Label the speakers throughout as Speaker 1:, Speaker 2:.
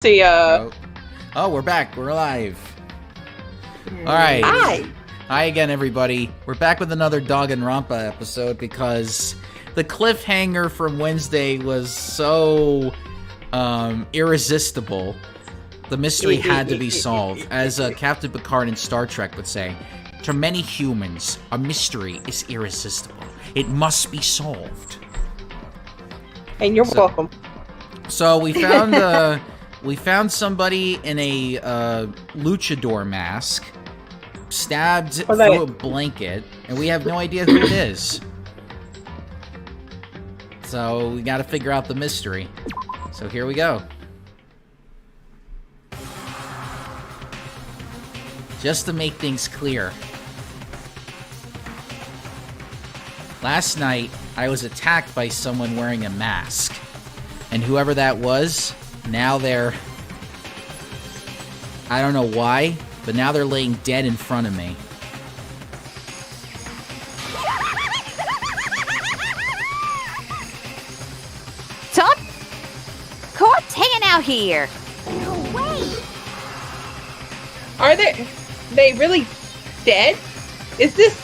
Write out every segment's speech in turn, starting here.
Speaker 1: See,
Speaker 2: Oh, we're back. We're alive. All right. Hi again, everybody. We're back with another Danganronpa episode because the cliffhanger from Wednesday was so irresistible. The mystery had to be solved. As Captain Picard in Star Trek would say, to many humans, a mystery is irresistible. It must be solved.
Speaker 1: And you're welcome.
Speaker 2: So we found we found somebody in a luchador mask, stabbed through a blanket, and we have no idea who it is. So we gotta figure out the mystery. So here we go. Just to make things clear. Last night, I was attacked by someone wearing a mask. And whoever that was, now they're... I don't know why, but now they're laying dead in front of me.
Speaker 3: Todd? Court's hanging out here. No way.
Speaker 1: Are they really dead? Is this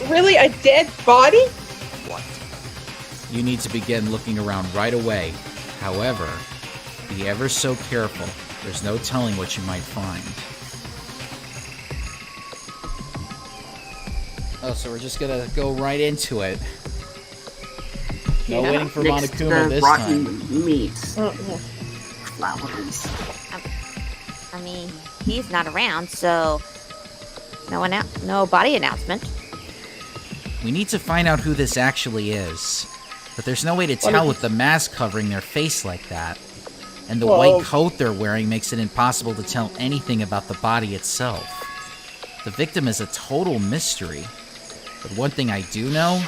Speaker 1: really a dead body?
Speaker 2: What? You need to begin looking around right away. However, be ever so careful. There's no telling what you might find. Oh, so we're just gonna go right into it. No waiting for Monokuma this time.
Speaker 4: Meat. Flowers.
Speaker 3: I mean, he's not around, so no body announcement.
Speaker 2: We need to find out who this actually is. But there's no way to tell with the mask covering their face like that. And the white coat they're wearing makes it impossible to tell anything about the body itself. The victim is a total mystery. But one thing I do know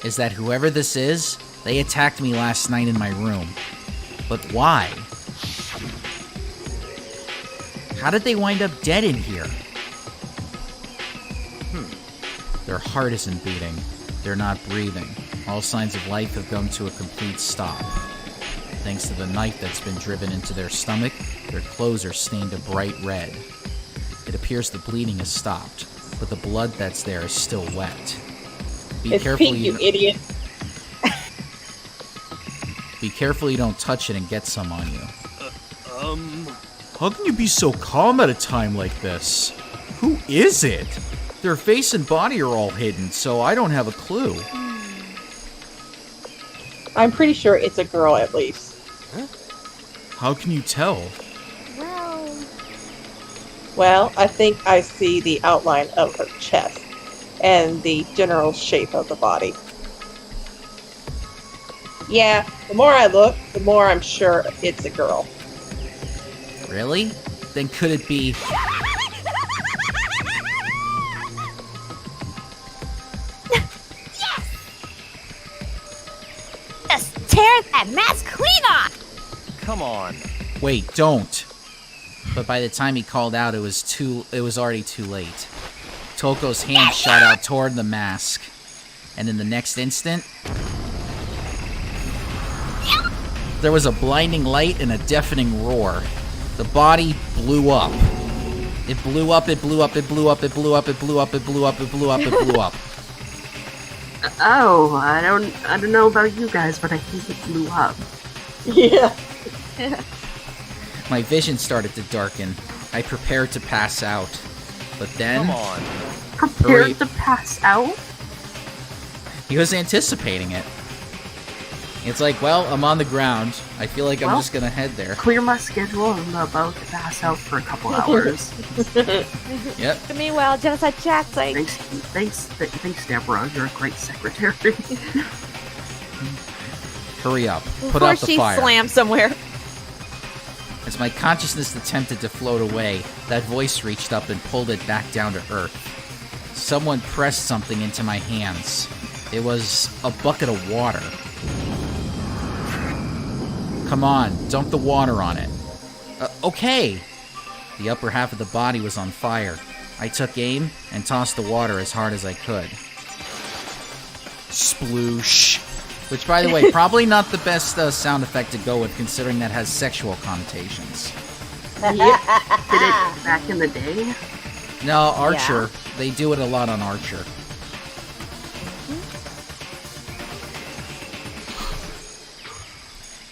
Speaker 2: is that whoever this is, they attacked me last night in my room. But why? How did they wind up dead in here? Their heart isn't beating. They're not breathing. All signs of life have come to a complete stop. Thanks to the knife that's been driven into their stomach, their clothes are stained a bright red. It appears the bleeding has stopped, but the blood that's there is still wet. Be careful,
Speaker 1: pink, you idiot.
Speaker 2: Be careful you don't touch it and get some on you. How can you be so calm at a time like this? Who is it? Their face and body are all hidden, so I don't have a clue.
Speaker 1: I'm pretty sure it's a girl, at least.
Speaker 2: Huh? How can you tell?
Speaker 1: Well, I think I see the outline of her chest and the general shape of the body. Yeah, the more I look, the more I'm sure it's a girl.
Speaker 2: Really? Then could it be...
Speaker 3: Tear that mask clean off!
Speaker 5: Come on.
Speaker 2: Wait, don't. But by the time he called out, it was already too late. Toko's hand shot out toward the mask. And in the next instant, there was a blinding light and a deafening roar. The body blew up. It blew up, it blew up, it blew up, it blew up, it blew up, it blew up, it blew up, it blew up.
Speaker 4: Oh, I don't know about you guys, but I think it blew up.
Speaker 1: Yeah.
Speaker 2: My vision started to darken. I prepared to pass out. But then...
Speaker 5: Come on.
Speaker 4: Prepared to pass out?
Speaker 2: He was anticipating it. It's like, well, I'm on the ground. I feel like I'm just gonna head there.
Speaker 4: Clear my schedule. I'm about to pass out for a couple hours.
Speaker 2: Yep.
Speaker 3: Meanwhile, Genocide Chat's like...
Speaker 4: Thanks, Deborah. You're a great secretary.
Speaker 2: Hurry up. Put out the fire.
Speaker 3: Before she slams somewhere.
Speaker 2: As my consciousness attempted to float away, that voice reached up and pulled it back down to earth. Someone pressed something into my hands. It was a bucket of water. Come on, dump the water on it. Okay. The upper half of the body was on fire. I took aim and tossed the water as hard as I could. Sploosh. Which, by the way, probably not the best sound effect to go with, considering that has sexual connotations.
Speaker 4: Did it back in the day?
Speaker 2: No, Archer. Yeah. They do it a lot on Archer.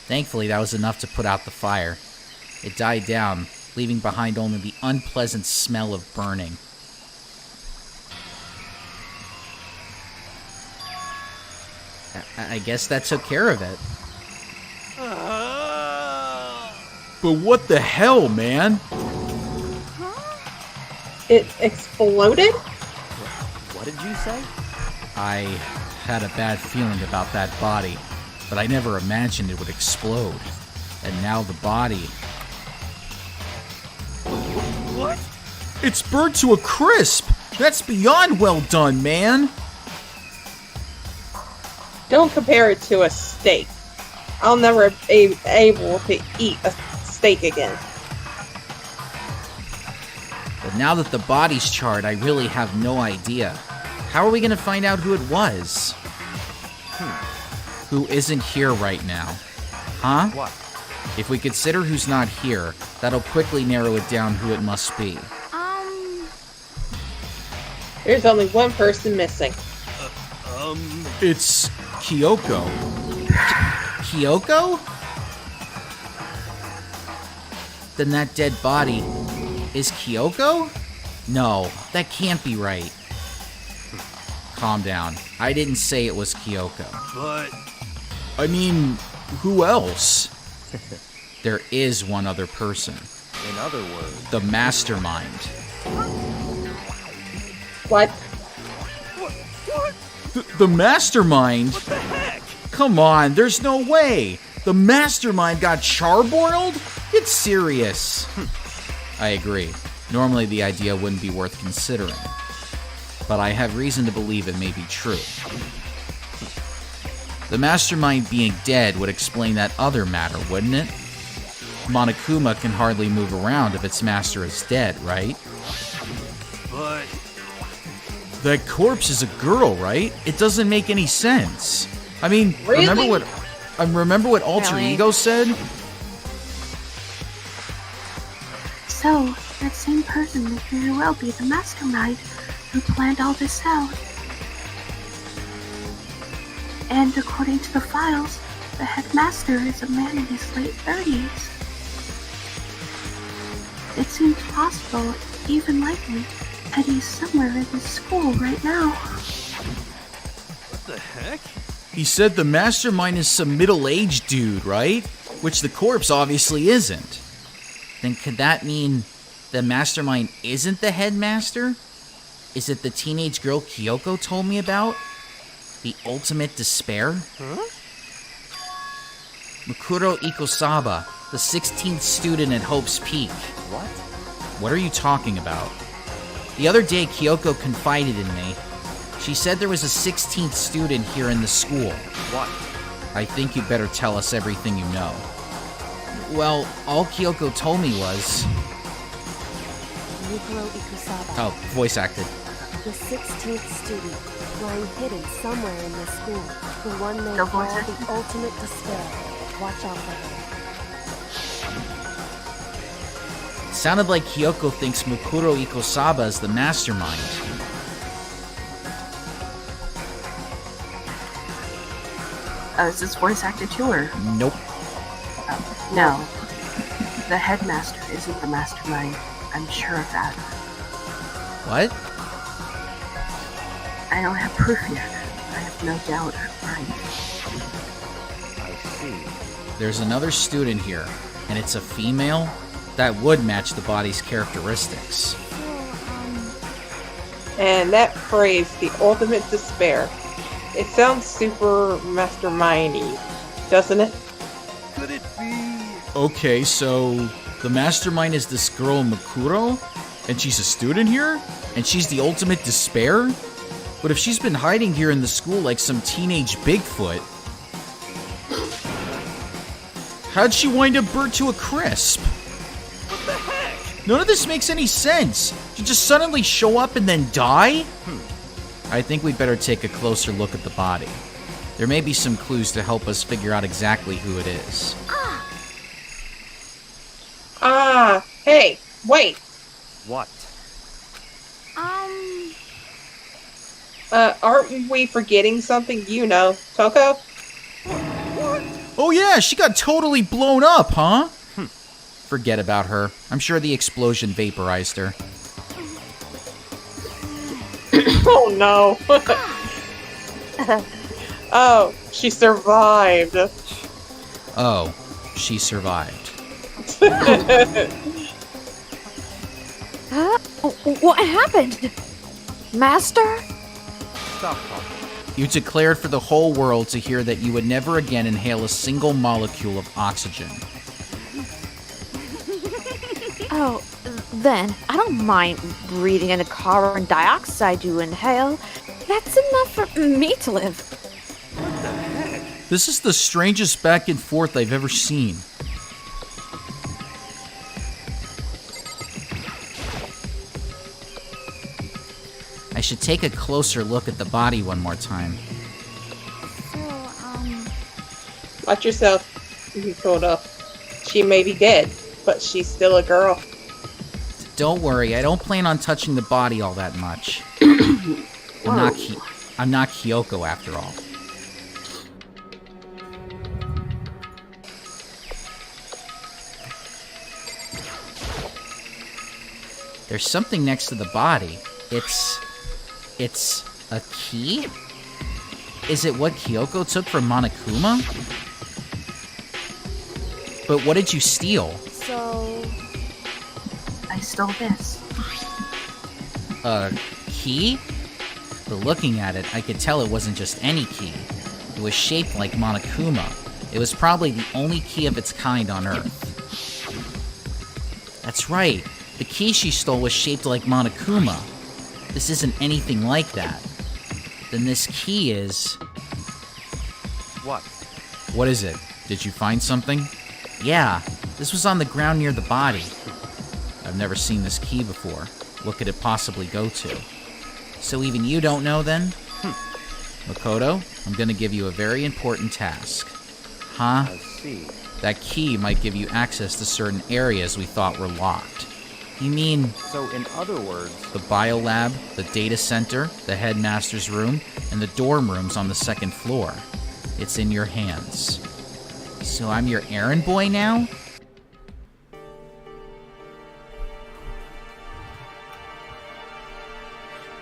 Speaker 2: Thankfully, that was enough to put out the fire. It died down, leaving behind only the unpleasant smell of burning. I guess that took care of it. But what the hell, man?
Speaker 1: It exploded?
Speaker 5: What did you say?
Speaker 2: I had a bad feeling about that body, but I never imagined it would explode. And now the body...
Speaker 5: What?
Speaker 2: It's burnt to a crisp! That's beyond well done, man!
Speaker 1: Don't compare it to a steak. I'll never be able to eat a steak again.
Speaker 2: But now that the body's charred, I really have no idea. How are we gonna find out who it was? Who isn't here right now? Huh?
Speaker 5: What?
Speaker 2: If we consider who's not here, that'll quickly narrow it down who it must be.
Speaker 1: There's only one person missing.
Speaker 2: It's Kyoko. Kyoko? Then that dead body is Kyoko? No, that can't be right. Calm down. I didn't say it was Kyoko.
Speaker 5: But...
Speaker 2: I mean, who else? There is one other person.
Speaker 5: In other words...
Speaker 2: The mastermind.
Speaker 1: What?
Speaker 5: What?
Speaker 2: The mastermind?
Speaker 5: What the heck?
Speaker 2: Come on, there's no way. The mastermind got charbroiled? It's serious. I agree. Normally the idea wouldn't be worth considering. But I have reason to believe it may be true. The mastermind being dead would explain that other matter, wouldn't it? Monokuma can hardly move around if its master is dead, right?
Speaker 5: But...
Speaker 2: That corpse is a girl, right? It doesn't make any sense. I mean,
Speaker 1: really?
Speaker 2: remember what Alter Ego said?
Speaker 4: So, that same person may very well be the mastermind who planned all this out. And according to the files, the headmaster is a man in his late 30s. It seems possible, even likely, that he's somewhere in this school right now.
Speaker 5: What the heck?
Speaker 2: He said the mastermind is some middle-aged dude, right? Which the corpse obviously isn't. Then could that mean the mastermind isn't the headmaster? Is it the teenage girl Kyoko told me about? The ultimate despair?
Speaker 5: Huh?
Speaker 2: Mukuro Ikosaba, the 16th student at Hope's Peak.
Speaker 5: What?
Speaker 2: What are you talking about? The other day, Kyoko confided in me. She said there was a 16th student here in the school.
Speaker 5: What?
Speaker 2: I think you'd better tell us everything you know. Well, all Kyoko told me was...
Speaker 6: Mukuro Ikusaba,
Speaker 2: Oh, voice acted.
Speaker 6: the 16th student, lying hidden somewhere in this school. The one they
Speaker 4: No
Speaker 6: call
Speaker 4: voice acting?
Speaker 6: the ultimate despair. Watch out for him.
Speaker 2: Sounded like Kyoko thinks Mukuro Ikosaba is the mastermind.
Speaker 4: Is this voice acted too, or?
Speaker 2: Nope.
Speaker 4: No. The headmaster isn't the mastermind. I'm sure of that.
Speaker 2: What?
Speaker 4: I don't have proof yet. I have no doubt I'm right.
Speaker 5: I see.
Speaker 2: There's another student here, and it's a female? That would match the body's characteristics.
Speaker 1: And that phrase, the ultimate despair, it sounds super mastermindy, doesn't it?
Speaker 5: Could it be...
Speaker 2: Okay, so the mastermind is this girl Mukuro, and she's a student here, and she's the ultimate despair? But if she's been hiding here in the school like some teenage Bigfoot, how'd she wind up burnt to a crisp?
Speaker 5: What the heck?
Speaker 2: None of this makes any sense. She just suddenly show up and then die? I think we'd better take a closer look at the body. There may be some clues to help us figure out exactly who it is.
Speaker 1: Ah, hey, wait.
Speaker 5: What?
Speaker 1: Aren't we forgetting something? You know, Coco?
Speaker 2: Oh yeah, she got totally blown up, huh? Forget about her. I'm sure the explosion vaporized her.
Speaker 1: Oh no. Oh, she survived.
Speaker 2: Oh, she survived.
Speaker 3: Huh? What happened? Master?
Speaker 5: Stop talking.
Speaker 2: You declared for the whole world to hear that you would never again inhale a single molecule of oxygen.
Speaker 3: Oh, then I don't mind breathing in the carbon dioxide you inhale. That's enough for me to live.
Speaker 2: This is the strangest back and forth I've ever seen. I should take a closer look at the body one more time.
Speaker 1: Watch yourself, he told her. She may be dead, but she's still a girl.
Speaker 2: Don't worry, I don't plan on touching the body all that much. I'm not Kyoko after all. There's something next to the body. It's a key? Is it what Kyoko took from Monokuma? But what did you steal?
Speaker 6: So,
Speaker 4: I stole this.
Speaker 2: A key? But looking at it, I could tell it wasn't just any key. It was shaped like Monokuma. It was probably the only key of its kind on Earth. That's right. The key she stole was shaped like Monokuma. This isn't anything like that. Then this key is...
Speaker 5: What?
Speaker 2: What is it? Did you find something? Yeah, this was on the ground near the body. I've never seen this key before. What could it possibly go to? So even you don't know then? Makoto, I'm gonna give you a very important task. Huh?
Speaker 5: I see.
Speaker 2: That key might give you access to certain areas we thought were locked. You mean
Speaker 5: So, in other words,
Speaker 2: the biolab, the data center, the headmaster's room, and the dorm rooms on the second floor? It's in your hands. So I'm your errand boy now?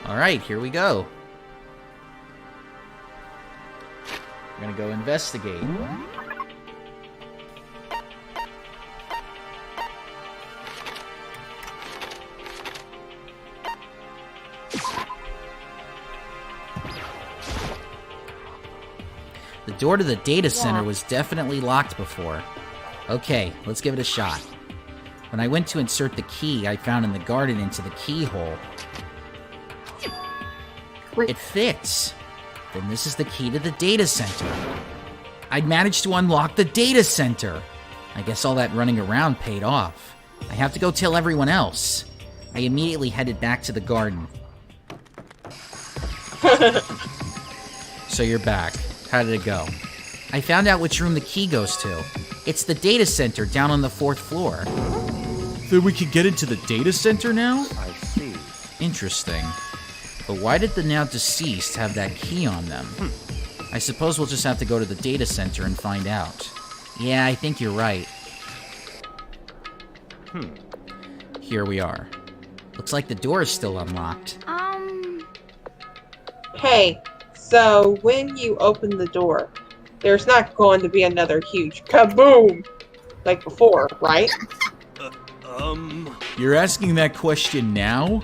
Speaker 2: Alright, here we go. We're gonna go investigate. The door to the data center was definitely locked before. Okay, let's give it a shot. When I went to insert the key I found in the garden into the keyhole,
Speaker 4: Wait,
Speaker 2: it fits. Then this is the key to the data center. I'd managed to unlock the data center. I guess all that running around paid off. I have to go tell everyone else. I immediately headed back to the garden. So you're back. How did it go? I found out which room the key goes to. It's the data center down on the 4th floor. Then we can get into the data center now?
Speaker 5: I see.
Speaker 2: Interesting. But why did the now deceased have that key on them? I suppose we'll just have to go to the data center and find out. Yeah, I think you're right. Here we are. Looks like the door is still unlocked.
Speaker 1: Hey, so when you open the door, there's not going to be another huge kaboom like before, right?
Speaker 2: You're asking that question now?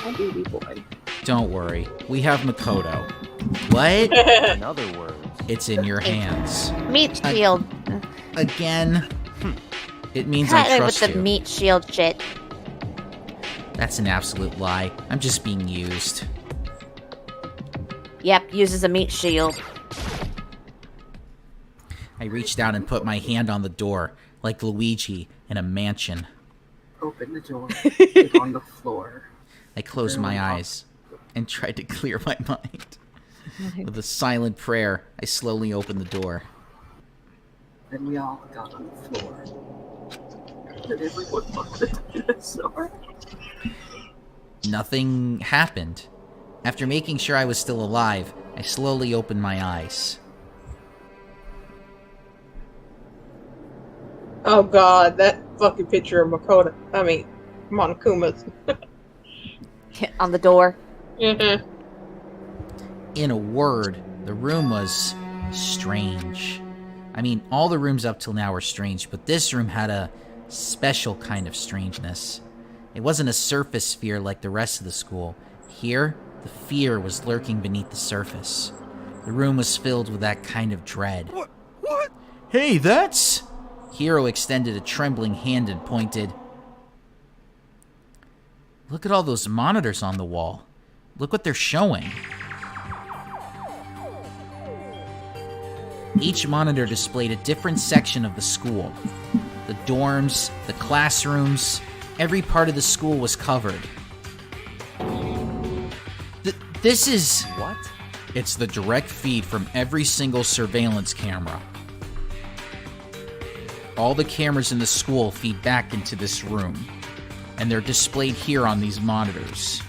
Speaker 1: I do be bored.
Speaker 2: Don't worry. We have Makoto. What?
Speaker 5: In other words,
Speaker 2: It's in your hands.
Speaker 3: Meat shield.
Speaker 2: Again? It means I
Speaker 3: With
Speaker 2: trust
Speaker 3: the
Speaker 2: you.
Speaker 3: meat shield shit.
Speaker 2: That's an absolute lie. I'm just being used.
Speaker 3: Yep, uses a meat shield.
Speaker 2: I reached out and put my hand on the door, like Luigi in a mansion.
Speaker 4: open the door. Sit on the floor.
Speaker 2: I closed my eyes and tried to clear my mind. With a silent prayer, I slowly opened the door.
Speaker 7: Then we all got on the floor. And everyone wanted to get us over.
Speaker 2: Nothing happened. After making sure I was still alive, I slowly opened my eyes.
Speaker 1: Oh god, that fucking picture of Monokuma's.
Speaker 3: On the door.
Speaker 1: Mm-hmm.
Speaker 2: In a word, the room was strange. I mean, all the rooms up till now were strange, but this room had a special kind of strangeness. It wasn't a surface fear like the rest of the school. Here, the fear was lurking beneath the surface. The room was filled with that kind of dread.
Speaker 5: What?
Speaker 2: Hey, that's... Hiro extended a trembling hand and pointed. Look at all those monitors on the wall. Look what they're showing. Each monitor displayed a different section of the school. The dorms, the classrooms, every part of the school was covered. This is...
Speaker 5: What?
Speaker 2: It's the direct feed from every single surveillance camera. All the cameras in the school feed back into this room, and they're displayed here on these monitors.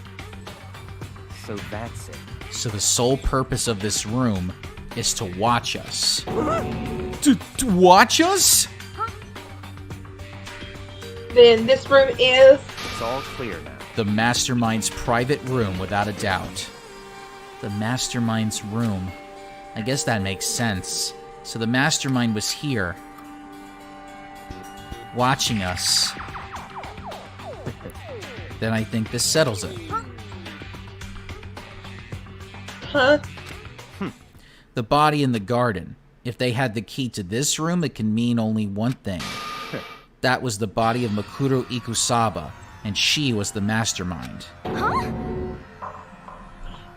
Speaker 5: So that's it.
Speaker 2: So the sole purpose of this room is to watch us. To watch us?
Speaker 1: Then this room is...
Speaker 5: It's all clear now.
Speaker 2: The Mastermind's private room, without a doubt. The Mastermind's room. I guess that makes sense. So the Mastermind was here, watching us. Then I think this settles it.
Speaker 1: Huh?
Speaker 2: The body in the garden. If they had the key to this room, it can mean only one thing. That was the body of Makuro Ikusaba, and she was the Mastermind.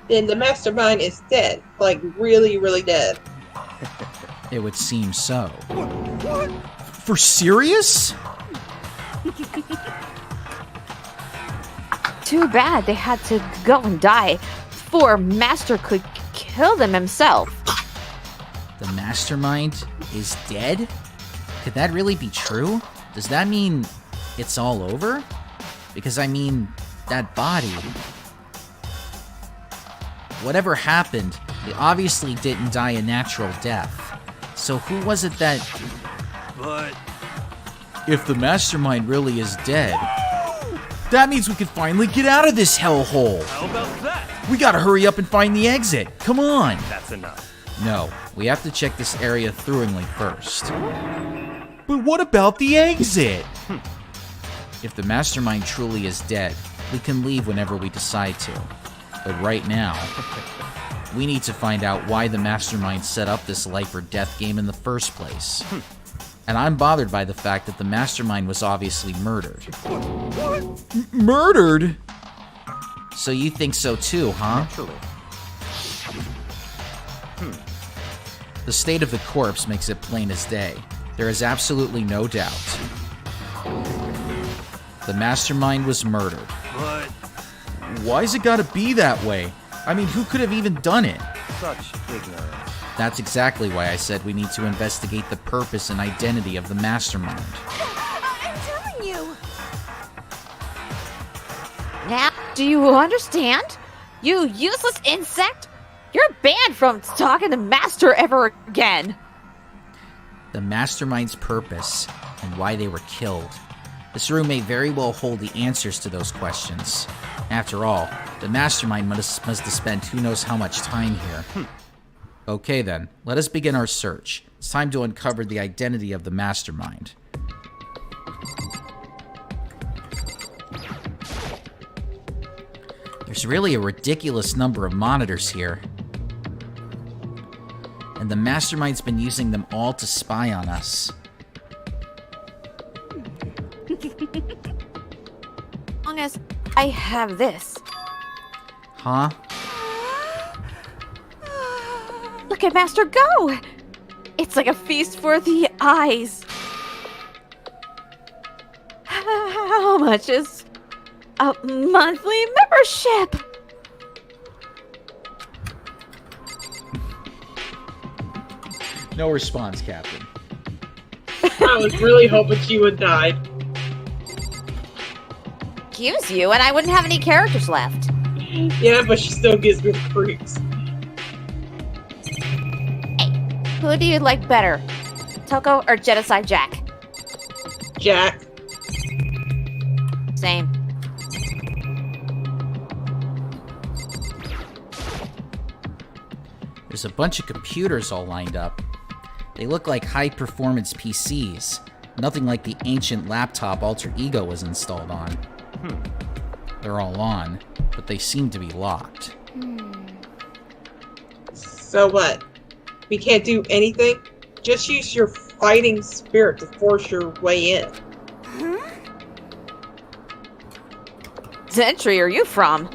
Speaker 1: Then the Mastermind is dead. Like, really, really dead.
Speaker 2: It would seem so. What? For serious?
Speaker 3: Too bad they had to go and die before Master could kill them himself.
Speaker 2: The Mastermind is dead? Could that really be true? Does that mean it's all over? Because, I mean, that body... Whatever happened, they obviously didn't die a natural death. So who was it that...
Speaker 5: But...
Speaker 2: If the Mastermind really is dead, that means we can finally get out of this hellhole.
Speaker 5: How about that?
Speaker 2: We gotta hurry up and find the exit. Come on.
Speaker 5: That's enough.
Speaker 2: No, we have to check this area thoroughly first. But what about the exit? If the Mastermind truly is dead, we can leave whenever we decide to. But right now, we need to find out why the Mastermind set up this life or death game in the first place. And I'm bothered by the fact that the Mastermind was obviously murdered. Murdered? So you think so too, huh?
Speaker 5: Naturally.
Speaker 2: The state of the corpse makes it plain as day. There is absolutely no doubt. The Mastermind was murdered.
Speaker 5: But...
Speaker 2: Why's it gotta be that way? I mean, who could have even done it?
Speaker 5: Such ignorance.
Speaker 2: That's exactly why I said we need to investigate the purpose and identity of the Mastermind.
Speaker 6: I'm telling you.
Speaker 3: Now, do you understand? You useless insect! You're banned from talking to Master ever again!
Speaker 2: The Mastermind's purpose and why they were killed. This room may very well hold the answers to those questions. After all, the Mastermind must have spent who knows how much time here. Okay then, let us begin our search. It's time to uncover the identity of the Mastermind. There's really a ridiculous number of monitors here. And the Mastermind's been using them all to spy on us.
Speaker 3: As long as I have this.
Speaker 2: Huh?
Speaker 3: Look at Master go! It's like a feast for the eyes. How much is a monthly membership?
Speaker 2: No response, Captain.
Speaker 1: I was really hoping she would die.
Speaker 3: Excuse you, and I wouldn't have any characters left.
Speaker 1: Yeah, but she still gives me the creeps.
Speaker 3: Who do you like better, Toko or Genocide Jack?
Speaker 1: Jack.
Speaker 3: Same.
Speaker 2: There's a bunch of computers all lined up. They look like high-performance PCs. Nothing like the ancient laptop Alter Ego was installed on. They're all on, but they seem to be locked.
Speaker 1: So what? We can't do anything? Just use your fighting spirit to force your way in.
Speaker 3: What century are you from?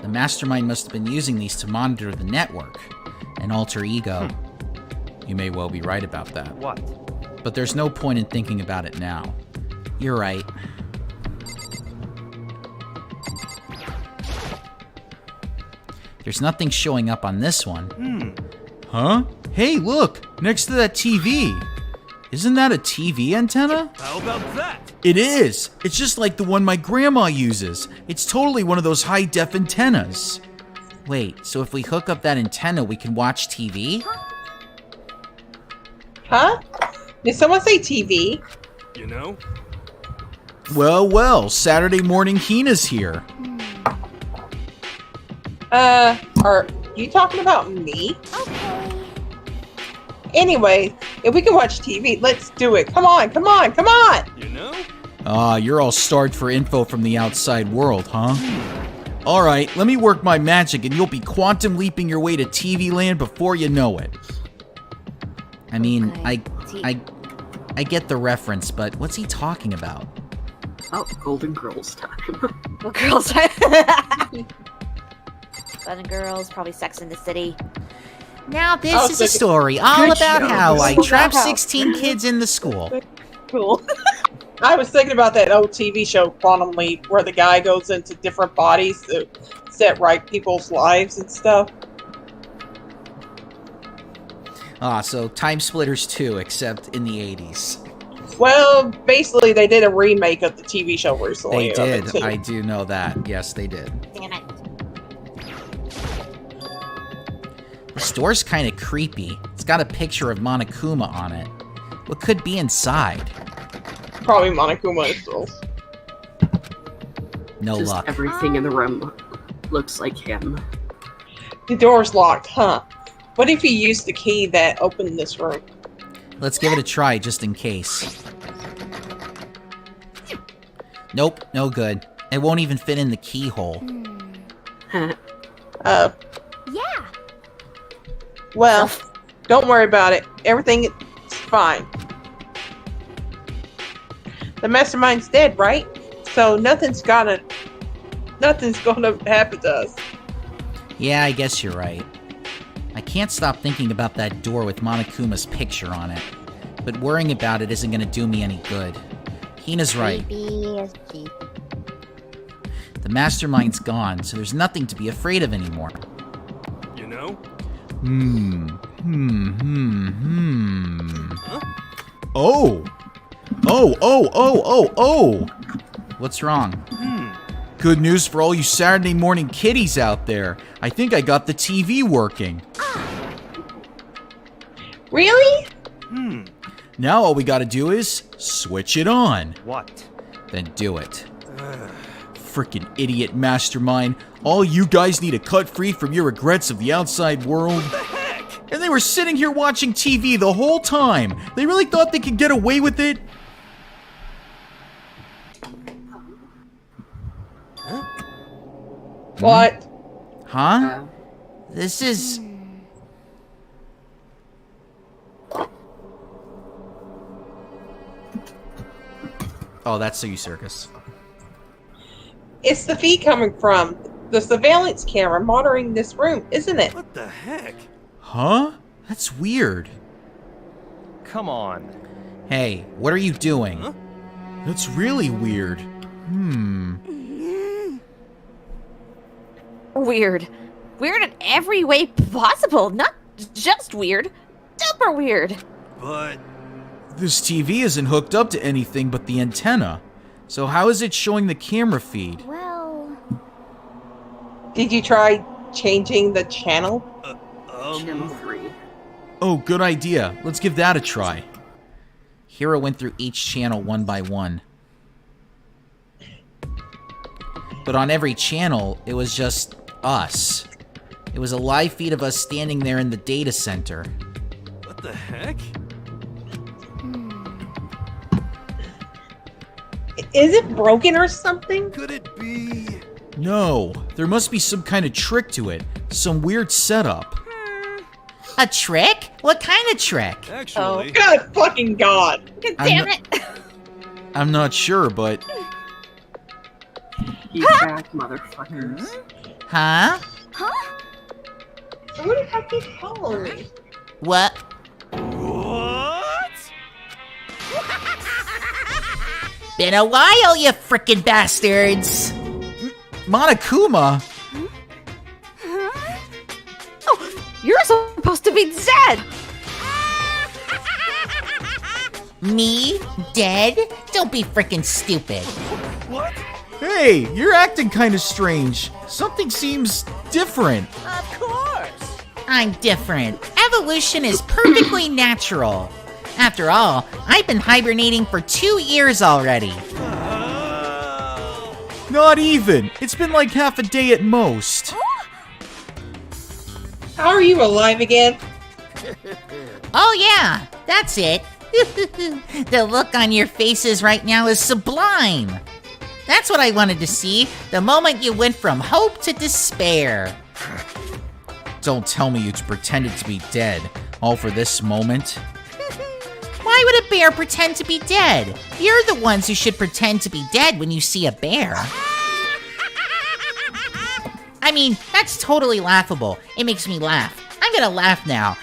Speaker 2: The mastermind must have been using these to monitor the network. An alter ego. You may well be right about that.
Speaker 5: What?
Speaker 2: But there's no point in thinking about it now. You're right. There's nothing showing up on this one. Huh? Hey, look! Next to that TV! Isn't that a TV antenna?
Speaker 5: How about that?
Speaker 2: It is! It's just like the one my grandma uses. It's totally one of those high-def antennas. Wait, so if we hook up that antenna, we can watch TV?
Speaker 1: Huh? Did someone say TV?
Speaker 5: You know?
Speaker 2: Well, Saturday morning Hina's here.
Speaker 1: Are you talking about me? Anyway, if we can watch TV, let's do it. Come on!
Speaker 5: You know?
Speaker 2: You're all starved for info from the outside world, huh? Alright, let me work my magic and you'll be quantum leaping your way to TV land before you know it. I mean,
Speaker 3: Okay.
Speaker 2: I get the reference, but what's he talking about?
Speaker 7: Oh, Golden Girls time.
Speaker 3: Well, girls. Golden Girls, probably Sex in the City.
Speaker 2: Now this
Speaker 1: Oh,
Speaker 2: is
Speaker 1: so
Speaker 2: a story all
Speaker 7: good
Speaker 2: about
Speaker 7: show.
Speaker 2: how I
Speaker 1: About
Speaker 2: trapped
Speaker 1: how-
Speaker 2: 16 kids in the school.
Speaker 3: Cool.
Speaker 1: I was thinking about that old TV show, Quantum Leap, where the guy goes into different bodies to set right people's lives and stuff.
Speaker 2: So Time Splitters 2, except in the 80s.
Speaker 1: Well, basically, they did a remake of the TV show recently.
Speaker 2: They
Speaker 1: of it,
Speaker 2: did.
Speaker 1: too.
Speaker 2: I do know that. Yes, they did.
Speaker 3: Damn it.
Speaker 2: The store's kind of creepy. It's got a picture of Monokuma on it. What could be inside?
Speaker 1: Probably Monokuma itself.
Speaker 2: No
Speaker 7: Just
Speaker 2: luck.
Speaker 7: everything in the room looks like him.
Speaker 1: The door's locked, huh? What if you used the key that opened this room?
Speaker 2: Let's give it a try, just in case. Nope, no good. It won't even fit in the keyhole.
Speaker 1: Uh,
Speaker 3: Yeah.
Speaker 1: well, don't worry about it. Everything is fine. The mastermind's dead, right? So nothing's gonna happen to us.
Speaker 2: Yeah, I guess you're right. I can't stop thinking about that door with Monokuma's picture on it. But worrying about it isn't gonna do me any good. Hina's right. The mastermind's gone, so there's nothing to be afraid of anymore.
Speaker 5: You know?
Speaker 2: Oh! What's wrong? Good news for all you Saturday morning kiddies out there. I think I got the TV working.
Speaker 1: Really?
Speaker 2: Now all we gotta do is switch it on.
Speaker 5: What?
Speaker 2: Then do it. Frickin' idiot mastermind. All you guys need to cut free from your regrets of the outside world. And they were sitting here watching TV the whole time. They really thought they could get away with it?
Speaker 1: What?
Speaker 2: Huh? This is... Oh, that's you, Circus.
Speaker 1: It's the feed coming from the surveillance camera monitoring this room, isn't it?
Speaker 5: What the heck?
Speaker 2: Huh? That's weird.
Speaker 5: Come on.
Speaker 2: Hey, what are you doing?
Speaker 5: Huh?
Speaker 2: That's really weird.
Speaker 3: Weird. Weird in every way possible, not just weird. super weird.
Speaker 5: But
Speaker 2: This TV isn't hooked up to anything but the antenna. So how is it showing the camera feed?
Speaker 6: Well,
Speaker 1: Did you try changing the channel?
Speaker 7: Channel 3.
Speaker 2: Oh, good idea. Let's give that a try. Hero went through each channel one by one. But on every channel, it was just us. It was a live feed of us standing there in the data center.
Speaker 5: what the heck?
Speaker 1: Is it broken or something?
Speaker 5: Could it be?
Speaker 2: No, there must be some kind of trick to it. Some weird setup.
Speaker 8: A trick? What kind of trick?
Speaker 5: Actually,
Speaker 1: Good fucking God!
Speaker 3: God
Speaker 2: I'm
Speaker 3: damn
Speaker 2: not-
Speaker 3: it.
Speaker 2: I'm not sure, but
Speaker 7: He's back, motherfuckers.
Speaker 8: Huh?
Speaker 1: So what the heck is calling me?
Speaker 8: What?
Speaker 5: what?
Speaker 8: Been a while, you frickin' bastards!
Speaker 2: Monokuma!
Speaker 3: Oh, you're supposed to be dead.
Speaker 8: Me? Dead? Don't be frickin' stupid.
Speaker 5: What?
Speaker 2: Hey, you're acting kind of strange. Something seems different.
Speaker 8: Of course! I'm different. Evolution is perfectly natural. After all, I've been hibernating for 2 years already.
Speaker 2: Not even. It's been like half a day at most.
Speaker 1: How are you alive again?
Speaker 8: Oh yeah, that's it. The look on your faces right now is sublime. That's what I wanted to see, the moment you went from hope to despair.
Speaker 2: Don't tell me you pretended to be dead, all for this moment.
Speaker 8: Why would a bear pretend to be dead? You're the ones who should pretend to be dead when you see a bear. I mean, that's totally laughable. It makes me laugh. I'm gonna laugh now.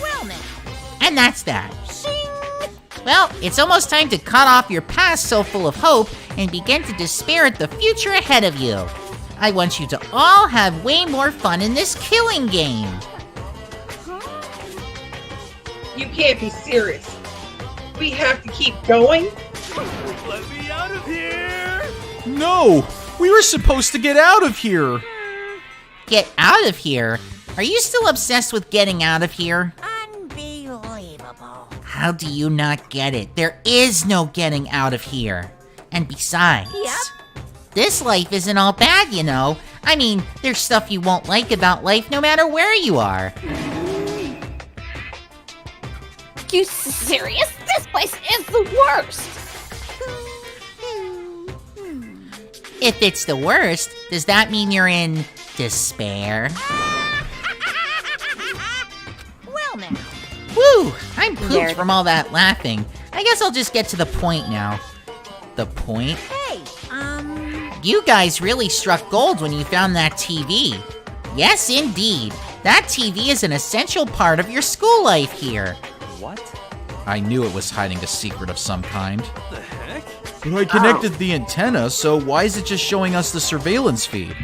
Speaker 8: Well now. And that's that. Well, it's almost time to cut off your past so full of hope and begin to despair at the future ahead of you. I want you to all have way more fun in this killing game.
Speaker 1: You can't be serious. We have to keep going?
Speaker 5: Let me out of here!
Speaker 2: No! We were supposed to get out of here!
Speaker 8: Get out of here? Are you still obsessed with getting out of here?
Speaker 6: unbelievable.
Speaker 8: How do you not get it? There is no getting out of here. And besides, this life isn't all bad, you know. I mean, there's stuff you won't like about life no matter where you are.
Speaker 3: You serious? This place is the worst.
Speaker 8: If it's the worst, does that mean you're in despair?
Speaker 6: Well now.
Speaker 8: Woo! I'm pooped
Speaker 3: Nerd.
Speaker 8: from all that laughing. I guess I'll just get to the point now. The point?
Speaker 6: Hey,
Speaker 8: You guys really struck gold when you found that TV. Yes, indeed. That TV is an essential part of your school life here.
Speaker 5: What?
Speaker 2: I knew it was hiding a secret of some kind.
Speaker 5: The heck?
Speaker 2: But I connected the antenna, so why is it just showing us the surveillance feed?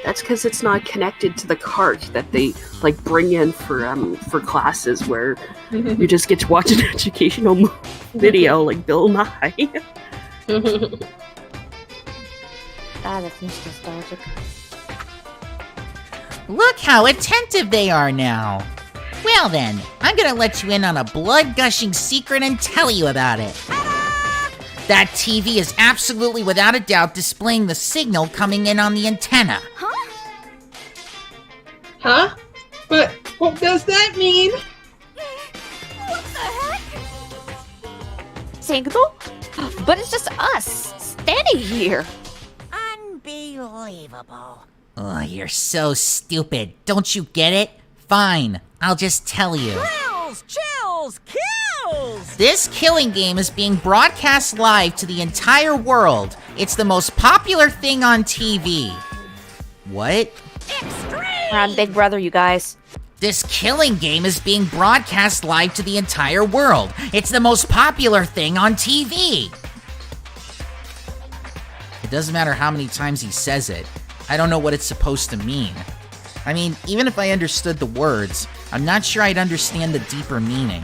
Speaker 7: That's because it's not connected to the cart that they like bring in for classes where you just get to watch an educational video like Bill Nye.
Speaker 3: Ah, that seems nostalgic.
Speaker 8: Look how attentive they are now. Well then, I'm gonna let you in on a blood-gushing secret and tell you about it. That TV is absolutely without a doubt displaying the signal coming in on the antenna.
Speaker 1: Huh? But what does that mean?
Speaker 3: Signal? But it's just us standing here.
Speaker 6: unbelievable.
Speaker 8: Oh, you're so stupid. Don't you get it? Fine, I'll just tell you.
Speaker 6: Thrills, chills, kills!
Speaker 8: This killing game is being broadcast live to the entire world. It's the most popular thing on TV. What?
Speaker 3: We're on Big Brother, you guys.
Speaker 8: This killing game is being broadcast live to the entire world. It's the most popular thing on TV. It doesn't matter how many times he says it. I don't know what it's supposed to mean. I mean, even if I understood the words,
Speaker 2: I'm not sure I'd understand the deeper meaning.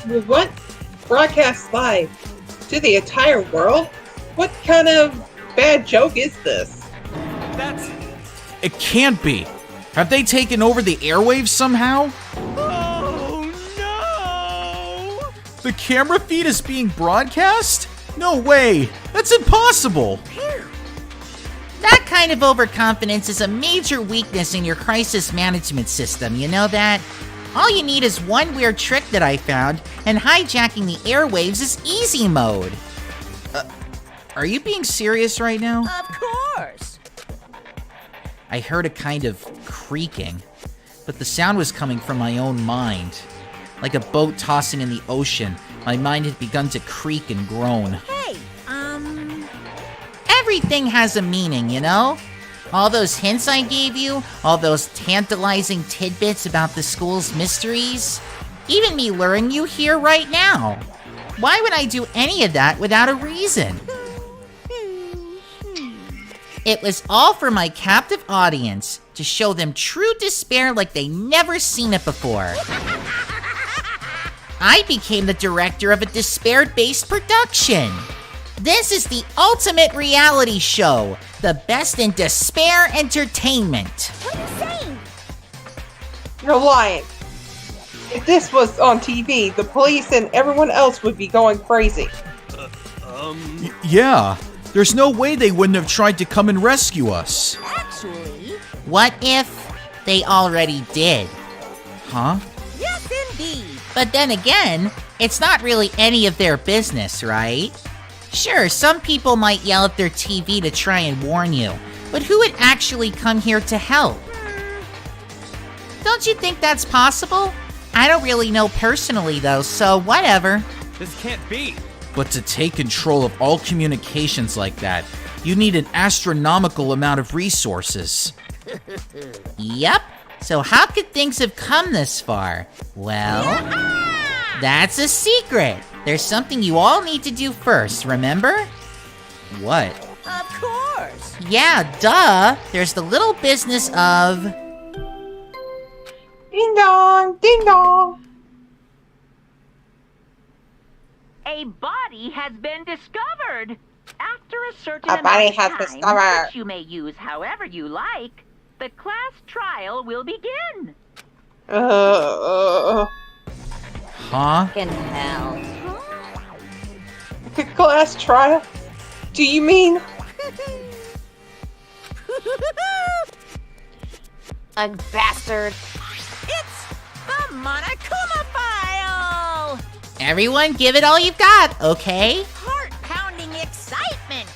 Speaker 1: Well, what? Broadcast live to the entire world? What kind of bad joke is this?
Speaker 5: That's...
Speaker 2: It can't be. Have they taken over the airwaves somehow?
Speaker 5: Oh, no!
Speaker 2: The camera feed is being broadcast? No way! That's impossible!
Speaker 8: That kind of overconfidence is a major weakness in your crisis management system, you know that? All you need is one weird trick that I found, and hijacking the airwaves is easy mode.
Speaker 2: Are you being serious right now?
Speaker 8: Of course!
Speaker 2: I heard a kind of creaking, but the sound was coming from my own mind. Like a boat tossing in the ocean, my mind had begun to creak and groan.
Speaker 8: Hey, everything has a meaning, you know? All those hints I gave you, all those tantalizing tidbits about the school's mysteries, even me luring you here right now. Why would I do any of that without a reason? It was all for my captive audience, to show them true despair like they never seen it before. I became the director of a despair-based production. This is the ultimate reality show, the best in despair entertainment.
Speaker 3: What are you saying?
Speaker 1: You're lying. If this was on TV, the police and everyone else would be going crazy.
Speaker 2: Yeah, there's no way they wouldn't have tried to come and rescue us.
Speaker 8: Actually, what if they already did?
Speaker 2: Huh?
Speaker 8: Yes, indeed. But then again, it's not really any of their business, right? Sure, some people might yell at their TV to try and warn you, but who would actually come here to help? Don't you think that's possible? I don't really know personally, though, so whatever.
Speaker 5: This can't be.
Speaker 2: But to take control of all communications like that, you need an astronomical amount of resources.
Speaker 8: Yep. So how could things have come this far? Well, that's a secret. There's something you all need to do first, remember?
Speaker 2: What?
Speaker 8: Of course. Yeah, duh. There's the little business of...
Speaker 1: Ding dong, ding dong.
Speaker 9: A body has been discovered. After a certain
Speaker 1: A body
Speaker 9: amount
Speaker 1: has
Speaker 9: of time,
Speaker 1: discovered.
Speaker 9: which you may use however you like, the class trial will begin.
Speaker 2: Huh?
Speaker 3: In hell.
Speaker 1: The class trial? Do you mean?
Speaker 3: Ugh, bastard.
Speaker 8: It's the Monokuma File! Everyone give it all you've got, okay? Heart-pounding excitement!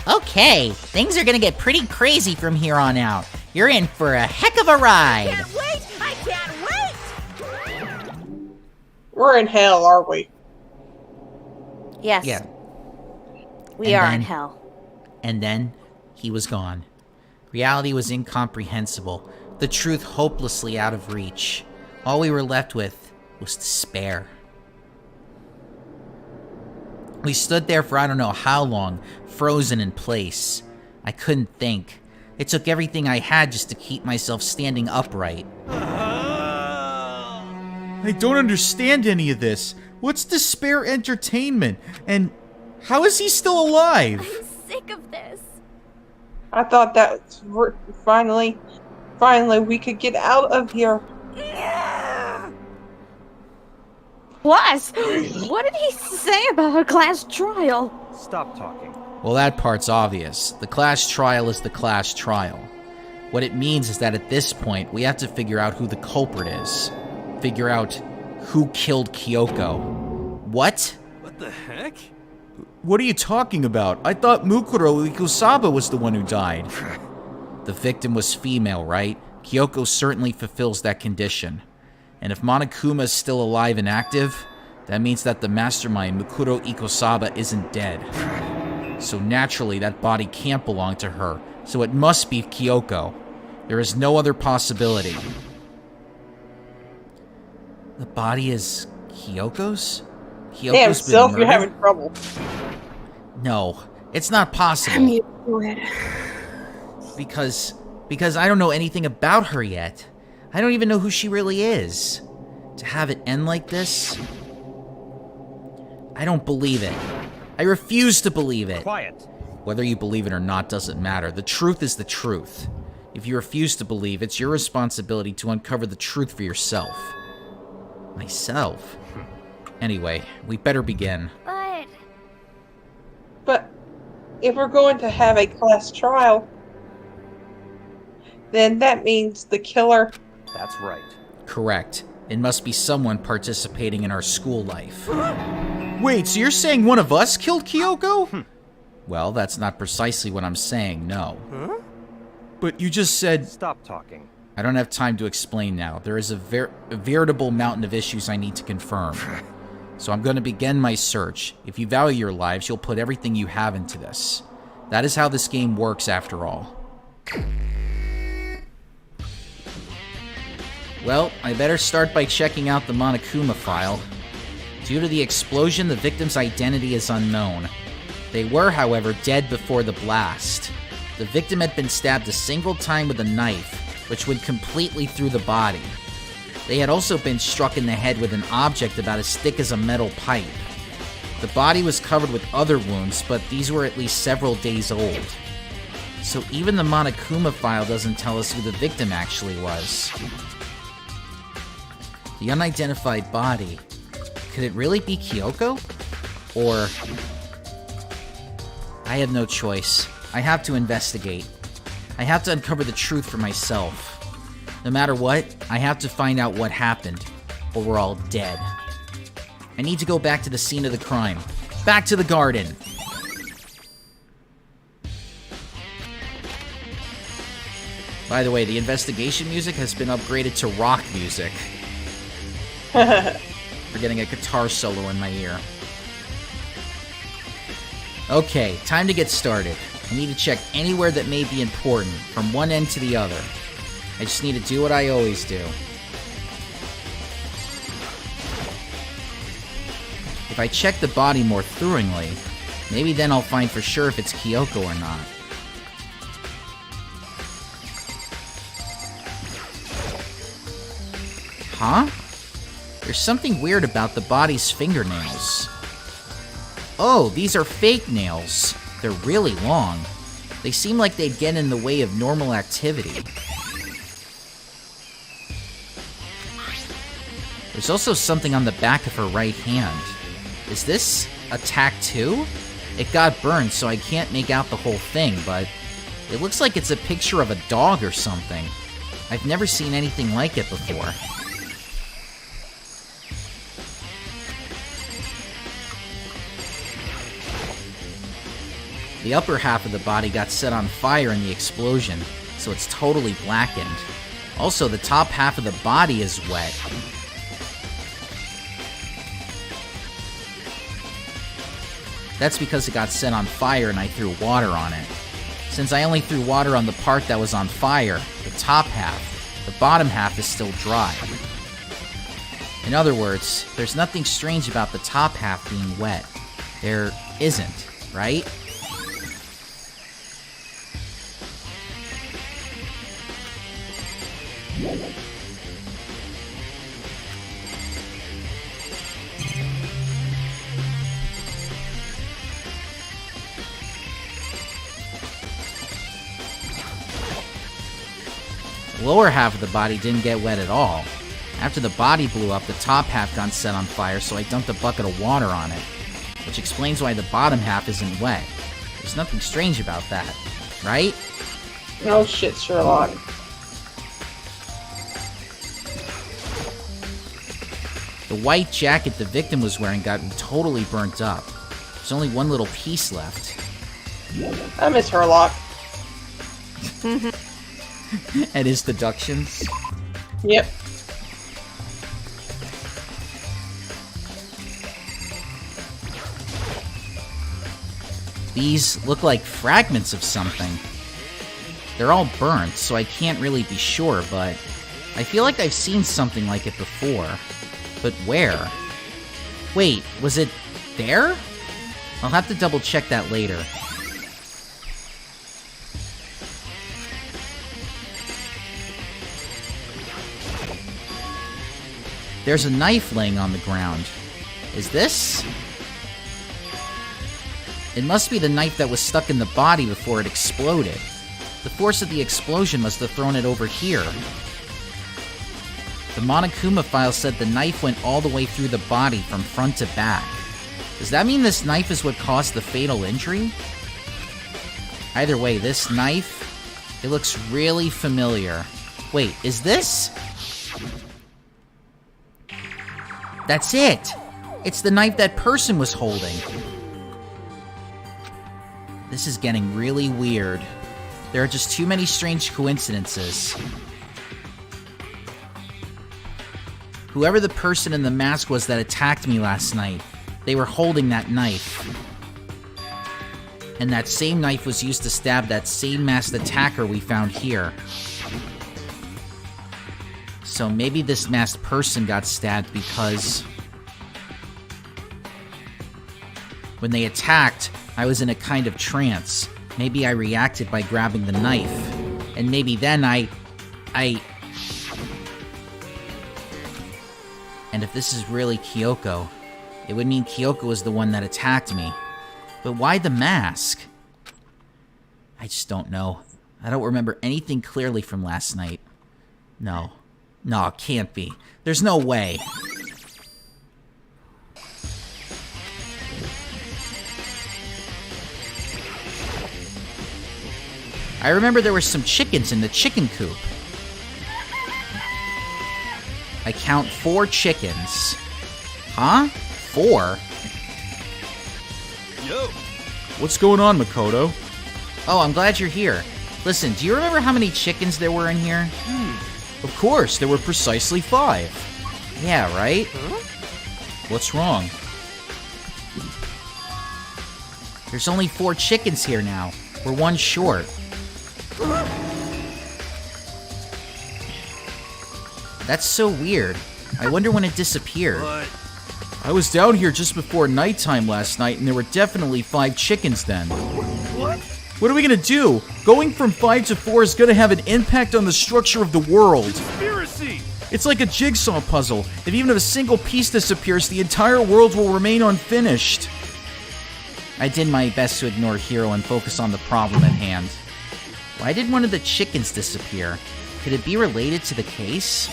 Speaker 8: Okay, things are gonna get pretty crazy from here on out. You're in for a heck of a ride!
Speaker 9: I can't wait!
Speaker 1: We're in hell, are we?
Speaker 3: Yes.
Speaker 2: Yeah.
Speaker 3: We
Speaker 2: And
Speaker 3: are
Speaker 2: then-
Speaker 3: in hell.
Speaker 2: And then, he was gone. Reality was incomprehensible, the truth hopelessly out of reach. All we were left with was despair. We stood there for I don't know how long, frozen in place. I couldn't think. It took everything I had just to keep myself standing upright. I don't understand any of this. What's despair entertainment? And how is he still alive?
Speaker 3: I'm sick of this.
Speaker 1: I thought that finally we could get out of here.
Speaker 3: Plus, what did he say about a class trial?
Speaker 5: Stop talking.
Speaker 2: Well, that part's obvious. The class trial is the class trial. What it means is that at this point, we have to figure out who the culprit is. Figure out who killed Kyoko. What?
Speaker 5: What the heck?
Speaker 2: What are you talking about? I thought Mukuro Ikusaba was the one who died. The victim was female, right? Kyoko certainly fulfills that condition. And if Monokuma is still alive and active, that means that the mastermind, Mukuro Ikusaba, isn't dead. So naturally, that body can't belong to her, so it must be Kyoko. There is no other possibility. The body is Kyoko's? Kyoko's
Speaker 1: Damn,
Speaker 2: been
Speaker 1: Sylph, you're
Speaker 2: murdered?
Speaker 1: having trouble.
Speaker 2: No, it's not
Speaker 7: I'm
Speaker 2: possible.
Speaker 7: used to it.
Speaker 2: Because Because I don't know anything about her yet. I don't even know who she really is. To have it end like this? I don't believe it. I refuse to believe it.
Speaker 5: Quiet.
Speaker 2: Whether you believe it or not doesn't matter. The truth is the truth. If you refuse to believe, it's your responsibility to uncover the truth for yourself. Myself? Anyway, we better begin.
Speaker 6: But
Speaker 1: But if we're going to have a class trial, then that means the killer.
Speaker 5: That's right.
Speaker 2: Correct. It must be someone participating in our school life. Wait, so you're saying one of us killed Kyoko? Well, that's not precisely what I'm saying, no.
Speaker 5: Huh?
Speaker 2: But you just said...
Speaker 5: Stop talking.
Speaker 2: I don't have time to explain now. There is a veritable mountain of issues I need to confirm. So I'm going to begin my search. If you value your lives, you'll put everything you have into this. That is how this game works, after all. Well, I better start by checking out the Monokuma file. Due to the explosion, the victim's identity is unknown. They were, however, dead before the blast. The victim had been stabbed a single time with a knife, which went completely through the body. They had also been struck in the head with an object about as thick as a metal pipe. The body was covered with other wounds, but these were at least several days old. So even the Monokuma file doesn't tell us who the victim actually was. The unidentified body. Could it really be Kyoko? Or... I have no choice. I have to investigate. I have to uncover the truth for myself. No matter what, I have to find out what happened, or we're all dead. I need to go back to the scene of the crime. Back to the garden! By the way, the investigation music has been upgraded to rock music. We're getting a guitar solo in my ear. Okay, time to get started. I need to check anywhere that may be important, from one end to the other. I just need to do what I always do. If I check the body more thoroughly, maybe then I'll find for sure if it's Kyoko or not. Huh? There's something weird about the body's fingernails. Oh, these are fake nails. They're really long. They seem like they'd get in the way of normal activity. There's also something on the back of her right hand. Is this a tattoo? It got burned, so I can't make out the whole thing, but it looks like it's a picture of a dog or something. I've never seen anything like it before. The upper half of the body got set on fire in the explosion, so it's totally blackened. Also, the top half of the body is wet. That's because it got set on fire and I threw water on it. Since I only threw water on the part that was on fire, the top half, the bottom half is still dry. In other words, there's nothing strange about the top half being wet. There isn't, right? The lower half of the body didn't get wet at all. After the body blew up, the top half got set on fire, so I dumped a bucket of water on it, which explains why the bottom half isn't wet. There's nothing strange about that, right?
Speaker 1: No shit, Sherlock.
Speaker 2: The white jacket the victim was wearing got totally burnt up. There's only one little piece left.
Speaker 1: I miss Sherlock.
Speaker 2: And his deductions.
Speaker 1: Yep.
Speaker 2: These look like fragments of something. They're all burnt, so I can't really be sure, but I feel like I've seen something like it before. But where? Wait, was it there? I'll have to double check that later. There's a knife laying on the ground. Is this? It must be the knife that was stuck in the body before it exploded. The force of the explosion must have thrown it over here. The Monokuma file said the knife went all the way through the body from front to back. Does that mean this knife is what caused the fatal injury? Either way, this knife, it looks really familiar. Wait, is this? That's it! It's the knife that person was holding. This is getting really weird. There are just too many strange coincidences. Whoever the person in the mask was that attacked me last night, they were holding that knife. And that same knife was used to stab that same masked attacker we found here. So maybe this masked person got stabbed because when they attacked, I was in a kind of trance. Maybe I reacted by grabbing the knife. And maybe then I... And if this is really Kyoko, it would mean Kyoko was the one that attacked me. But why the mask? I just don't know. I don't remember anything clearly from last night. No. No, it can't be. There's no way. I remember there were some chickens in the chicken coop. I count 4 chickens. Huh? 4?
Speaker 5: Yo!
Speaker 2: What's going on, Makoto? Oh, I'm glad you're here. Listen, do you remember how many chickens there were in here? Of course, there were precisely 5. Yeah, right?
Speaker 5: Huh?
Speaker 2: What's wrong? There's only 4 chickens here now. We're 1 short. That's so weird. I wonder when it disappeared.
Speaker 5: What?
Speaker 2: I was down here just before nighttime last night, and there were definitely 5 chickens then.
Speaker 5: What?
Speaker 2: What are we gonna do? Going from 5 to 4 is gonna have an impact on the structure of the world.
Speaker 5: Conspiracy!
Speaker 2: It's like a jigsaw puzzle. If even if a single piece disappears, the entire world will remain unfinished. I did my best to ignore Hiro and focus on the problem at hand. Why did one of the chickens disappear? Could it be related to the case?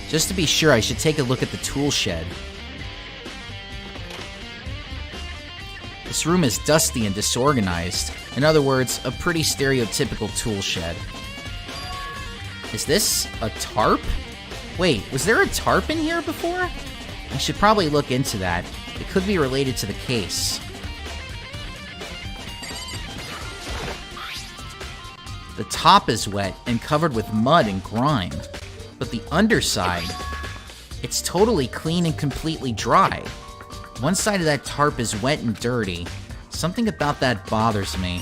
Speaker 2: Just to be sure, I should take a look at the tool shed. This room is dusty and disorganized. In other words, a pretty stereotypical tool shed. Is this a tarp? Wait, was there a tarp in here before? I should probably look into that. It could be related to the case. The top is wet and covered with mud and grime. But the underside, it's totally clean and completely dry. One side of that tarp is wet and dirty. Something about that bothers me.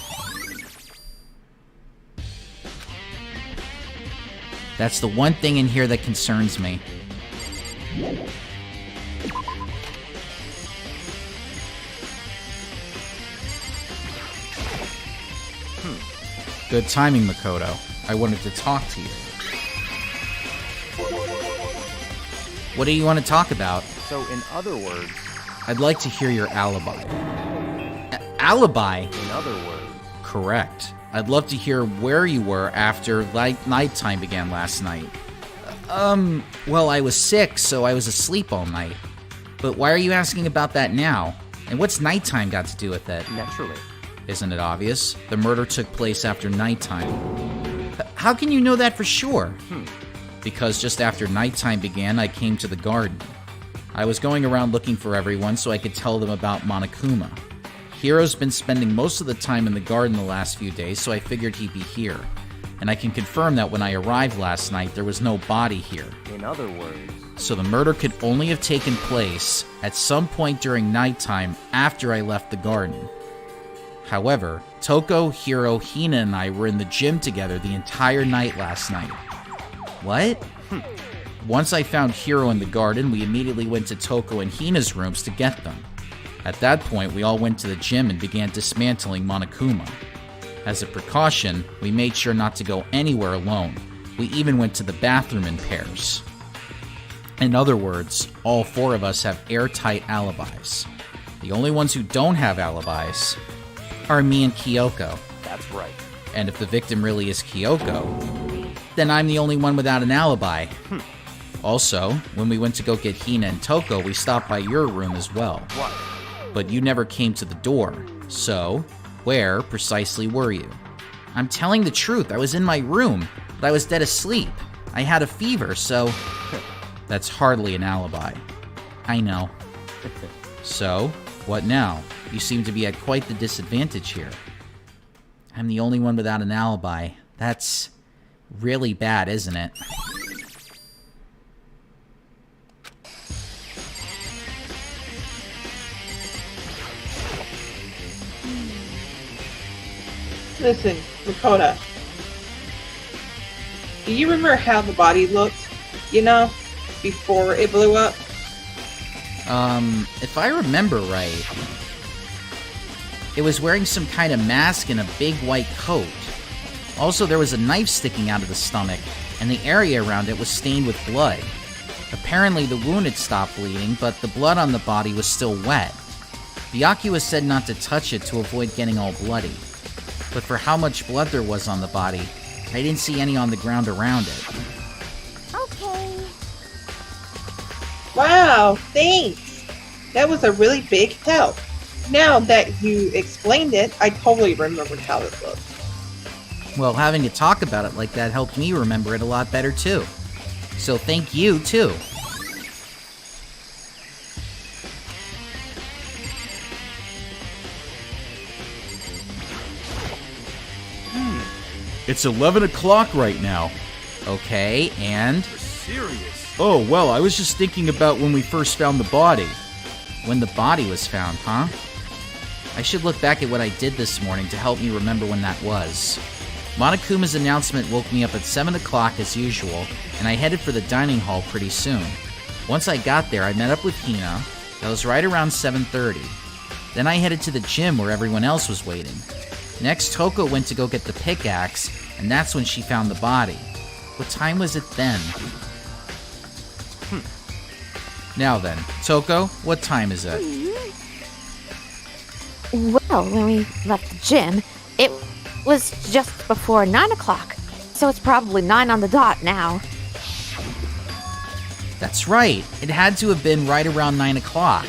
Speaker 2: That's the one thing in here that concerns me. Good timing, Makoto. I wanted to talk to you. What do you want to talk about?
Speaker 5: So, in other words...
Speaker 2: I'd like to hear your alibi. Alibi?
Speaker 5: In other words...
Speaker 2: Correct. I'd love to hear where you were after nighttime began last night. Well, I was sick, so I was asleep all night. But why are you asking about that now? And what's nighttime got to do with it?
Speaker 5: Naturally.
Speaker 2: Isn't it obvious? The murder took place after nighttime. How can you know that for sure? Because just after nighttime began, I came to the garden. I was going around looking for everyone so I could tell them about Monokuma. Hiro's been spending most of the time in the garden the last few days, so I figured he'd be here. And I can confirm that when I arrived last night, there was no body here.
Speaker 5: In other words...
Speaker 2: So the murder could only have taken place at some point during nighttime after I left the garden. However, Toko, Hiro, Hina, and I were in the gym together the entire night last night. What? Once I found Hiro in the garden, we immediately went to Toko and Hina's rooms to get them. At that point, we all went to the gym and began dismantling Monokuma. As a precaution, we made sure not to go anywhere alone. We even went to the bathroom in pairs. In other words, all 4 of us have airtight alibis. The only ones who don't have alibis are me and Kyoko.
Speaker 5: That's right.
Speaker 2: And if the victim really is Kyoko, then I'm the only one without an alibi. Also, when we went to go get Hina and Toko, we stopped by your room as well.
Speaker 5: What?
Speaker 2: But you never came to the door. So, where precisely were you? I'm telling the truth. I was in my room, but I was dead asleep. I had a fever, so... That's hardly an alibi. I know. So, what now? You seem to be at quite the disadvantage here. I'm the only one without an alibi. That's really bad, isn't it?
Speaker 1: Listen, Makoto. Do you remember how the body looked, before it blew up?
Speaker 2: If I remember right, it was wearing some kind of mask and a big white coat. Also, there was a knife sticking out of the stomach, and the area around it was stained with blood. Apparently, the wound had stopped bleeding, but the blood on the body was still wet. Byakuya said not to touch it to avoid getting all bloody. But for how much blood there was on the body, I didn't see any on the ground around it.
Speaker 3: Okay.
Speaker 1: Wow, thanks. That was a really big help. Now that you explained it, I totally remembered how it looked.
Speaker 2: Well, having to talk about it like that helped me remember it a lot better, too. So thank you, too.
Speaker 10: It's 11 o'clock right now.
Speaker 2: Okay, and?
Speaker 5: Serious.
Speaker 10: Oh, well, I was just thinking about when we first found the body.
Speaker 2: When the body was found, huh? I should look back at what I did this morning to help me remember when that was. Monokuma's announcement woke me up at 7 o'clock as usual, and I headed for the dining hall pretty soon. Once I got there, I met up with Hina. That was right around 7:30. Then I headed to the gym where everyone else was waiting. Next, Toko went to go get the pickaxe, and that's when she found the body. What time was it then? Now then, Toko, what time is it?
Speaker 3: Well, when we left the gym, it was just before 9 o'clock. So it's probably 9 on the dot now.
Speaker 2: That's right. It had to have been right around 9 o'clock.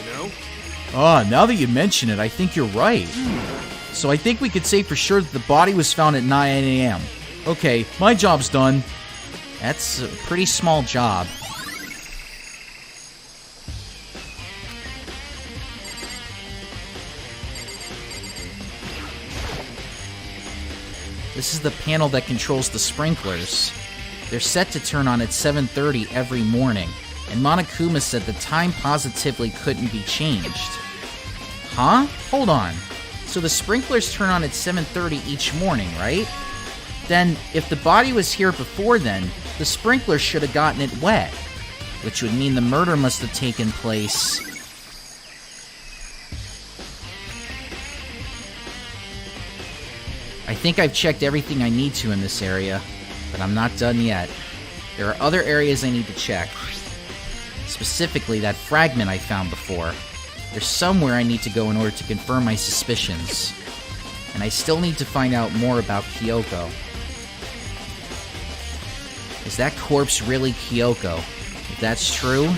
Speaker 10: Ah, now that you mention it, I think you're right. So I think we could say for sure that the body was found at 9 a.m. Okay, my job's done.
Speaker 2: That's a pretty small job. This is the panel that controls the sprinklers. They're set to turn on at 7:30 every morning, and Monokuma said the time positively couldn't be changed. Huh? Hold on. So the sprinklers turn on at 7:30 each morning, right? Then, if the body was here before then, the sprinklers should have gotten it wet, which would mean the murder must have taken place... I think I've checked everything I need to in this area, but I'm not done yet. There are other areas I need to check. Specifically, that fragment I found before. There's somewhere I need to go in order to confirm my suspicions. And I still need to find out more about Kyoko. Is that corpse really Kyoko? If that's true...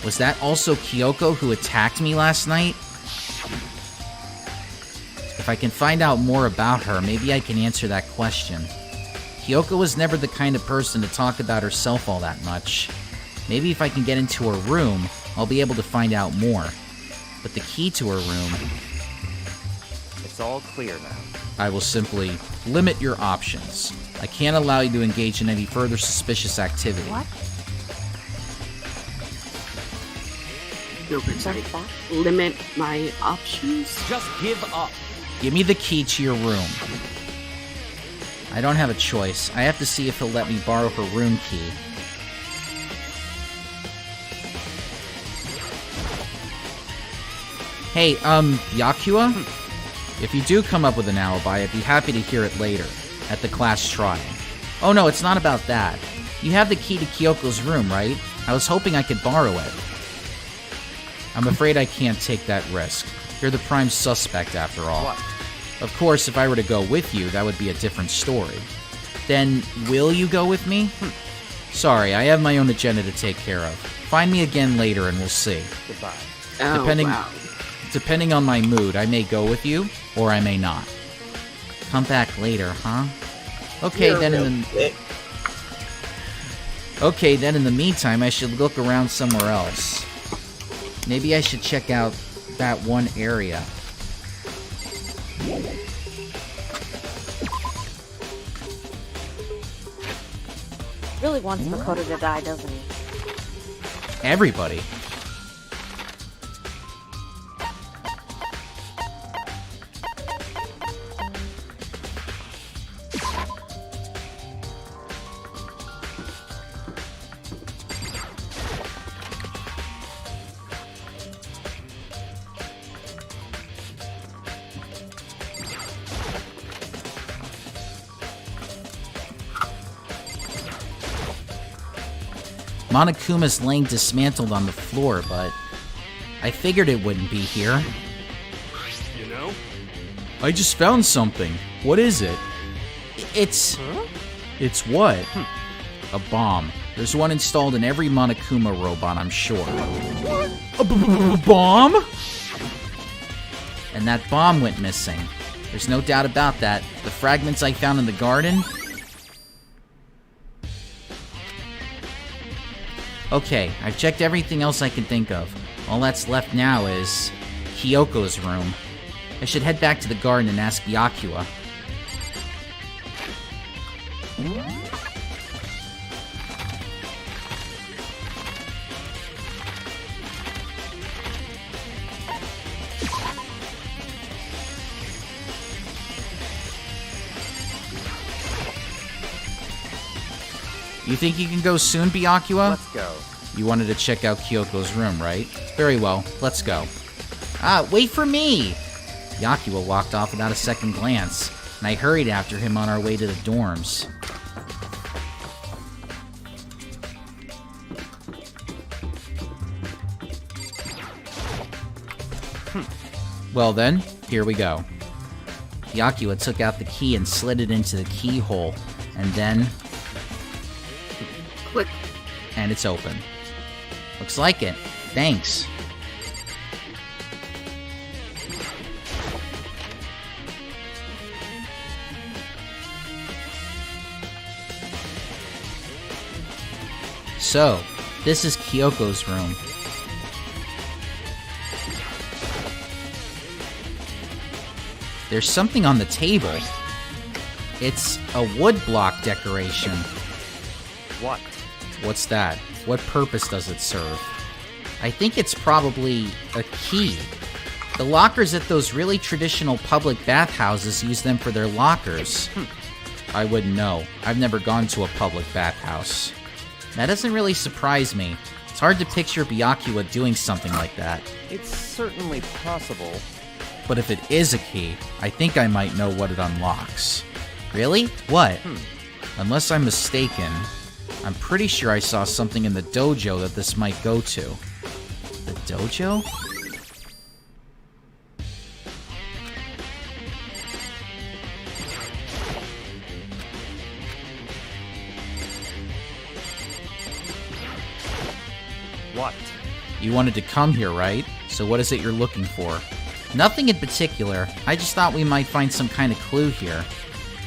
Speaker 2: Was that also Kyoko who attacked me last night? If I can find out more about her, maybe I can answer that question. Kyoko was never the kind of person to talk about herself all that much. Maybe if I can get into her room, I'll be able to find out more. But the key to her room...
Speaker 5: It's all clear now.
Speaker 2: I will simply limit your options. I can't allow you to engage in any further suspicious activity.
Speaker 3: What?
Speaker 7: No, but sorry. Limit my options?
Speaker 5: Just give up.
Speaker 2: Give me the key to your room. I don't have a choice. I have to see if he'll let me borrow her room key. Hey, Yakua? If you do come up with an alibi, I'd be happy to hear it later, at the class trial. Oh no, it's not about that. You have the key to Kyoko's room, right? I was hoping I could borrow it. I'm afraid I can't take that risk. You're the prime suspect, after all.
Speaker 5: What?
Speaker 2: Of course, if I were to go with you, that would be a different story. Then, will you go with me? Sorry, I have my own agenda to take care of. Find me again later and we'll see.
Speaker 5: Goodbye.
Speaker 7: Oh,
Speaker 2: Depending-
Speaker 7: wow.
Speaker 2: Depending on my mood, I may go with you, or I may not. Come back later, huh? Okay,
Speaker 1: You're
Speaker 2: then
Speaker 1: real
Speaker 2: in the...
Speaker 1: thick.
Speaker 2: Okay, then in the meantime, I should look around somewhere else. Maybe I should check out that one area.
Speaker 3: Really wants Makoto to die, doesn't he?
Speaker 2: Everybody. Monokuma's laying dismantled on the floor, but I figured it wouldn't be here.
Speaker 5: You know?
Speaker 10: I just found something. What is it?
Speaker 2: It's...
Speaker 10: It's what?
Speaker 2: a bomb. There's one installed in every Monokuma robot, I'm sure.
Speaker 10: A bomb?
Speaker 2: And that bomb went missing. There's no doubt about that. The fragments I found in the garden... Okay, I've checked everything else I can think of. All that's left now is... Kyoko's room. I should head back to the garden and ask Yakua. You think you can go soon, Byakuya?
Speaker 5: Let's go.
Speaker 2: You wanted to check out Kyoko's room, right? Very well, let's go. Ah, wait for me! Byakuya walked off without a second glance, and I hurried after him on our way to the dorms. Well then, here we go. Byakuya took out the key and slid it into the keyhole, and then...
Speaker 7: Click.
Speaker 2: And it's open. Looks like it. Thanks. So, this is Kyoko's room. There's something on the table. It's a wood block decoration.
Speaker 5: What?
Speaker 2: What's that? What purpose does it serve? I think it's probably a key. The lockers at those really traditional public bathhouses use them for their lockers. I wouldn't know. I've never gone to a public bathhouse. That doesn't really surprise me. It's hard to picture Byakuya doing something like that.
Speaker 5: It's certainly possible.
Speaker 2: But if it is a key, I think I might know what it unlocks. Really? What? Unless I'm mistaken, I'm pretty sure I saw something in the dojo that this might go to. The dojo?
Speaker 5: What?
Speaker 2: You wanted to come here, right? So what is it you're looking for? Nothing in particular. I just thought we might find some kind of clue here.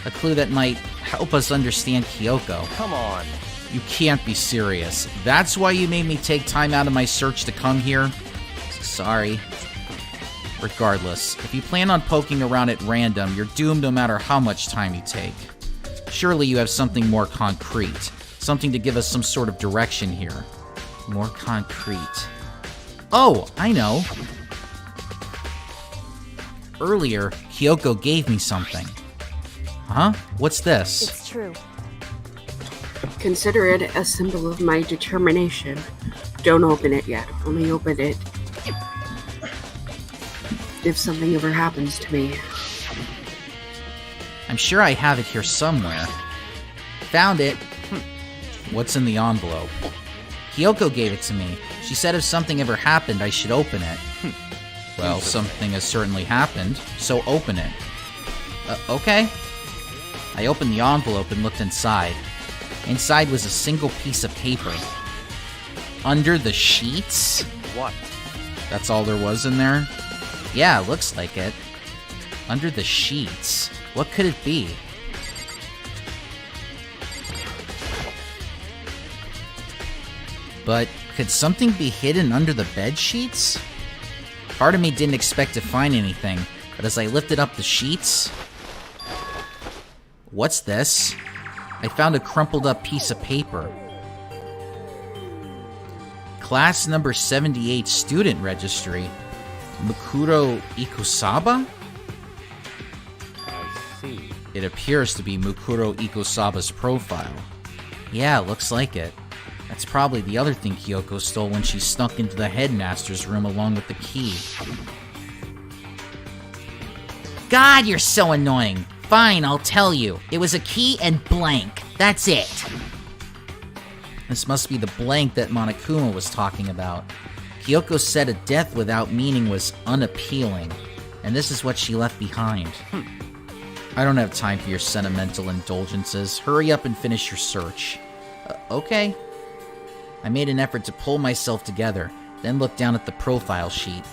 Speaker 2: A clue that might help us understand Kyoko.
Speaker 5: Come on.
Speaker 2: You can't be serious. That's why you made me take time out of my search to come here? Sorry. Regardless, if you plan on poking around at random, you're doomed no matter how much time you take. Surely you have something more concrete. Something to give us some sort of direction here. More concrete. Oh, I know. Earlier, Kyoko gave me something. Huh? What's this?
Speaker 6: It's true.
Speaker 7: Consider it a symbol of my determination. Don't open it yet. Only open it if something ever happens to me.
Speaker 2: I'm sure I have it here somewhere. Found it. What's in the envelope? Kyoko gave it to me. She said if something ever happened, I should open it. Well, something has certainly happened, so open it. Okay. I opened the envelope and looked inside. Inside was a single piece of paper. Under the sheets?
Speaker 5: What?
Speaker 2: That's all there was in there? Yeah, looks like it. Under the sheets. What could it be? But could something be hidden under the bed sheets? Part of me didn't expect to find anything, but as I lifted up the sheets... What's this? I found a crumpled up piece of paper. Class number 78 student registry. Mukuro Ikusaba?
Speaker 5: I see.
Speaker 2: It appears to be Mukuro Ikusaba's profile. Yeah, looks like it. That's probably the other thing Kyoko stole when she snuck into the headmaster's room along with the key.
Speaker 8: God, you're so annoying. Fine, I'll tell you. It was a key and blank. That's it.
Speaker 2: This must be the blank that Monokuma was talking about. Kyoko said a death without meaning was unappealing, and this is what she left behind. I don't have time for your sentimental indulgences. Hurry up and finish your search. Okay. I made an effort to pull myself together, then looked down at the profile sheet.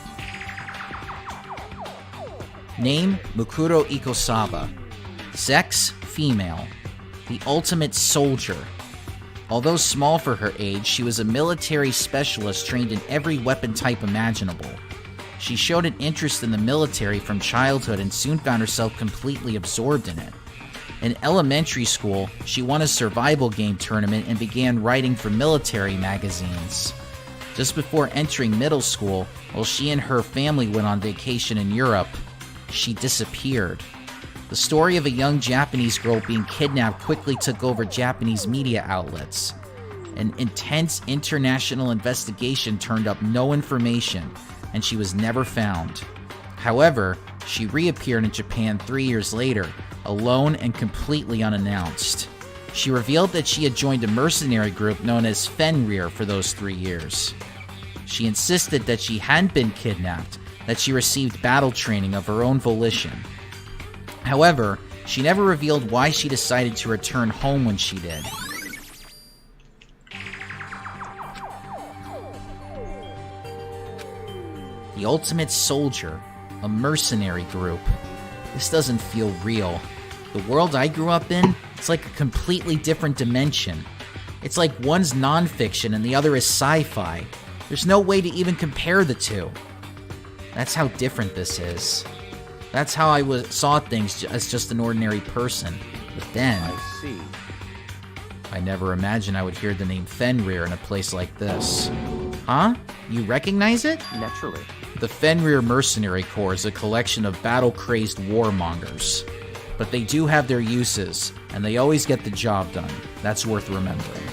Speaker 2: Name, Mukuro Ikosaba. Sex, female. The ultimate soldier. Although small for her age, she was a military specialist trained in every weapon type imaginable. She showed an interest in the military from childhood and soon found herself completely absorbed in it. In elementary school, she won a survival game tournament and began writing for military magazines. Just before entering middle school, while she and her family went on vacation in Europe, she disappeared. The story of a young Japanese girl being kidnapped quickly took over Japanese media outlets. An intense international investigation turned up no information, and she was never found. However, she reappeared in Japan 3 years later, alone and completely unannounced. She revealed that she had joined a mercenary group known as Fenrir for those 3 years. She insisted that she hadn't been kidnapped, that she received battle training of her own volition. However, she never revealed why she decided to return home when she did. The Ultimate Soldier, a mercenary group. This doesn't feel real. The world I grew up in, it's like a completely different dimension. It's like one's nonfiction and the other is sci-fi. There's no way to even compare the two. That's how different this is. That's how I saw things as just an ordinary person. But then...
Speaker 5: I see.
Speaker 2: I never imagined I would hear the name Fenrir in a place like this. Huh? You recognize it?
Speaker 5: Naturally.
Speaker 2: The Fenrir Mercenary Corps is a collection of battle-crazed warmongers. But they do have their uses, and they always get the job done. That's worth remembering.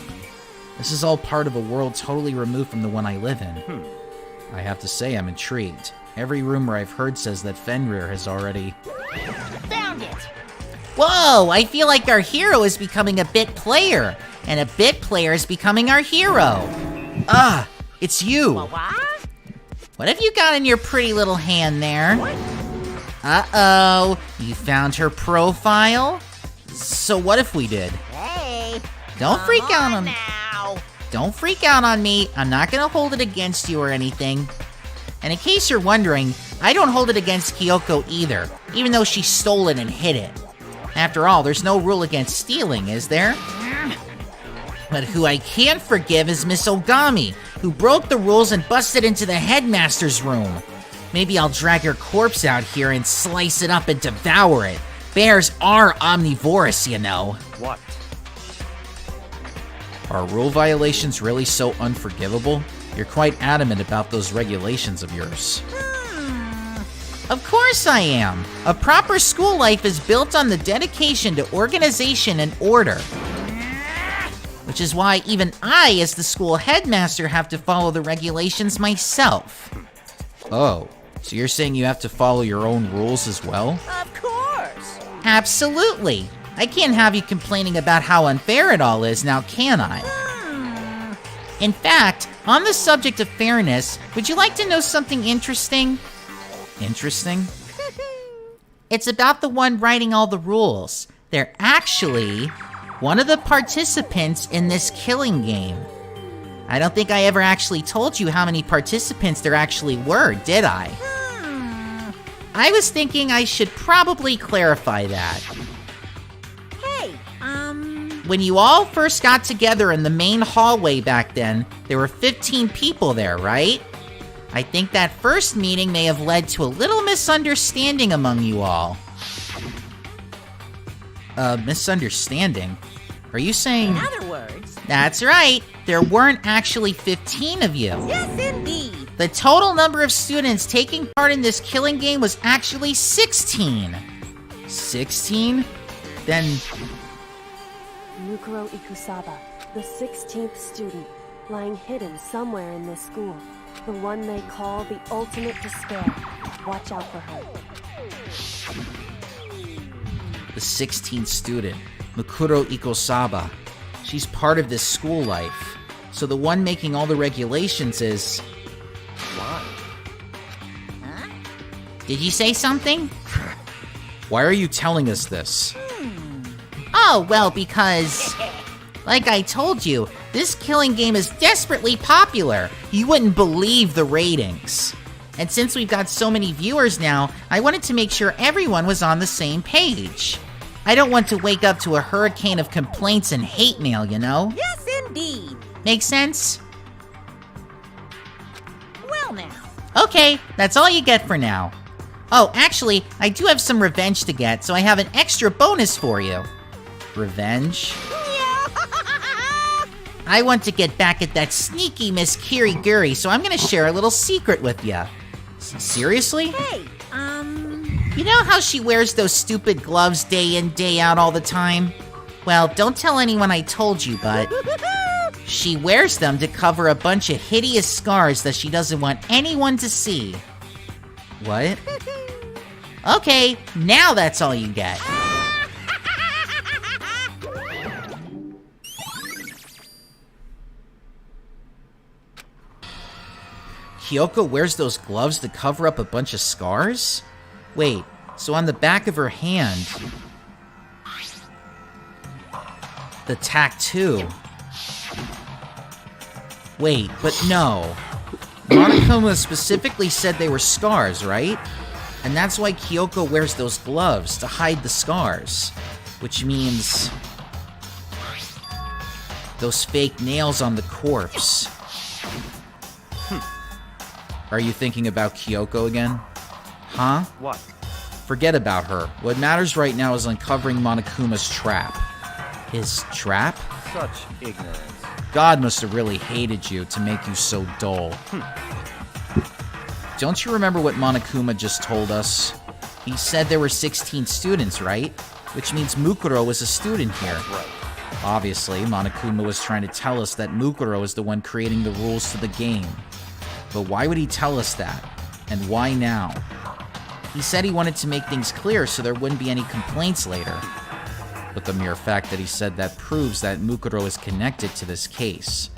Speaker 2: This is all part of a world totally removed from the one I live in. I have to say I'm intrigued. Every rumor I've heard says that Fenrir has already...
Speaker 8: Found it! Whoa, I feel like our hero is becoming a bit player, and a bit player is becoming our hero.
Speaker 2: Ah! It's you!
Speaker 8: What have you got in your pretty little hand there? Uh-oh, you found her profile?
Speaker 2: So what if we did?
Speaker 8: Hey, don't freak out on me. Don't freak out on me. I'm not gonna hold it against you or anything. And in case you're wondering, I don't hold it against Kyoko either, even though she stole it and hid it. After all, there's no rule against stealing, is there? But who I can't forgive is Miss Ogami, who broke the rules and busted into the headmaster's room. Maybe I'll drag her corpse out here and slice it up and devour it. Bears are omnivorous, you know.
Speaker 5: What?
Speaker 2: Are rule violations really so unforgivable? You're quite adamant about those regulations of yours.
Speaker 8: Of course I am. A proper school life is built on the dedication to organization and order. Which is why even I, as the school headmaster, have to follow the regulations myself.
Speaker 2: Oh, So you're saying you have to follow your own rules as well?
Speaker 8: Of course! Absolutely! I can't have you complaining about how unfair it all is, now can I? In fact, on the subject of fairness, would you like to know something interesting?
Speaker 2: Interesting?
Speaker 8: It's about the one writing all the rules. They're actually one of the participants in this killing game. I don't think I ever actually told you how many participants there actually were, did I? I was thinking I should probably clarify that.
Speaker 9: Hey,
Speaker 8: When you all first got together in the main hallway back then, there were 15 people there, right? I think that first meeting may have led to a little misunderstanding among you all.
Speaker 2: Misunderstanding? Are you saying...
Speaker 9: in other words,
Speaker 8: That's right, there weren't actually 15 of you.
Speaker 9: yes indeed.
Speaker 8: The total number of students taking part in this killing game was actually 16.
Speaker 2: 16? Then...
Speaker 6: Mukuro Ikusaba, the 16th student, lying hidden somewhere in this school. The one they call the ultimate despair. Watch out for her.
Speaker 2: The 16th student, Mukuro Ikosaba. She's part of this school life. So the one making all the regulations is...
Speaker 5: Why?
Speaker 8: Did you say something?
Speaker 2: Why are you telling us this?
Speaker 8: Oh, well, because... like I told you, this killing game is desperately popular. You wouldn't believe the ratings. And since we've got so many viewers now, I wanted to make sure everyone was on the same page. I don't want to wake up to a hurricane of complaints and hate mail, you know?
Speaker 9: Yes indeed.
Speaker 8: Make sense?
Speaker 9: Well now.
Speaker 8: Okay, that's all you get for now. Oh, actually, I do have some revenge to get, so I have an extra bonus for you.
Speaker 2: Revenge?
Speaker 8: I want to get back at that sneaky Miss Kiriguri, so I'm gonna share a little secret with ya.
Speaker 2: Seriously?
Speaker 9: Hey,
Speaker 8: You know how she wears those stupid gloves day in, day out all the time? Well, don't tell anyone I told you, but she wears them to cover a bunch of hideous scars that she doesn't want anyone to see.
Speaker 2: What?
Speaker 8: Okay, now that's all you get.
Speaker 2: Kyoko wears those gloves to cover up a bunch of scars? Wait, so on the back of her hand... the tattoo... Wait, but no. Monokuma specifically said they were scars, right? And that's why Kyoko wears those gloves, to hide the scars. Which means... those fake nails on the corpse. Are you thinking about Kyoko again? Huh?
Speaker 5: What?
Speaker 2: Forget about her. What matters right now is uncovering Monokuma's trap. His trap?
Speaker 5: Such ignorance.
Speaker 2: God must have really hated you to make you so dull. Don't you remember what Monokuma just told us? He said there were 16 students, right? Which means Mukuro was a student here.
Speaker 5: Right.
Speaker 2: Obviously, Monokuma was trying to tell us that Mukuro is the one creating the rules to the game. But why would he tell us that? And why now? He said he wanted to make things clear so there wouldn't be any complaints later. But the mere fact that he said that proves that Mukuro is connected to this case.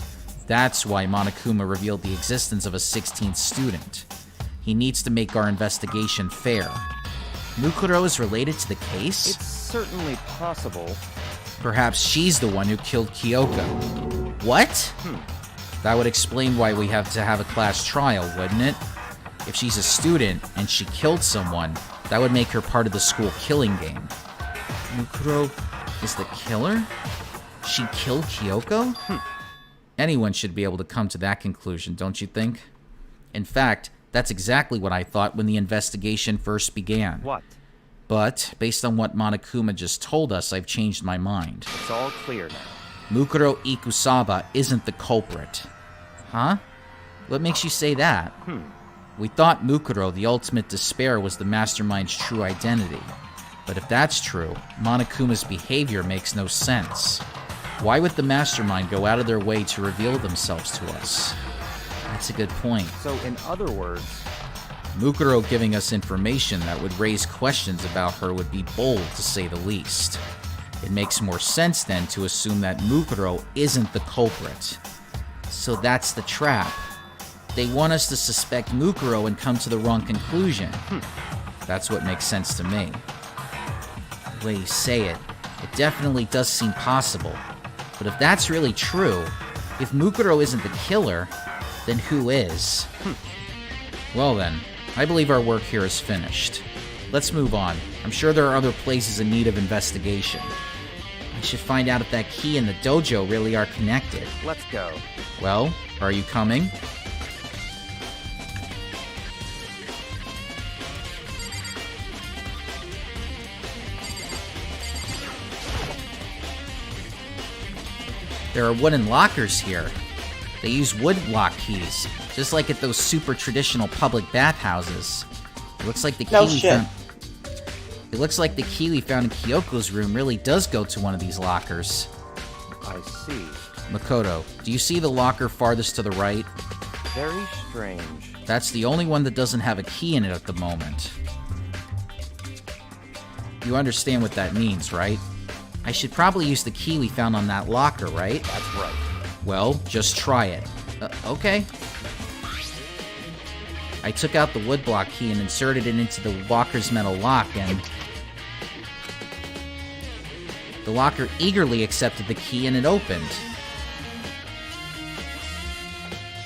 Speaker 2: That's why Monokuma revealed the existence of a 16th student. He needs to make our investigation fair. Mukuro is related to the case?
Speaker 5: It's certainly possible.
Speaker 2: Perhaps she's the one who killed Kyoko. What? That would explain why we have to have a class trial, wouldn't it? If she's a student and she killed someone, that would make her part of the school killing game. Mukuro is the killer? She killed Kyoko? Anyone should be able to come to that conclusion, don't you think? In fact, that's exactly what I thought when the investigation first began.
Speaker 5: What?
Speaker 2: But, based on what Monokuma just told us, I've changed my mind.
Speaker 5: It's all clear now.
Speaker 2: Mukuro Ikusaba isn't the culprit. Huh? What makes you say that? We thought Mukuro, the ultimate despair, was the mastermind's true identity. But if that's true, Monokuma's behavior makes no sense. Why would the mastermind go out of their way to reveal themselves to us? That's a good point.
Speaker 5: So, in other words,
Speaker 2: Mukuro giving us information that would raise questions about her would be bold, to say the least. It makes more sense then to assume that Mukuro isn't the culprit. So that's the trap. They want us to suspect Mukuro and come to the wrong conclusion. That's what makes sense to me. The way you say it, it definitely does seem possible. But if that's really true, if Mukuro isn't the killer, then who is? Well then, I believe our work here is finished. Let's move on. I'm sure there are other places in need of investigation. I should find out if that key and the dojo really are connected.
Speaker 5: Let's go.
Speaker 2: Well, are you coming? There are wooden lockers here. They use wood lock keys, just like at those super traditional public bathhouses. It looks like the key we found. It looks like the key we found in Kyoko's room really does go to one of these lockers.
Speaker 5: I see.
Speaker 2: Makoto, do you see the locker farthest to the right?
Speaker 5: Very strange.
Speaker 2: That's the only one that doesn't have a key in it at the moment. You understand what that means, right? I should probably use the key we found on that locker, right?
Speaker 5: That's right.
Speaker 2: Well, just try it. Okay. I took out the woodblock key and inserted it into the locker's metal lock, and the locker eagerly accepted the key and it opened.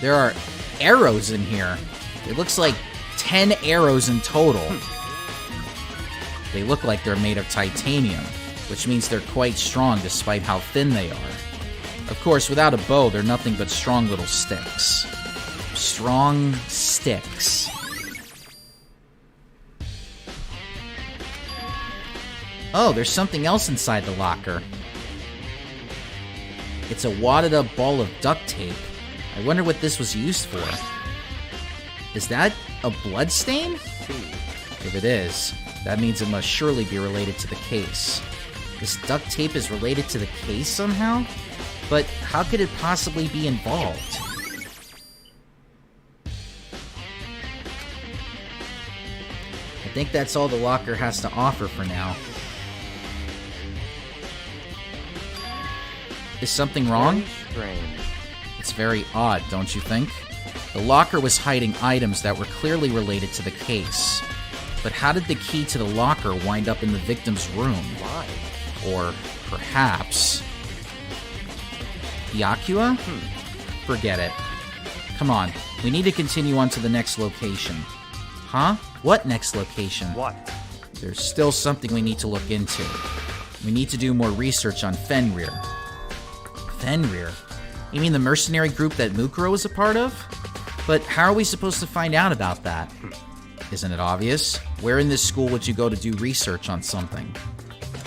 Speaker 2: There are arrows in here. It looks like 10 arrows in total. They look like they're made of titanium, which means they're quite strong despite how thin they are. Of course, without a bow, they're nothing but strong little sticks. Strong sticks. Oh, there's something else inside the locker. It's a wadded up ball of duct tape. I wonder what this was used for. Is that a blood stain? If it is, that means it must surely be related to the case. This duct tape is related to the case somehow? But how could it possibly be involved? I think that's all the locker has to offer for now. Is something wrong?
Speaker 5: Very strange.
Speaker 2: It's very odd, don't you think? The locker was hiding items that were clearly related to the case. But how did the key to the locker wind up in the victim's room?
Speaker 5: Why?
Speaker 2: Or perhaps Yakua? Forget it. Come on, we need to continue on to the next location. Huh? What next location?
Speaker 5: What?
Speaker 2: There's still something we need to look into. We need to do more research on Fenrir. Fenrir? You mean the mercenary group that Mukuro is a part of? But how are we supposed to find out about that? Isn't it obvious? Where in this school would you go to do research on something?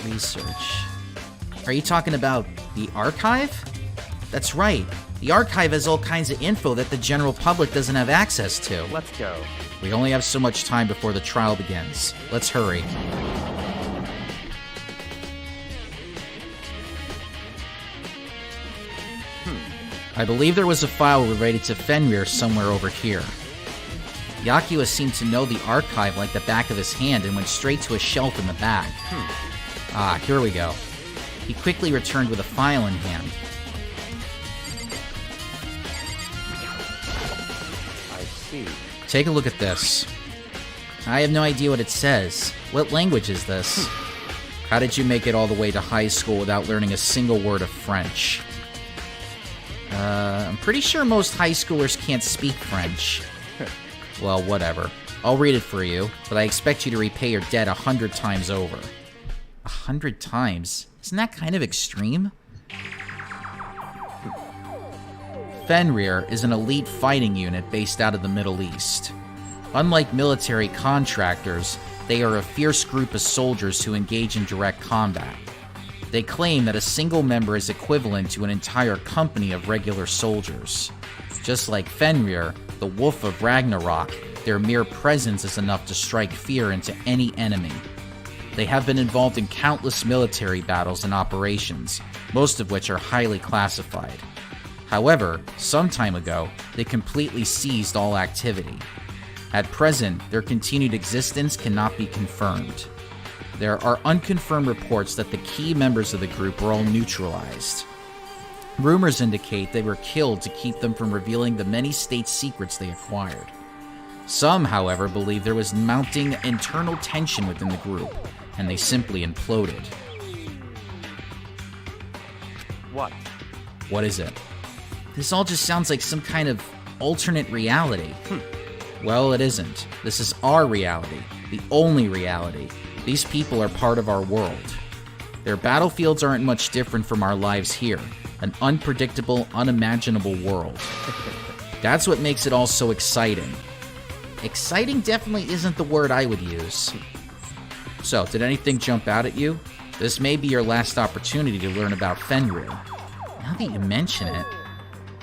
Speaker 2: Research. Are you talking about the archive? That's right. The archive has all kinds of info that the general public doesn't have access to.
Speaker 5: Let's go.
Speaker 2: We only have so much time before the trial begins. Let's hurry. I believe there was a file related to Fenrir somewhere over here. Yakua seemed to know the archive like the back of his hand and went straight to a shelf in the back. Ah, here we go. He quickly returned with a file in hand.
Speaker 5: I see.
Speaker 2: Take a look at this. I have no idea what it says. What language is this? How did you make it all the way to high school without learning a single word of French? I'm pretty sure most high schoolers can't speak French. Well, whatever. I'll read it for you, but I expect you to repay your debt 100 times over. 100 times? Isn't that kind of extreme? Fenrir is an elite fighting unit based out of the Middle East. Unlike military contractors, they are a fierce group of soldiers who engage in direct combat. They claim that a single member is equivalent to an entire company of regular soldiers. Just like Fenrir, the Wolf of Ragnarok, their mere presence is enough to strike fear into any enemy. They have been involved in countless military battles and operations, most of which are highly classified. However, some time ago, they completely ceased all activity. At present, their continued existence cannot be confirmed. There are unconfirmed reports that the key members of the group were all neutralized. Rumors indicate they were killed to keep them from revealing the many state secrets they acquired. Some, however, believe there was mounting internal tension within the group, and they simply imploded.
Speaker 5: What?
Speaker 2: What is it? This all just sounds like some kind of alternate reality. Well, it isn't. This is our reality, the only reality. These people are part of our world. Their battlefields aren't much different from our lives here, an unpredictable, unimaginable world. That's what makes it all so exciting. Exciting definitely isn't the word I would use. So, did anything jump out at you? This may be your last opportunity to learn about Fenrir. Now that you mention it,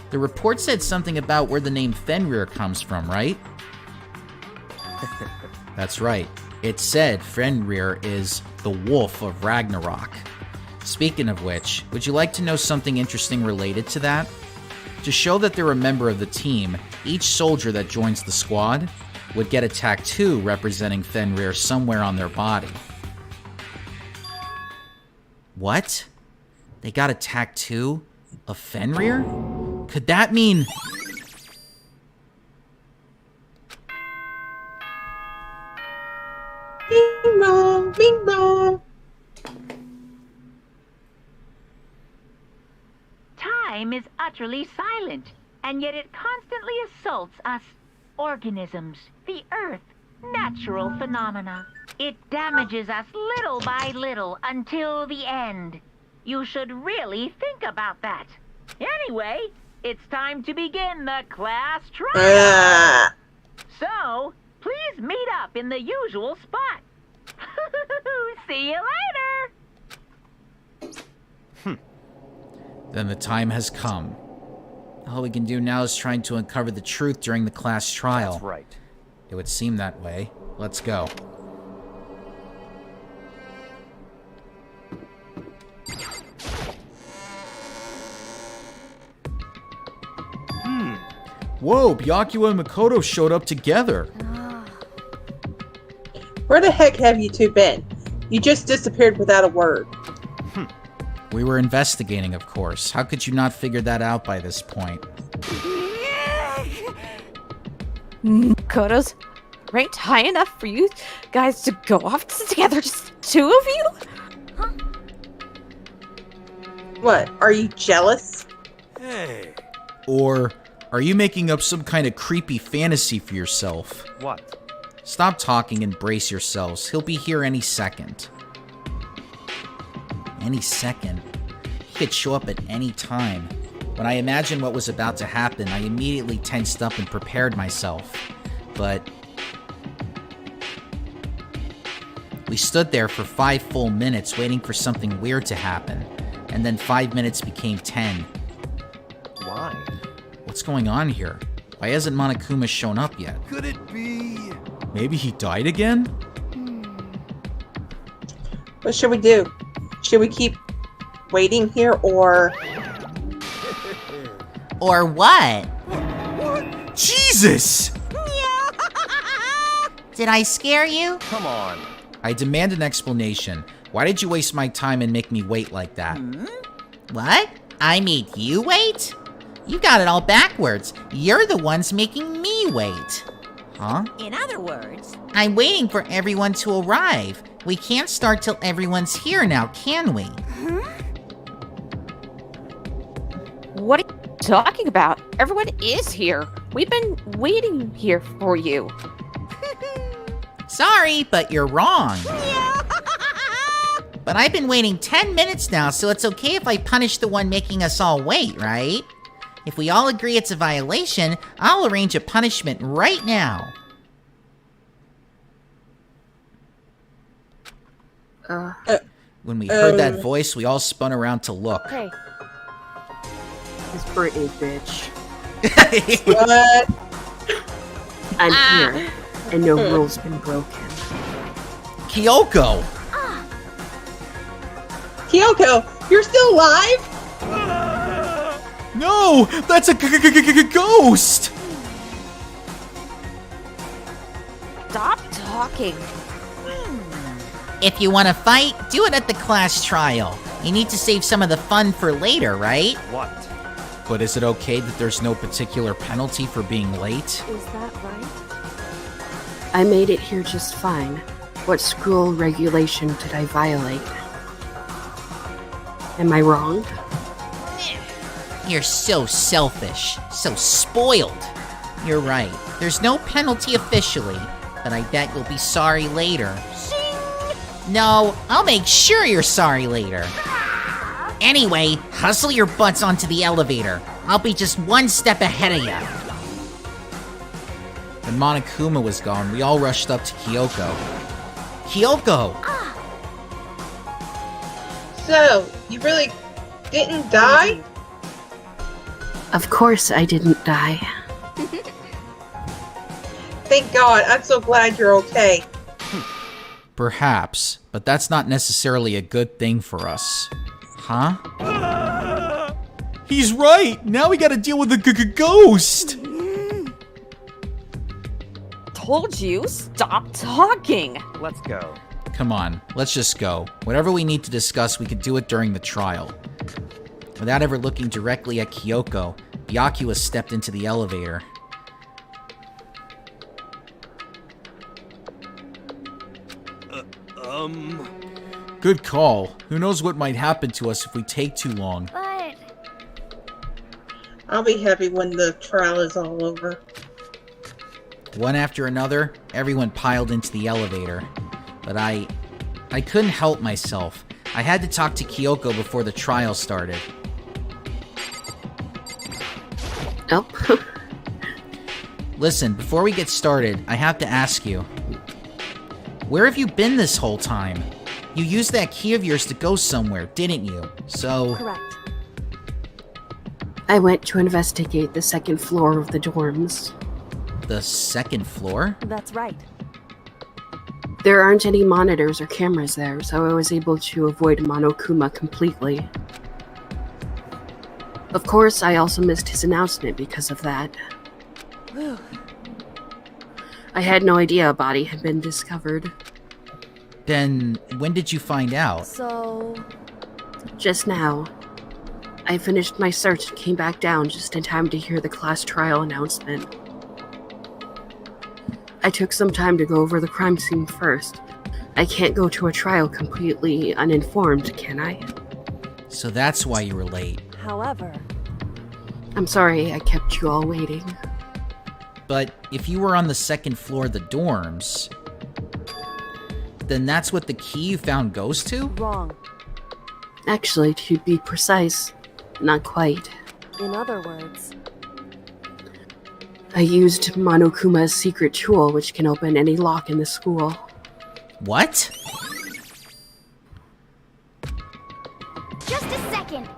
Speaker 2: the report said something about where the name Fenrir comes from, right? That's right. It said Fenrir is the wolf of Ragnarok. Speaking of which, would you like to know something interesting related to that? To show that they're a member of the team, each soldier that joins the squad would get a tattoo representing Fenrir somewhere on their body. What? They got a tattoo of Fenrir? Could that mean...
Speaker 1: Bing bong, bing bong.
Speaker 9: Time is utterly silent, and yet it constantly assaults us organisms, the earth, natural phenomena. It damages us little by little until the end. You should really think about that. Anyway, it's time to begin the class trial. So, please meet up in the usual spot. See you later!
Speaker 2: Then the time has come. All we can do now is trying to uncover the truth during the class trial.
Speaker 5: That's right.
Speaker 2: It would seem that way. Let's go. Whoa, Byakuya and Makoto showed up together.
Speaker 1: Where the heck have you two been? You just disappeared without a word.
Speaker 2: We were investigating, of course. How could you not figure that out by this point?
Speaker 3: Makoto's ranked high enough for you guys to go off together, just two of you? Huh?
Speaker 1: What, are you jealous?
Speaker 2: Or are you making up some kind of creepy fantasy for yourself?
Speaker 5: What?
Speaker 2: Stop talking and brace yourselves. He'll be here any second. Any second? He could show up at any time. When I imagined what was about to happen, I immediately tensed up and prepared myself. But we stood there for 5 full minutes waiting for something weird to happen. And then 5 minutes became 10.
Speaker 5: Why?
Speaker 2: What's going on here? Why hasn't Monokuma shown up yet?
Speaker 5: Could it be?
Speaker 2: Maybe he died again?
Speaker 1: What should we do? Should we keep waiting here, or...
Speaker 8: Or what?
Speaker 2: Jesus!
Speaker 8: Did I scare you?
Speaker 5: Come on.
Speaker 2: I demand an explanation. Why did you waste my time and make me wait like that?
Speaker 8: What? I made you wait? You got it all backwards. You're the ones making me wait.
Speaker 2: Huh?
Speaker 8: In other words, I'm waiting for everyone to arrive. We can't start till everyone's here now, can we?
Speaker 3: What are you talking about? Everyone is here. We've been waiting here for you.
Speaker 8: Sorry, but you're wrong. But I've been waiting 10 minutes now, so it's okay if I punish the one making us all wait, right? If we all agree it's a violation, I'll arrange a punishment right now.
Speaker 2: When we heard that voice, we all spun around to look.
Speaker 3: Hey,
Speaker 7: This Britney bitch.
Speaker 1: What?
Speaker 7: I'm here, and no rule's been broken.
Speaker 2: Kyoko!
Speaker 1: Kyoko, you're still alive?
Speaker 2: No! That's a ghost!
Speaker 3: talking.
Speaker 8: If you want to fight, do it at the class trial. You need to save some of the fun for later, right?
Speaker 5: What?
Speaker 10: But is it okay that there's no particular penalty for being late?
Speaker 6: Is that right?
Speaker 7: I made it here just fine. What school regulation did I violate? Am I wrong?
Speaker 8: You're so selfish, so spoiled. You're right. There's no penalty officially, but I bet you'll be sorry later. No, I'll make sure you're sorry later. Anyway, hustle your butts onto the elevator. I'll be just one step ahead of you.
Speaker 10: When Monokuma was gone, we all rushed up to Kyoko. Kyoko!
Speaker 1: So, you really didn't die?
Speaker 7: Of course I didn't die.
Speaker 1: Thank God. I'm so glad you're okay.
Speaker 10: Perhaps, but that's not necessarily a good thing for us. Huh? He's right! Now we gotta deal with the ghost!
Speaker 3: Told you, stop talking.
Speaker 5: Let's go.
Speaker 10: Come on, let's just go. Whatever we need to discuss, we could do it during the trial. Without ever looking directly at Kyoko, Byakuya stepped into the elevator. Good call. Who knows what might happen to us if we take too long.
Speaker 4: But
Speaker 1: I'll be happy when the trial is all over.
Speaker 10: One after another, everyone piled into the elevator. But I couldn't help myself. I had to talk to Kyoko before the trial started.
Speaker 7: Oh.
Speaker 10: Listen, before we get started, I have to ask you. Where have you been this whole time? You used that key of yours to go somewhere, didn't you? So...
Speaker 6: Correct.
Speaker 7: I went to investigate the second floor of the dorms.
Speaker 10: The second floor?
Speaker 6: That's right.
Speaker 7: There aren't any monitors or cameras there, so I was able to avoid Monokuma completely. Of course, I also missed his announcement because of that.
Speaker 6: Whew.
Speaker 7: I had no idea a body had been discovered.
Speaker 10: Then, when did you find out?
Speaker 6: So,
Speaker 7: Just now. I finished my search and came back down just in time to hear the class trial announcement. I took some time to go over the crime scene first. I can't go to a trial completely uninformed, can I?
Speaker 10: So that's why you were late.
Speaker 6: however,
Speaker 7: I'm sorry I kept you all waiting.
Speaker 10: But if you were on the second floor of the dorms, then that's what the key you found goes to?
Speaker 6: wrong.
Speaker 7: Actually, to be precise, not quite.
Speaker 6: In other words,
Speaker 7: I used Monokuma's secret tool, which can open any lock in the school.
Speaker 10: What?
Speaker 4: Just a second.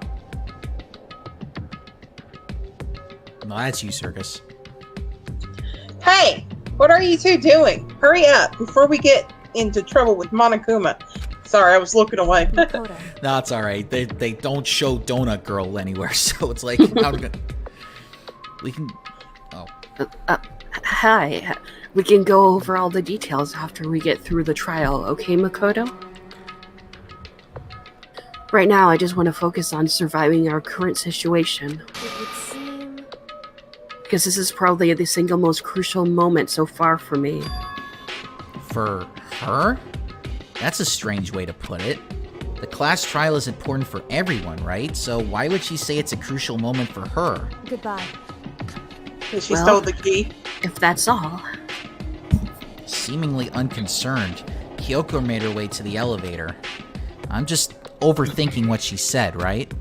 Speaker 10: No, that's you, Circus.
Speaker 1: Hey, what are you two doing? Hurry up before we get into trouble with Monokuma. Sorry, I was looking away.
Speaker 6: Dakota,
Speaker 10: No, it's alright. They don't show Donut Girl anywhere, so it's like, how we can... Oh.
Speaker 7: Hi. We can go over all the details after we get through the trial, okay, Makoto? Right now, I just want to focus on surviving our current situation,
Speaker 6: it would seem
Speaker 7: because this is probably the single most crucial moment so far for me.
Speaker 10: For her? That's a strange way to put it. The class trial is important for everyone, right? So why would she say it's a crucial moment for her?
Speaker 6: goodbye.
Speaker 1: She
Speaker 7: Well-
Speaker 1: stole the key.
Speaker 7: If that's all.
Speaker 10: Seemingly unconcerned, Kyoko made her way to the elevator. I'm just overthinking what she said, right?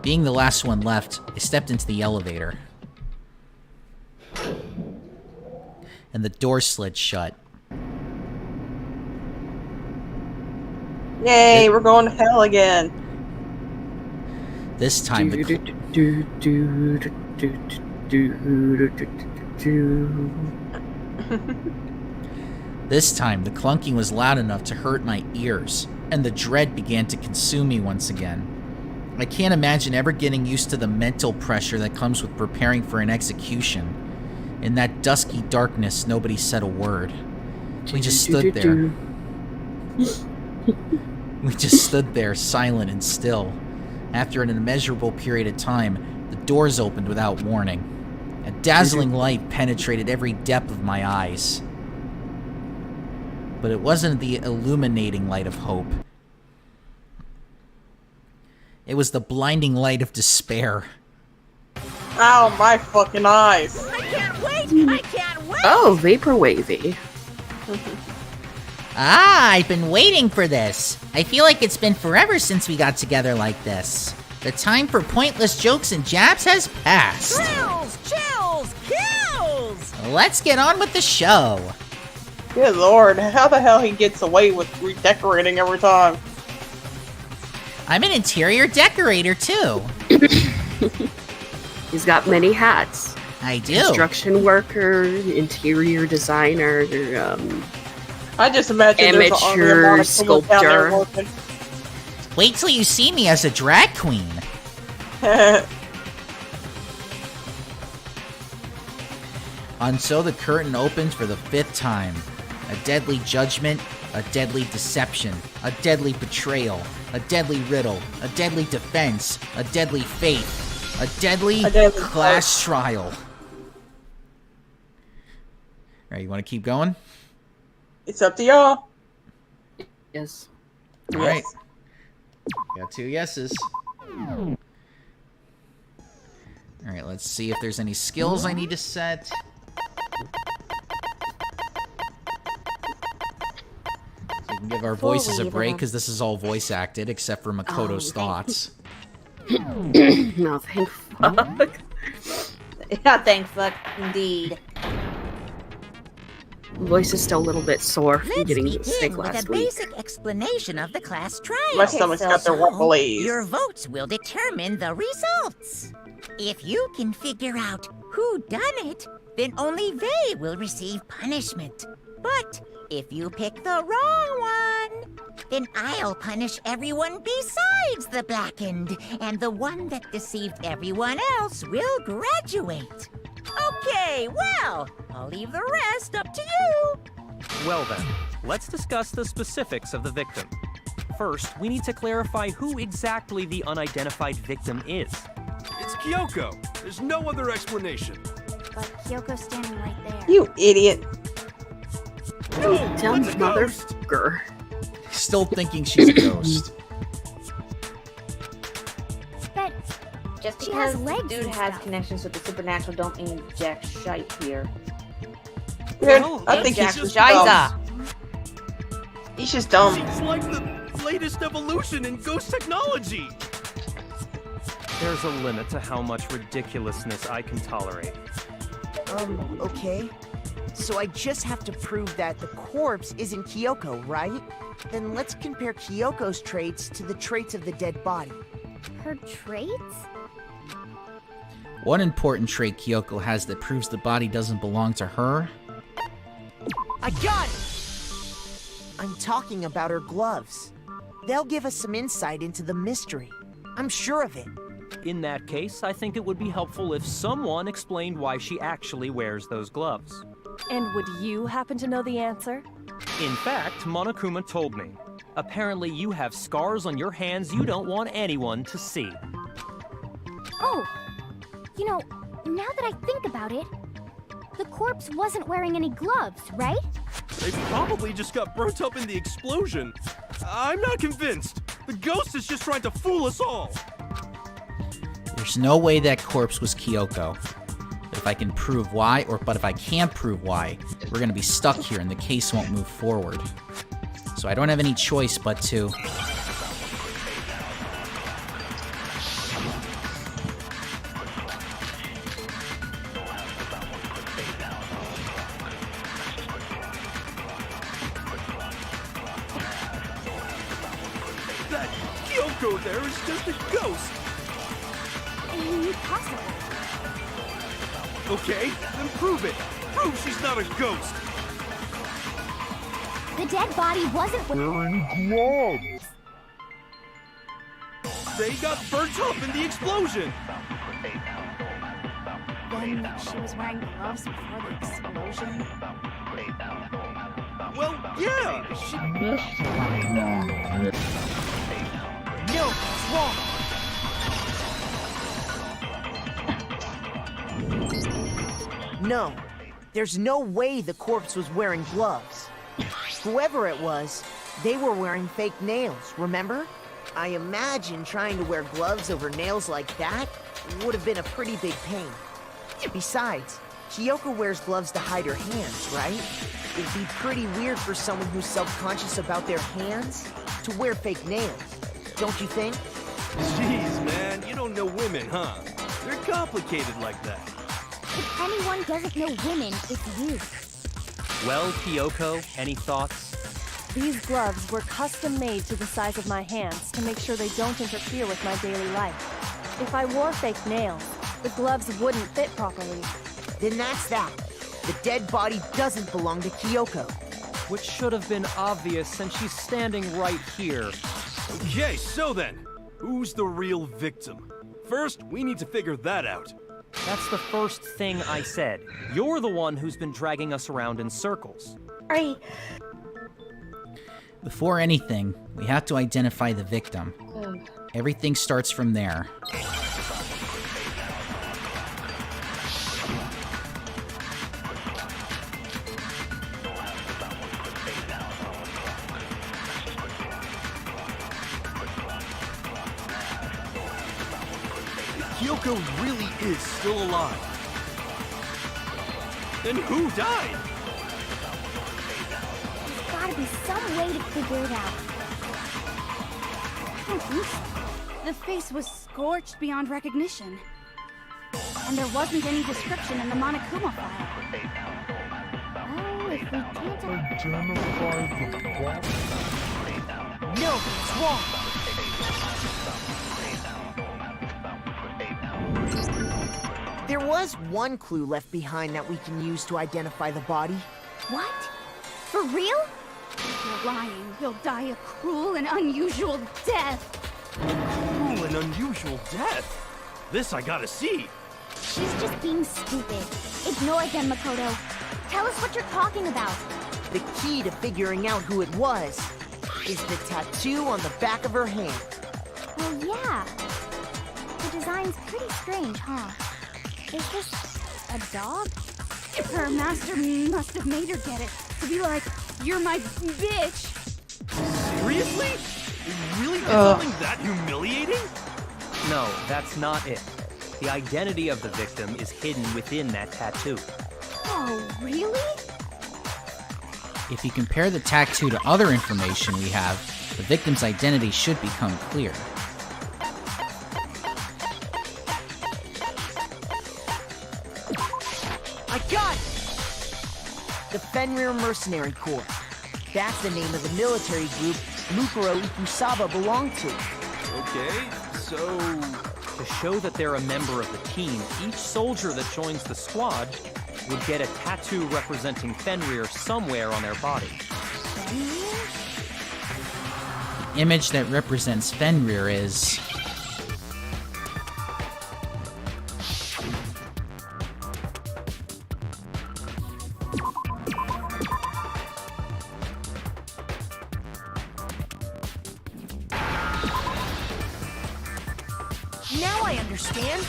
Speaker 10: Being the last one left, I stepped into the elevator. And the door slid shut.
Speaker 1: Yay, we're going to hell again.
Speaker 10: This time, the clunking was loud enough to hurt my ears, and the dread began to consume me once again. I can't imagine ever getting used to the mental pressure that comes with preparing for an execution.
Speaker 2: In that dusky darkness, nobody said a word. We just stood there. We just stood there, silent and still. After an immeasurable period of time, the doors opened without warning. A dazzling light penetrated every depth of my eyes. But it wasn't the illuminating light of hope. It was the blinding light of despair.
Speaker 1: Ow, my fucking eyes.
Speaker 9: I can't wait! I can't wait!
Speaker 7: Oh, Vaporwavy.
Speaker 8: I've been waiting for this. I feel like it's been forever since we got together like this. The time for pointless jokes and jabs has passed.
Speaker 9: Thrills, chills, kills!
Speaker 8: Let's get on with the show.
Speaker 1: Good lord, how the hell he gets away with redecorating every time?
Speaker 8: I'm an interior decorator too.
Speaker 7: He's got many hats.
Speaker 8: I do.
Speaker 7: Construction worker, interior designer,
Speaker 1: I just imagine there's an army of
Speaker 7: amateur
Speaker 1: monocles down there
Speaker 7: sculptor.
Speaker 1: working.
Speaker 8: Wait till you see me as a drag queen.
Speaker 2: And so the curtain opens for the 5th time. A deadly judgment, a deadly deception, a deadly betrayal, a deadly riddle, a deadly defense, a deadly fate, a deadly class trial. Alright, you want to keep going?
Speaker 1: It's up to y'all.
Speaker 7: Yes.
Speaker 2: Alright. Got 2 yeses. Alright, let's see if there's any skills I need to set. So we can give our voices a break, because this is all voice acted, except for Makoto's thoughts.
Speaker 7: No, thank fuck.
Speaker 3: Yeah, thank fuck, indeed.
Speaker 7: Voice is still a little bit sore from
Speaker 9: Let's
Speaker 7: getting
Speaker 9: begin
Speaker 7: sick
Speaker 9: with
Speaker 7: last
Speaker 9: a
Speaker 7: week.
Speaker 9: basic explanation of the class trial.
Speaker 1: My stomach's got the rumblies.
Speaker 9: Your votes will determine the results. If you can figure out who done it, then only they will receive punishment. But if you pick the wrong one, then I'll punish everyone besides the blackened, and the one that deceived everyone else will graduate. Okay, well, I'll leave the rest up to you.
Speaker 11: Well then, let's discuss the specifics of the victim. First, we need to clarify who exactly the unidentified victim is.
Speaker 5: It's Kyoko. There's no other explanation.
Speaker 12: But Kyoko's standing right there.
Speaker 1: You idiot.
Speaker 7: Dumb motherfucker.
Speaker 2: Still thinking she's a ghost.
Speaker 12: But
Speaker 3: Just
Speaker 12: she
Speaker 3: because
Speaker 12: has legs
Speaker 3: dude
Speaker 12: and
Speaker 3: has
Speaker 12: stuff.
Speaker 3: connections with the supernatural don't mean jack shite here.
Speaker 1: Dude,
Speaker 5: No,
Speaker 1: I think
Speaker 3: Jack
Speaker 1: he's just dumb.
Speaker 3: Shiza.
Speaker 1: He's just dumb.
Speaker 5: She's like the latest evolution in ghost technology.
Speaker 11: There's a limit to how much ridiculousness I can tolerate.
Speaker 13: Okay. So I just have to prove that the corpse isn't Kyoko, right? Then let's compare Kyoko's traits to the traits of the dead body.
Speaker 12: her traits?
Speaker 2: One important trait Kyoko has that proves the body doesn't belong to her.
Speaker 13: I got it! I'm talking about her gloves. They'll give us some insight into the mystery. I'm sure of it.
Speaker 11: In that case, I think it would be helpful if someone explained why she actually wears those gloves.
Speaker 6: And would you happen to know the answer?
Speaker 11: In fact, Monokuma told me. Apparently you have scars on your hands you don't want anyone to see.
Speaker 12: Oh, you know, now that I think about it, the corpse wasn't wearing any gloves, right?
Speaker 5: They probably just got burnt up in the explosion. I'm not convinced. The ghost is just trying to fool us all.
Speaker 2: There's no way that corpse was Kyoko. But if I can prove why, but if I can't prove why, we're gonna be stuck here and the case won't move forward. So I don't have any choice but to...
Speaker 5: That Kyoko there is just a ghost.
Speaker 12: Impossible.
Speaker 5: Okay, then prove it. Prove she's not a ghost.
Speaker 12: The dead body wasn't
Speaker 5: wearing gloves. They got burnt up in the explosion.
Speaker 12: Then she was wearing gloves before the explosion.
Speaker 5: Well, yeah,
Speaker 13: No, it's wrong. No, there's no way the corpse was wearing gloves. Whoever it was, they were wearing fake nails, remember? I imagine trying to wear gloves over nails like that would have been a pretty big pain. Besides, Kyoko wears gloves to hide her hands, right? It'd be pretty weird for someone who's self-conscious about their hands to wear fake nails, don't you think?
Speaker 5: Jeez, man, you don't know women, huh? They're complicated like that.
Speaker 12: If anyone doesn't know women, it's you.
Speaker 11: Well, Kyoko, any thoughts?
Speaker 6: These gloves were custom made to the size of my hands to make sure they don't interfere with my daily life. If I wore fake nails, the gloves wouldn't fit properly.
Speaker 13: Then that's that. The dead body doesn't belong to Kyoko.
Speaker 11: Which should have been obvious since she's standing right here.
Speaker 5: Okay, so then, who's the real victim? First, we need to figure that out.
Speaker 11: That's the first thing I said. You're the one who's been dragging us around in circles.
Speaker 6: Sorry.
Speaker 10: Before anything, we have to identify the victim. Everything starts from there.
Speaker 5: Kyoko really is still alive. Then who died?
Speaker 12: There's gotta be some way to figure it out.
Speaker 14: I don't think so. The face was scorched beyond recognition. And there wasn't any description in the Monokuma file.
Speaker 12: Oh, if we can't...
Speaker 13: No, it's wrong. There was one clue left behind that we can use to identify the body.
Speaker 12: What? For real?
Speaker 14: If you're lying, you'll die a cruel and unusual death.
Speaker 5: Cruel and unusual death? This I gotta see.
Speaker 12: She's just being stupid. Ignore them, Makoto. Tell us what you're talking about.
Speaker 13: The key to figuring out who it was is the tattoo on the back of her hand.
Speaker 12: Oh, yeah. The design's pretty strange, huh? Is this a dog?
Speaker 14: Her master must have made her get it. To be like, you're my bitch.
Speaker 5: Seriously? It really did something that humiliating?
Speaker 11: No, that's not it. The identity of the victim is hidden within that tattoo.
Speaker 12: Oh, really?
Speaker 10: If you compare the tattoo to other information we have, the victim's identity should become clear.
Speaker 13: I got it! The Fenrir Mercenary Corps. That's the name of the military group Mukuro Ikusaba belonged to.
Speaker 5: Okay, so...
Speaker 11: To show that they're a member of the team, each soldier that joins the squad would get a tattoo representing Fenrir somewhere on their body.
Speaker 10: The image that represents Fenrir is...
Speaker 13: Now I understand.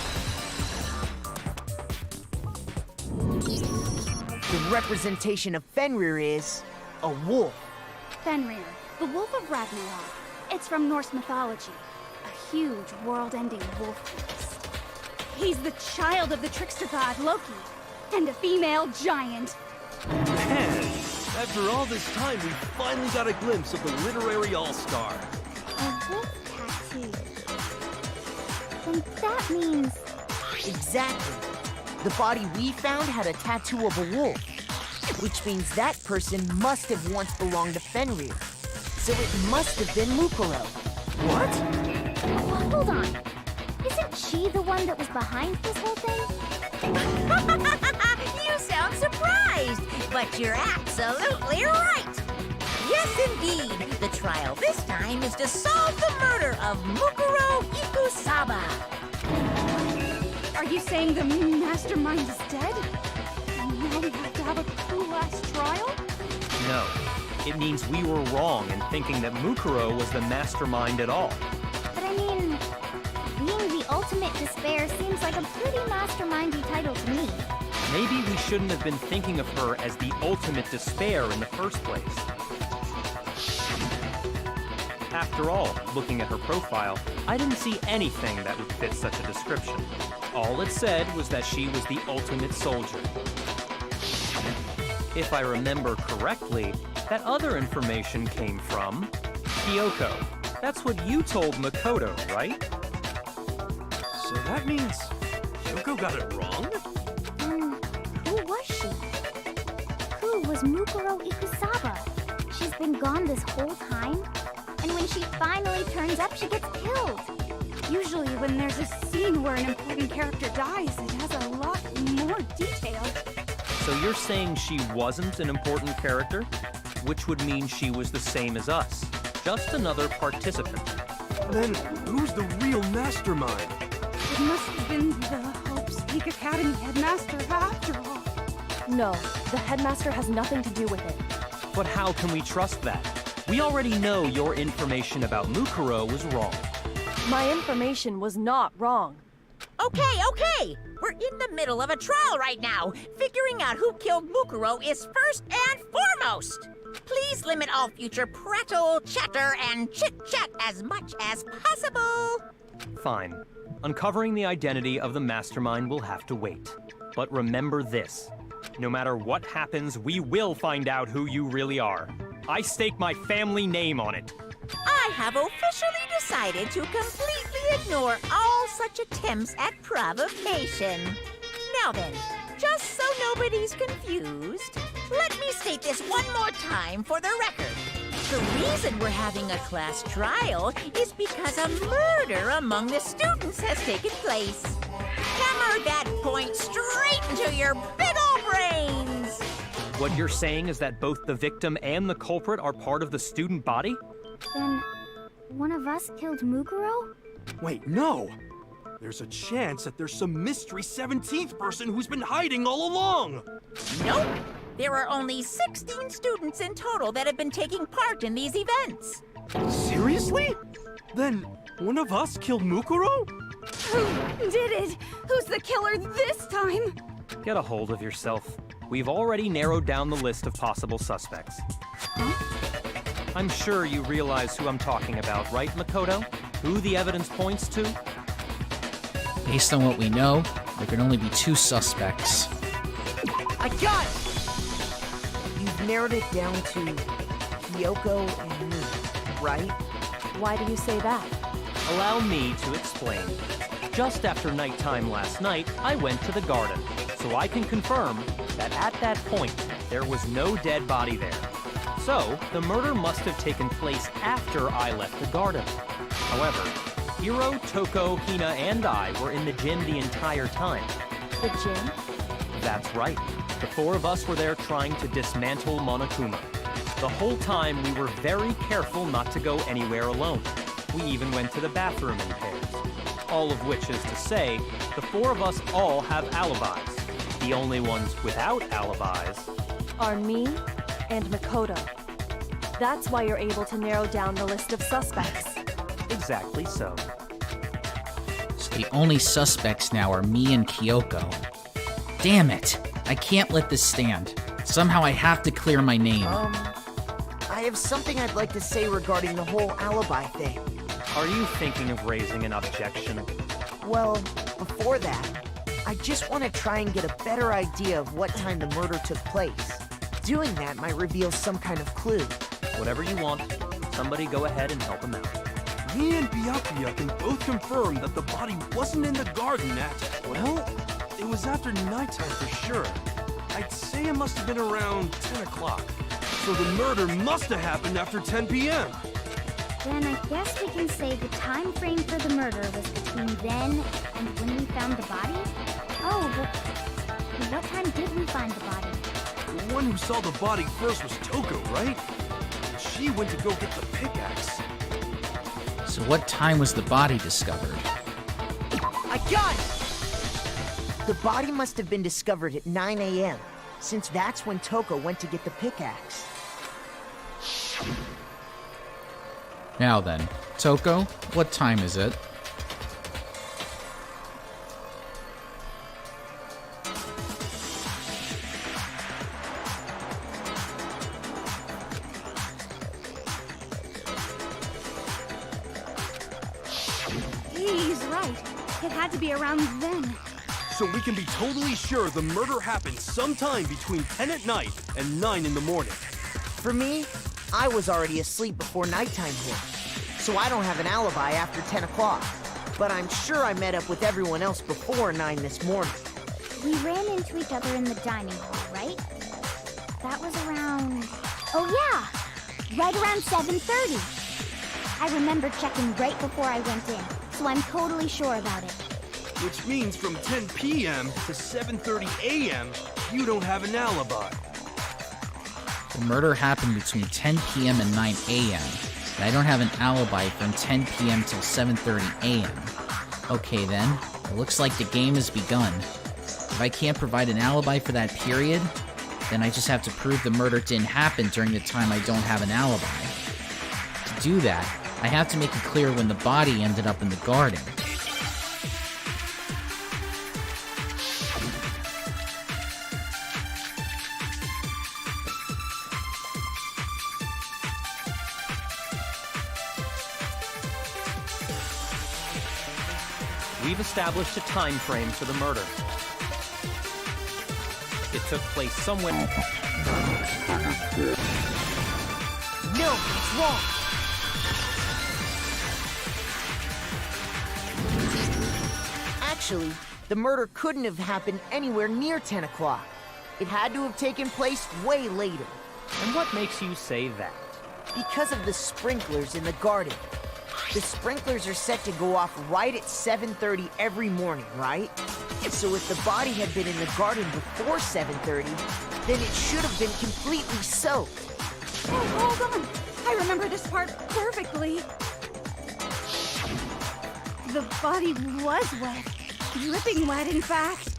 Speaker 13: The representation of Fenrir is a wolf.
Speaker 14: Fenrir, the Wolf of Ragnarok. It's from Norse mythology. A huge, world-ending wolf beast. He's the child of the trickster god Loki, and a female giant.
Speaker 5: Man, after all this time, we finally got a glimpse of the literary all-star.
Speaker 12: A wolf tattoo. Then that means...
Speaker 13: Exactly. The body we found had a tattoo of a wolf, which means that person must have once belonged to Fenrir. So it must have been Mukuro.
Speaker 5: What?
Speaker 12: Oh, hold on. Isn't she the one that was behind this whole thing?
Speaker 9: You sound surprised, but you're absolutely right. Yes, indeed. The trial this time is to solve the murder of Mukuro Ikusaba.
Speaker 14: Are you saying the mastermind is dead? And now we have to have a cool last trial?
Speaker 11: No. It means we were wrong in thinking that Mukuro was the mastermind at all.
Speaker 12: But I mean, being the ultimate despair seems like a pretty mastermindy title to me.
Speaker 11: Maybe we shouldn't have been thinking of her as the ultimate despair in the first place. After all, looking at her profile, I didn't see anything that would fit such a description. All it said was that she was the ultimate soldier. If I remember correctly, that other information came from Kyoko. That's what you told Makoto, right?
Speaker 5: So that means Kyoko got it wrong?
Speaker 12: Who was she? Who was Mukuro Ikusaba? She's been gone this whole time? And when she finally turns up, she gets killed.
Speaker 14: Usually when there's a scene where an important character dies, it has a lot more detail.
Speaker 11: So you're saying she wasn't an important character? Which would mean she was the same as us. Just another participant.
Speaker 5: Then who's the real mastermind?
Speaker 14: It must have been the Hope's Peak Academy headmaster after all.
Speaker 6: No, the headmaster has nothing to do with it.
Speaker 11: But how can we trust that? We already know your information about Mukuro was wrong.
Speaker 6: My information was not wrong.
Speaker 8: Okay. We're in the middle of a trial right now. Figuring out who killed Mukuro is first and foremost. Please limit all future prattle, chatter, and chit-chat as much as possible.
Speaker 11: Fine. Uncovering the identity of the mastermind will have to wait. But remember this. No matter what happens, we will find out who you really are. I stake my family name on it.
Speaker 8: I have officially decided to completely ignore all such attempts at provocation. Now then, just so nobody's confused, let me state this one more time for the record. The reason we're having a class trial is because a murder among the students has taken place. Hammer that point straight into your big ol' brains!
Speaker 11: What you're saying is that both the victim and the culprit are part of the student body?
Speaker 12: Then, one of us killed Mukuro?
Speaker 5: Wait, no! There's a chance that there's some mystery 17th person who's been hiding all along!
Speaker 8: Nope! There are only 16 students in total that have been taking part in these events.
Speaker 5: Seriously? Then, one of us killed Mukuro?
Speaker 14: Who did it? Who's the killer this time?
Speaker 11: Get a hold of yourself. We've already narrowed down the list of possible suspects. I'm sure you realize who I'm talking about, right, Makoto? Who the evidence points to?
Speaker 2: Based on what we know, there can only be 2 suspects.
Speaker 13: I got it! You've narrowed it down to Kyoko and me, right?
Speaker 6: Why do you say that?
Speaker 11: Allow me to explain. Just after nighttime last night, I went to the garden, so I can confirm that at that point, there was no dead body there. So, the murder must have taken place after I left the garden. However, Hiro, Toko, Hina, and I were in the gym the entire time.
Speaker 6: The gym?
Speaker 11: That's right. The 4 of us were there trying to dismantle Monokuma. The whole time, we were very careful not to go anywhere alone. We even went to the bathroom in pairs. All of which is to say, the 4 of us all have alibis. The only ones without alibis
Speaker 6: are me and Makoto. That's why you're able to narrow down the list of suspects.
Speaker 11: Exactly so.
Speaker 2: So the only suspects now are me and Kyoko. Damn it! I can't let this stand. Somehow I have to clear my name.
Speaker 13: I have something I'd like to say regarding the whole alibi thing.
Speaker 11: Are you thinking of raising an objection?
Speaker 13: Well, before that, I just want to try and get a better idea of what time the murder took place. Doing that might reveal some kind of clue.
Speaker 11: Whatever you want. Somebody go ahead and help him out.
Speaker 5: Me and Byakuya can both confirm that the body wasn't in the garden at, well, it was after nighttime for sure. I'd say it must have been around 10 o'clock. So the murder must have happened after 10 p.m.
Speaker 12: Then I guess we can say the time frame for the murder was between then and when we found the body? Oh, but what time did we find the body?
Speaker 5: The one who saw the body first was Toko, right? She went to go get the pickaxe.
Speaker 2: So what time was the body discovered?
Speaker 13: I got it! The body must have been discovered at 9 a.m., since that's when Toko went to get the pickaxe.
Speaker 2: Now then, Toko, what time is it?
Speaker 14: He's right. It had to be around then.
Speaker 5: So we can be totally sure the murder happened sometime between 10 at night and 9 in the morning.
Speaker 13: For me, I was already asleep before nighttime hit, so I don't have an alibi after 10 o'clock. But I'm sure I met up with everyone else before 9 this morning.
Speaker 12: We ran into each other in the dining hall, right? That was around... Oh yeah! Right around 7:30. I remember checking right before I went in, so I'm totally sure about it.
Speaker 5: Which means from 10 p.m. to 7:30 a.m., you don't have an alibi.
Speaker 2: The murder happened between 10 p.m. and 9 a.m., and I don't have an alibi from 10 p.m. till 7:30 a.m. Okay then, it looks like the game has begun. If I can't provide an alibi for that period, then I just have to prove the murder didn't happen during the time I don't have an alibi. To do that, I have to make it clear when the body ended up in the garden.
Speaker 11: We've established a time frame for the murder. It took place somewhere...
Speaker 13: No, it's wrong! Actually, the murder couldn't have happened anywhere near 10 o'clock. It had to have taken place way later.
Speaker 11: And what makes you say that?
Speaker 13: Because of the sprinklers in the garden. The sprinklers are set to go off right at 7:30 every morning, right? So if the body had been in the garden before 7:30, then it should have been completely soaked.
Speaker 14: Oh, hold on. I remember this part perfectly. The body was wet. Dripping wet, in fact.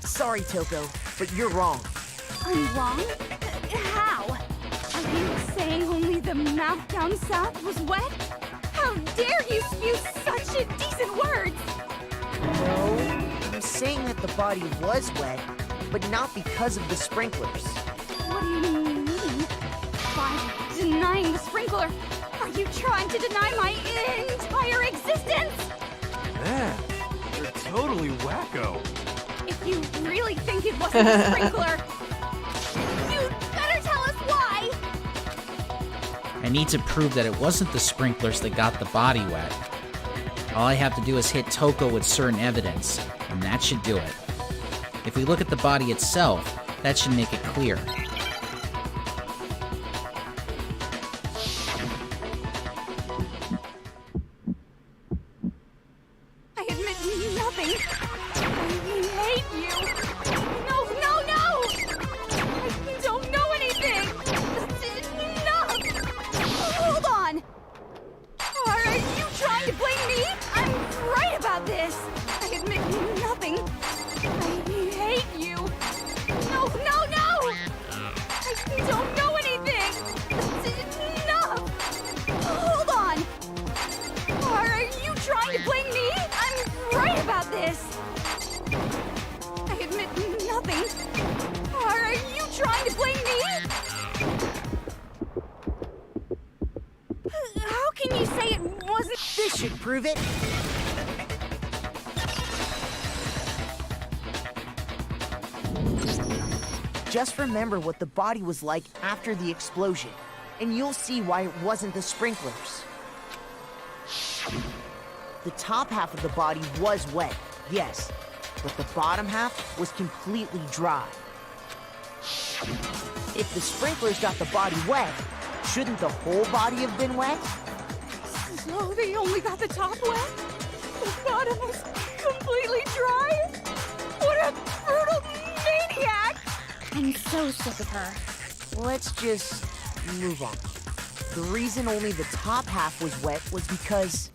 Speaker 13: Sorry, Toko, but you're wrong.
Speaker 14: I'm wrong? How? Are you saying only the mouth down south was wet? How dare you spew such indecent words!
Speaker 13: No, I'm saying that the body was wet, but not because of the sprinklers.
Speaker 14: What do you mean? By denying the sprinkler, are you trying to deny my entire existence?
Speaker 5: Man, you're totally wacko.
Speaker 14: If you really think it wasn't the sprinkler, you'd better tell us why!
Speaker 2: I need to prove that it wasn't the sprinklers that got the body wet. All I have to do is hit Toko with certain evidence, and that should do it. If we look at the body itself, that should make it clear.
Speaker 14: I admit nothing. I hate you. No, no, no! I don't know anything. Enough! Hold on. Are you trying to blame me? I'm right about this. I admit nothing. I hate you. No, no, no! I don't know anything. Enough! Hold on. Are you trying to blame me? I'm right about this. I admit nothing. Are you trying to blame me? How can you say it wasn't?
Speaker 13: This should prove it. Just remember what the body was like after the explosion, and you'll see why it wasn't the sprinklers. The top half of the body was wet, yes, but the bottom half was completely dry. If the sprinklers got the body wet, shouldn't the whole body have been wet?
Speaker 14: So they only got the top wet? The bottom was completely dry? What a brutal maniac!
Speaker 12: I'm so sick of her.
Speaker 13: Let's just move on. The reason only the top half was wet was because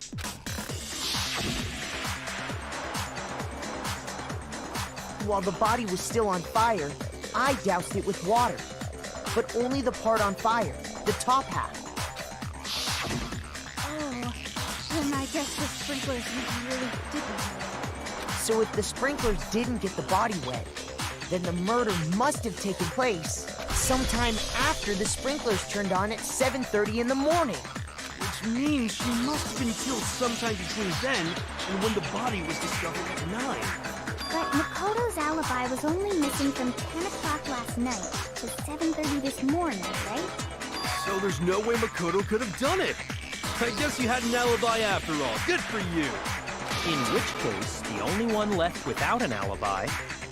Speaker 13: while the body was still on fire, I doused it with water. But only the part on fire, the top half.
Speaker 14: Oh, then I guess the sprinklers really didn't.
Speaker 13: So if the sprinklers didn't get the body wet, then the murder must have taken place sometime after the sprinklers turned on at 7:30 in the morning.
Speaker 5: Which means she must have been killed sometime between then and when the body was discovered at 9.
Speaker 12: But Makoto's alibi was only missing from 10 o'clock last night to 7:30 this morning, right?
Speaker 5: So there's no way Makoto could have done it. I guess you had an alibi after all. Good for you.
Speaker 11: In which case, the only one left without an alibi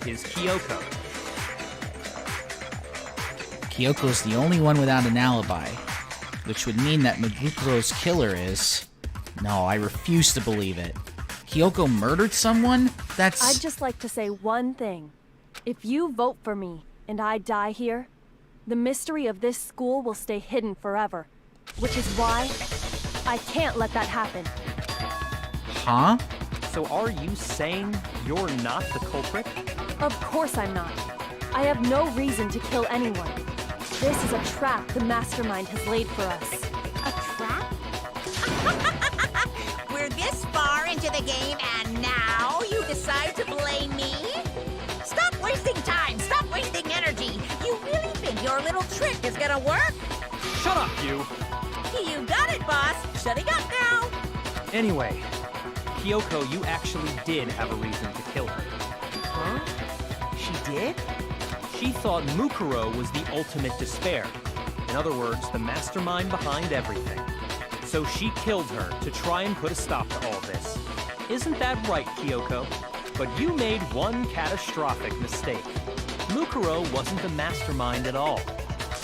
Speaker 11: is Kyoko.
Speaker 10: Kyoko's the only one without an alibi, which would mean that Mabukuro's killer is... No, I refuse to believe it. Kyoko murdered someone? That's...
Speaker 15: I'd just like to say one thing. If you vote for me, and I die here, the mystery of this school will stay hidden forever. Which is why I can't let that happen.
Speaker 10: Huh?
Speaker 11: So are you saying you're not the culprit?
Speaker 15: Of course I'm not. I have no reason to kill anyone. This is a trap the mastermind has laid for us.
Speaker 12: A trap?
Speaker 16: We're this far into the game and now you decide to blame me? Stop wasting time! Stop wasting energy! You really think your little trick is gonna work?
Speaker 11: Shut up, you!
Speaker 16: You got it, boss! Shutting up now!
Speaker 11: Anyway, Kyoko, you actually did have a reason to kill her.
Speaker 13: Huh? She did?
Speaker 11: She thought Mukuro was the ultimate despair. In other words, the mastermind behind everything. So she killed her to try and put a stop to all this. Isn't that right, Kyoko? But you made one catastrophic mistake. Mukuro wasn't the mastermind at all.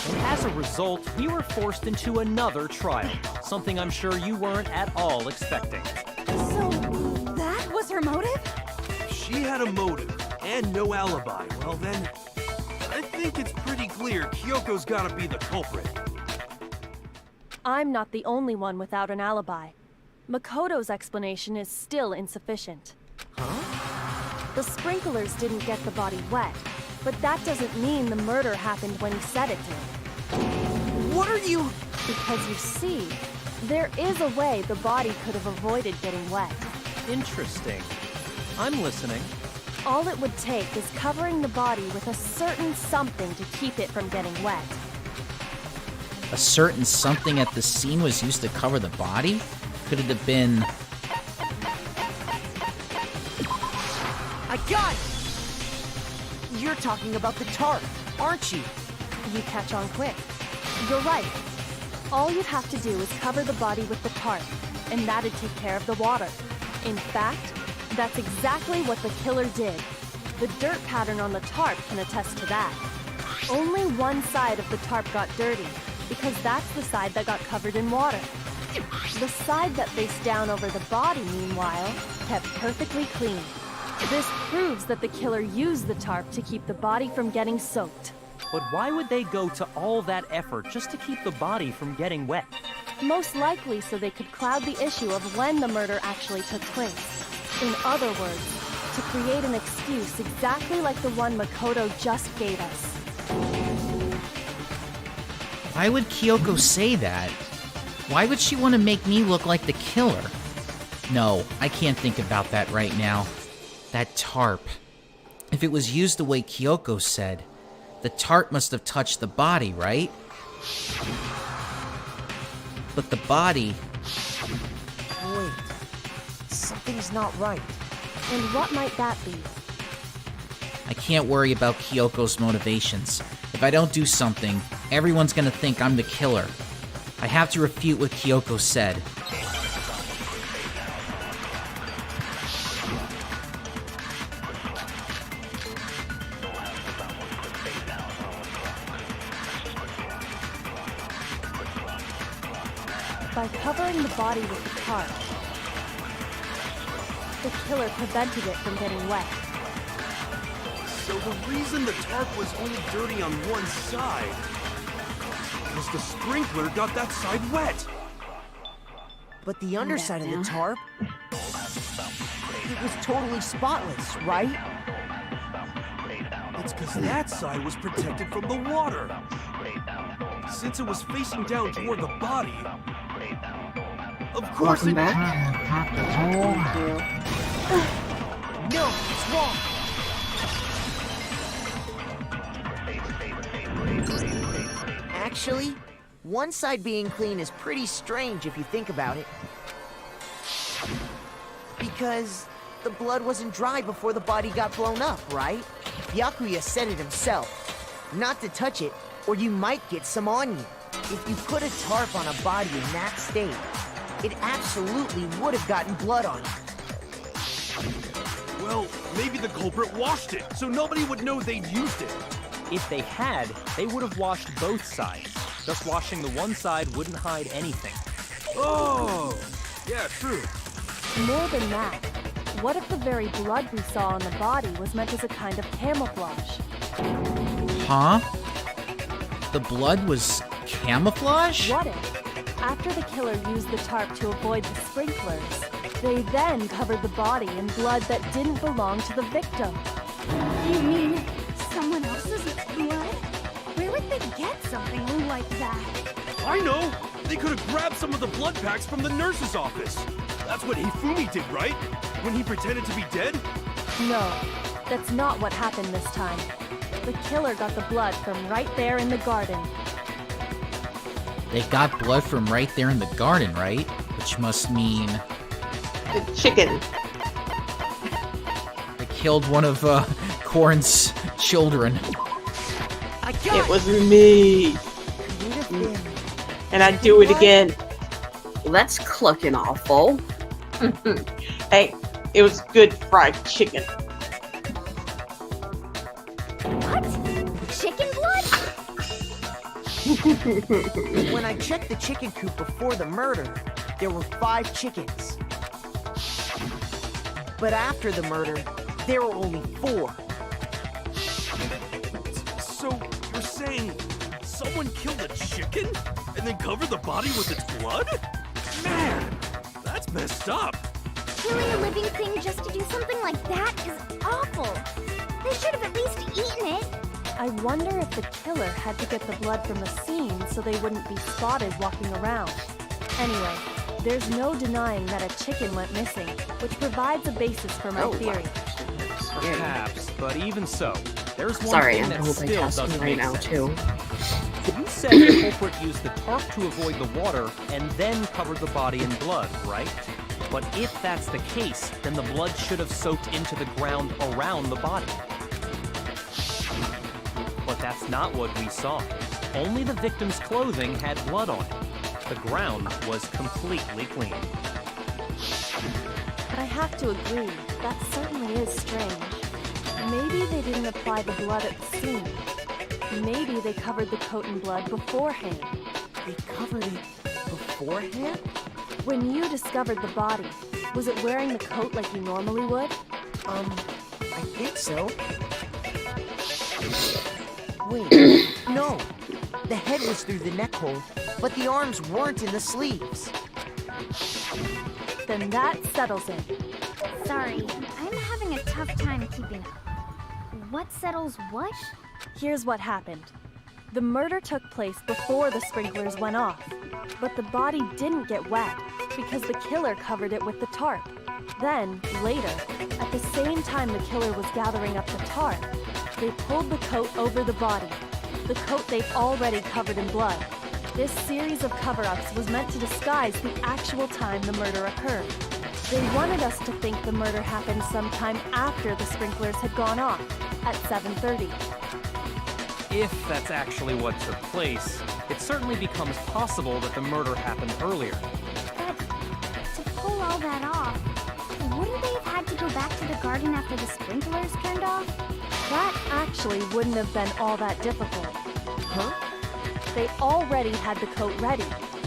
Speaker 11: And as a result, we were forced into another trial, something I'm sure you weren't at all expecting.
Speaker 14: So, that was her motive?
Speaker 5: If she had a motive and no alibi, well then, I think it's pretty clear Kyoko's gotta be the culprit.
Speaker 15: I'm not the only one without an alibi. Makoto's explanation is still insufficient.
Speaker 13: Huh?
Speaker 15: The sprinklers didn't get the body wet, but that doesn't mean the murder happened when he said it did.
Speaker 13: What are you...
Speaker 15: Because you see, there is a way the body could have avoided getting wet.
Speaker 11: Interesting. I'm listening.
Speaker 15: All it would take is covering the body with a certain something to keep it from getting wet.
Speaker 10: A certain something at the scene was used to cover the body? Could it have been...
Speaker 13: I got it! You're talking about the tarp, aren't you?
Speaker 15: You catch on quick. You're right. All you'd have to do is cover the body with the tarp, and that'd take care of the water. In fact, that's exactly what the killer did. The dirt pattern on the tarp can attest to that. Only one side of the tarp got dirty, because that's the side that got covered in water. The side that faced down over the body, meanwhile, kept perfectly clean. This proves that the killer used the tarp to keep the body from getting soaked.
Speaker 11: But why would they go to all that effort just to keep the body from getting wet?
Speaker 15: Most likely so they could cloud the issue of when the murder actually took place. In other words, to create an excuse exactly like the one Makoto just gave us.
Speaker 10: Why would Kyoko say that? Why would she want to make me look like the killer? No, I can't think about that right now. That tarp. If it was used the way Kyoko said, the tarp must have touched the body, right? But the body...
Speaker 13: Wait. Something's not right.
Speaker 15: And what might that be?
Speaker 10: I can't worry about Kyoko's motivations. If I don't do something, everyone's gonna think I'm the killer. I have to refute what Kyoko said.
Speaker 15: By covering the body with the tarp, the killer prevented it from getting wet.
Speaker 5: So the reason the tarp was only dirty on one side was the sprinkler got that side wet.
Speaker 13: But the underside of the tarp, it was totally spotless, right?
Speaker 5: It's because that side was protected from the water. Since it was facing down toward the body, of course
Speaker 7: Welcome
Speaker 5: it...
Speaker 7: back.
Speaker 13: No, it's wrong. Actually, one side being clean is pretty strange if you think about it. Because the blood wasn't dry before the body got blown up, right? Byakuya said it himself. Not to touch it, or you might get some on you. If you put a tarp on a body in that state, it absolutely would have gotten blood on it.
Speaker 5: Well, maybe the culprit washed it, so nobody would know they'd used it.
Speaker 11: If they had, they would have washed both sides. Just washing the one side wouldn't hide anything.
Speaker 5: Oh, yeah, true.
Speaker 15: More than that, what if the very blood we saw on the body was meant as a kind of camouflage?
Speaker 2: Huh? The blood was camouflage?
Speaker 15: What if, after the killer used the tarp to avoid the sprinklers, they then covered the body in blood that didn't belong to the victim?
Speaker 14: You mean someone else's blood? Where would they get something like that?
Speaker 5: I know! They could have grabbed some of the blood packs from the nurse's office. That's what Hifumi did, right? When he pretended to be dead?
Speaker 15: No, that's not what happened this time. The killer got the blood from right there in the garden.
Speaker 2: They got blood from right there in the garden, right? Which must mean...
Speaker 1: The chicken.
Speaker 2: They killed one of Korn's children.
Speaker 1: It was me. And I'd do it again.
Speaker 7: Well, that's clucking awful.
Speaker 1: Hey, it was good fried chicken.
Speaker 14: What? Chicken blood?
Speaker 13: When I checked the chicken coop before the murder, there were 5 chickens. But after the murder, there were only 4.
Speaker 5: So, you're saying someone killed a chicken and then covered the body with its blood? Man, that's messed up.
Speaker 12: Killing a living thing just to do something like that is awful. They should have at least eaten it.
Speaker 15: I wonder if the killer had to get the blood from the scene so they wouldn't be spotted walking around. Anyway, there's no denying that a chicken went missing, which provides a basis for my theory.
Speaker 11: Perhaps, but even so, there's one
Speaker 7: Sorry,
Speaker 11: thing
Speaker 7: I'm
Speaker 11: that still doesn't
Speaker 7: multitasking right
Speaker 11: make
Speaker 7: now
Speaker 11: sense.
Speaker 7: too.
Speaker 11: You said the culprit used the tarp to avoid the water and then covered the body in blood, right? But if that's the case, then the blood should have soaked into the ground around the body. But that's not what we saw. Only the victim's clothing had blood on it. The ground was completely clean.
Speaker 15: But I have to agree, that certainly is strange. Maybe they didn't apply the blood at the scene. Maybe they covered the coat in blood beforehand.
Speaker 13: They covered it beforehand?
Speaker 15: When you discovered the body, was it wearing the coat like you normally would?
Speaker 13: I think so. Wait, no. The head was through the neck hole, but the arms weren't in the sleeves.
Speaker 15: Then that settles it.
Speaker 12: Sorry, I'm having a tough time keeping up. What settles what?
Speaker 15: Here's what happened. The murder took place before the sprinklers went off, but the body didn't get wet because the killer covered it with the tarp. Then, later, at the same time the killer was gathering up the tarp, they pulled the coat over the body, the coat they'd already covered in blood. This series of cover-ups was meant to disguise the actual time the murder occurred. They wanted us to think the murder happened sometime after the sprinklers had gone off, at 7:30.
Speaker 11: If that's actually what took place, it certainly becomes possible that the murder happened earlier.
Speaker 12: But to pull all that off, wouldn't they have had to go back to the garden after the sprinklers turned off?
Speaker 15: That actually wouldn't have been all that difficult.
Speaker 13: Huh?
Speaker 15: They already had the coat ready,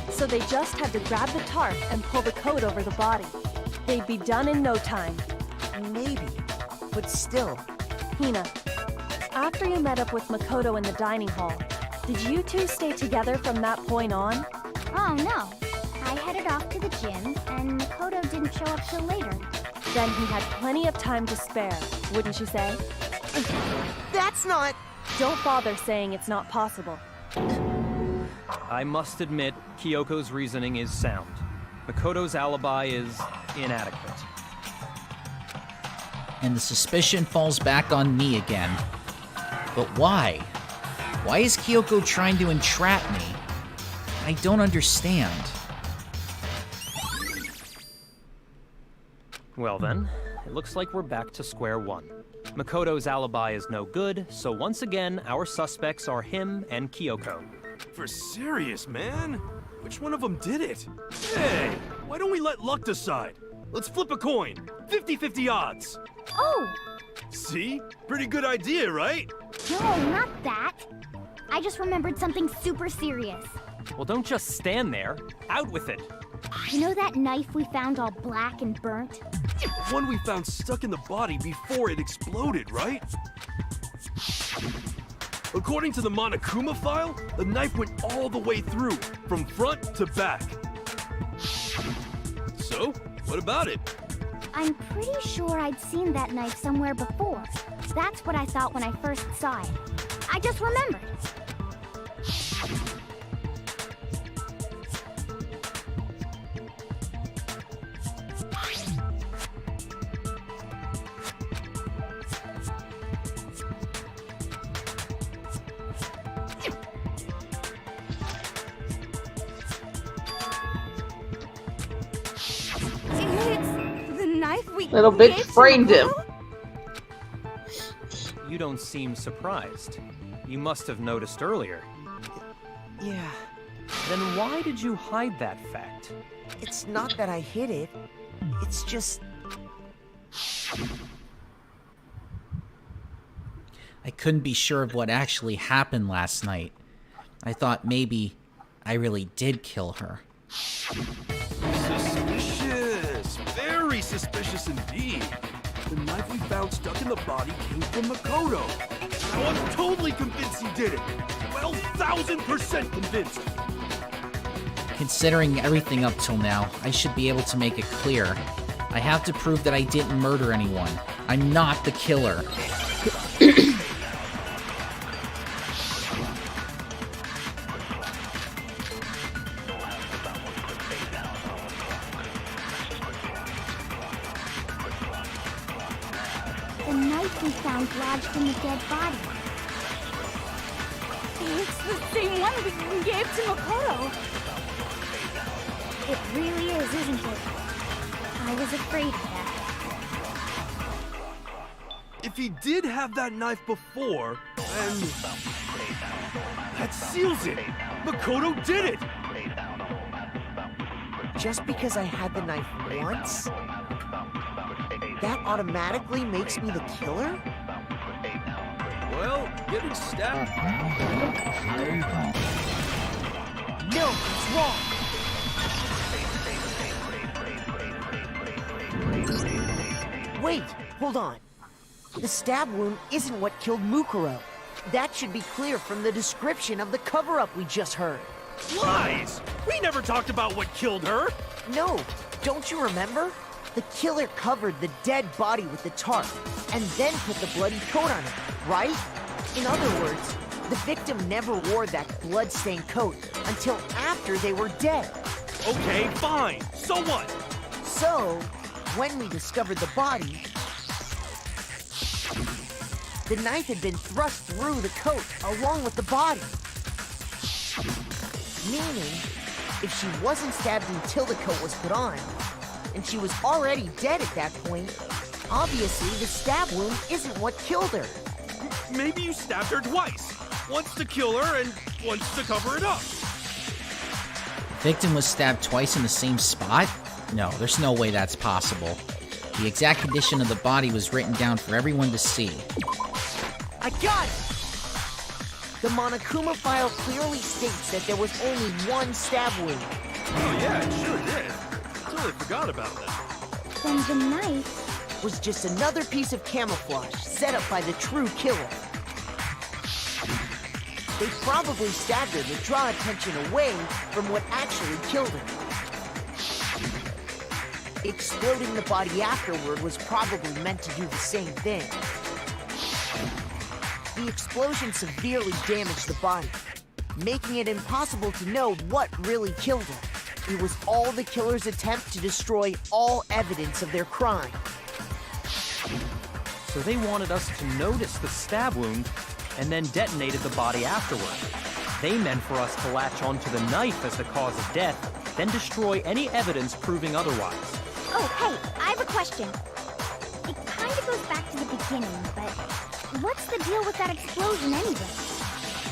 Speaker 15: so they just had to grab the tarp and pull the coat over the body. They'd be done in no time.
Speaker 13: Maybe, but still.
Speaker 15: Hina, after you met up with Makoto in the dining hall, did you two stay together from that point on?
Speaker 12: Oh no. I headed off to the gym, and Makoto didn't show up till later.
Speaker 15: Then he had plenty of time to spare, wouldn't you say?
Speaker 13: That's not...
Speaker 15: Don't bother saying it's not possible.
Speaker 11: I must admit, Kyoko's reasoning is sound. Makoto's alibi is inadequate.
Speaker 2: And the suspicion falls back on me again. But why? Why is Kyoko trying to entrap me? I don't understand.
Speaker 11: Well then, it looks like we're back to square one. Makoto's alibi is no good, so once again, our suspects are him and Kyoko.
Speaker 5: For serious, man? Which one of them did it? Hey, why don't we let luck decide? Let's flip a coin. 50-50 odds.
Speaker 12: Oh!
Speaker 5: See? Pretty good idea, right?
Speaker 12: No, not that. I just remembered something super serious.
Speaker 11: Well, don't just stand there. Out with it.
Speaker 12: You know that knife we found all black and burnt?
Speaker 5: The one we found stuck in the body before it exploded, right? According to the Monokuma file, the knife went all the way through, from front to back. So, what about it?
Speaker 12: I'm pretty sure I'd seen that knife somewhere before. That's what I thought when I first saw it. I just remembered.
Speaker 1: Little bitch framed him.
Speaker 11: You don't seem surprised. You must have noticed earlier.
Speaker 13: Yeah.
Speaker 11: Then why did you hide that fact?
Speaker 13: It's not that I hid it. It's just...
Speaker 2: I couldn't be sure of what actually happened last night. I thought maybe I really did kill her.
Speaker 5: Suspicious. Very suspicious indeed. The knife we found stuck in the body came from Makoto. Now I'm totally convinced he did it. 12,000% convinced.
Speaker 2: Considering everything up till now, I should be able to make it clear. I have to prove that I didn't murder anyone. I'm not the killer.
Speaker 12: The knife we found lodged in the dead body.
Speaker 14: It's the same one we gave to Makoto.
Speaker 12: It really is, isn't it? I was afraid of that.
Speaker 5: If he did have that knife before, then... that seals it! Makoto did it!
Speaker 13: Just because I had the knife once? That automatically makes me the killer?
Speaker 5: Well, getting stabbed...
Speaker 13: No, it's wrong! Wait, hold on. The stab wound isn't what killed Mukuro. That should be clear from the description of the cover-up we just heard.
Speaker 5: Lies! We never talked about what killed her!
Speaker 13: No, don't you remember? The killer covered the dead body with the tarp, and then put the bloody coat on it, right? In other words, the victim never wore that blood-stained coat until after they were dead.
Speaker 5: Okay, fine. So what?
Speaker 13: So, when we discovered the body, the knife had been thrust through the coat along with the body. Meaning, if she wasn't stabbed until the coat was put on, and she was already dead at that point, obviously the stab wound isn't what killed her.
Speaker 5: Maybe you stabbed her twice. Once to kill her and once to cover it up.
Speaker 2: The victim was stabbed twice in the same spot? No, there's no way that's possible. The exact condition of the body was written down for everyone to see.
Speaker 13: I got it! The Monokuma file clearly states that there was only one stab wound.
Speaker 5: Oh yeah, it sure did. Totally forgot about that.
Speaker 12: Then the knife
Speaker 13: was just another piece of camouflage set up by the true killer. They probably stabbed her to draw attention away from what actually killed her. Exploding the body afterward was probably meant to do the same thing. The explosion severely damaged the body, making it impossible to know what really killed her. It was all the killer's attempt to destroy all evidence of their crime.
Speaker 11: So they wanted us to notice the stab wound and then detonated the body afterward. They meant for us to latch onto the knife as the cause of death, then destroy any evidence proving otherwise.
Speaker 12: Oh, hey, I have a question. It kind of goes back to the beginning, but what's the deal with that explosion anyway?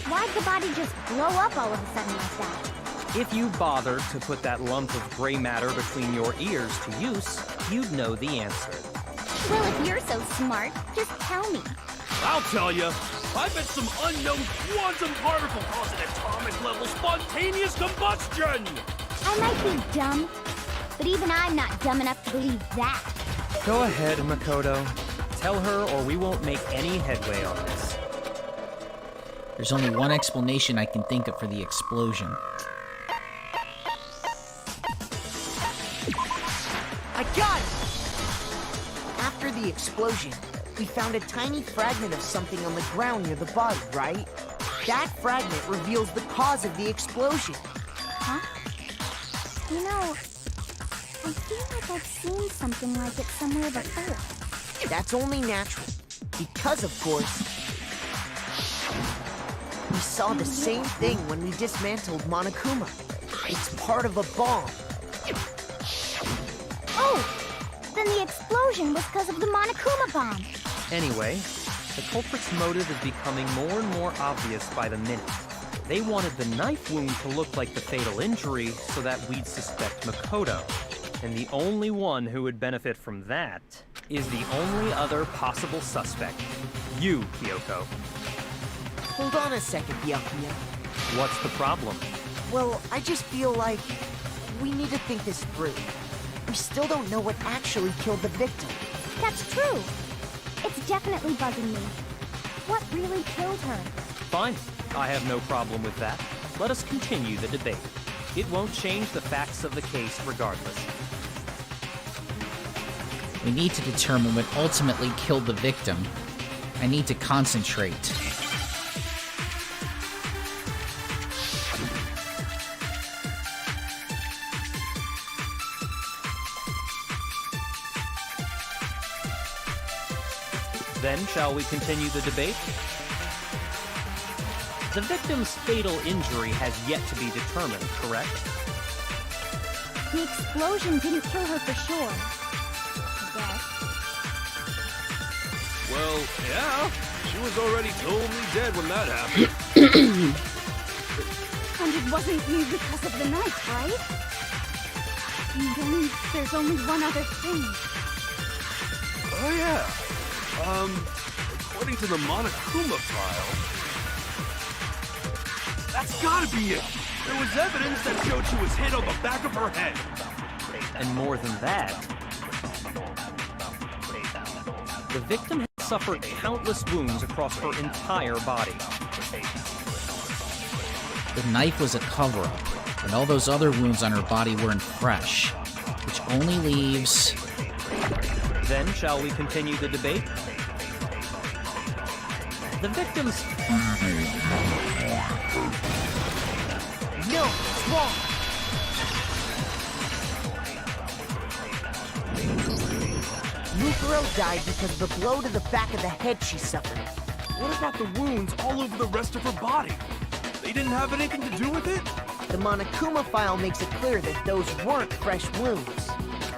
Speaker 12: Why'd the body just blow up all of a sudden like that?
Speaker 11: If you bothered to put that lump of gray matter between your ears to use, you'd know the answer.
Speaker 12: Well, if you're so smart, just tell me.
Speaker 5: I'll tell you. I bet some unknown quantum particle caused an atomic-level spontaneous combustion!
Speaker 12: I might be dumb, but even I'm not dumb enough to believe that.
Speaker 11: Go ahead, Makoto. Tell her or we won't make any headway on this.
Speaker 2: There's only one explanation I can think of for the explosion.
Speaker 13: I got it! After the explosion, we found a tiny fragment of something on the ground near the body, right? That fragment reveals the cause of the explosion.
Speaker 12: Huh? You know, I feel like I've seen something like it somewhere before.
Speaker 13: That's only natural. Because, of course, we saw the same thing when we dismantled Monokuma. It's part of a bomb.
Speaker 12: Oh! Then the explosion was because of the Monokuma bomb.
Speaker 11: Anyway, the culprit's motive is becoming more and more obvious by the minute. They wanted the knife wound to look like the fatal injury so that we'd suspect Makoto. And the only one who would benefit from that is the only other possible suspect. You, Kyoko.
Speaker 13: Hold on a second, Byakuya.
Speaker 11: What's the problem?
Speaker 13: Well, I just feel like we need to think this through. We still don't know what actually killed the victim.
Speaker 12: That's true. It's definitely bugging me. What really killed her?
Speaker 11: Fine. I have no problem with that. Let us continue the debate. It won't change the facts of the case regardless.
Speaker 2: We need to determine what ultimately killed the victim. I need to concentrate.
Speaker 11: Then, shall we continue the debate? The victim's fatal injury has yet to be determined, correct?
Speaker 12: The explosion didn't kill her for sure. I guess.
Speaker 5: Well, yeah. She was already totally dead when that happened.
Speaker 14: And it wasn't because of the knife, right? And then there's only one other thing.
Speaker 5: Oh, yeah. According to the Monokuma file, that's gotta be it. There was evidence that showed she was hit on the back of her head.
Speaker 11: And more than that, the victim had suffered countless wounds across her entire body.
Speaker 2: The knife was a cover-up, and all those other wounds on her body weren't fresh, which only leaves...
Speaker 11: Then, shall we continue the debate? The victim's...
Speaker 13: No, it's wrong. Mukuro died because of the blow to the back of the head she suffered.
Speaker 5: What about the wounds all over the rest of her body? They didn't have anything to do with it?
Speaker 13: The Monokuma file makes it clear that those weren't fresh wounds.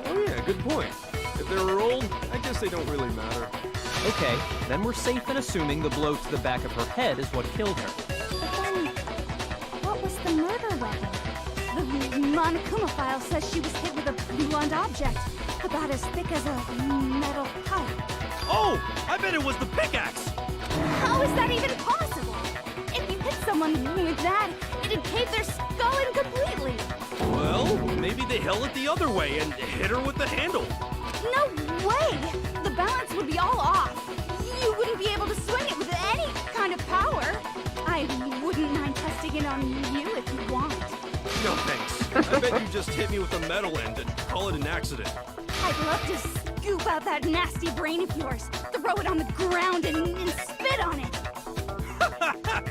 Speaker 5: Oh yeah, good point. If they were old, I guess they don't really matter.
Speaker 11: Okay, then we're safe in assuming the blow to the back of her head is what killed her.
Speaker 12: But then, what was the murder weapon?
Speaker 14: The Monokuma file says she was hit with a blunt object, about as thick as a metal pipe.
Speaker 5: Oh, I bet it was the pickaxe!
Speaker 14: How is that even possible? If you hit someone with that, it'd cave their skull in completely.
Speaker 5: Well, maybe they held it the other way and hit her with the handle.
Speaker 14: No way! The balance would be all off. You wouldn't be able to swing it with any kind of power. I wouldn't mind testing it on you if you want.
Speaker 5: No thanks. I bet you just hit me with a metal end and call it an accident.
Speaker 14: I'd love to scoop out that nasty brain of yours, throw it on the ground and spit on it.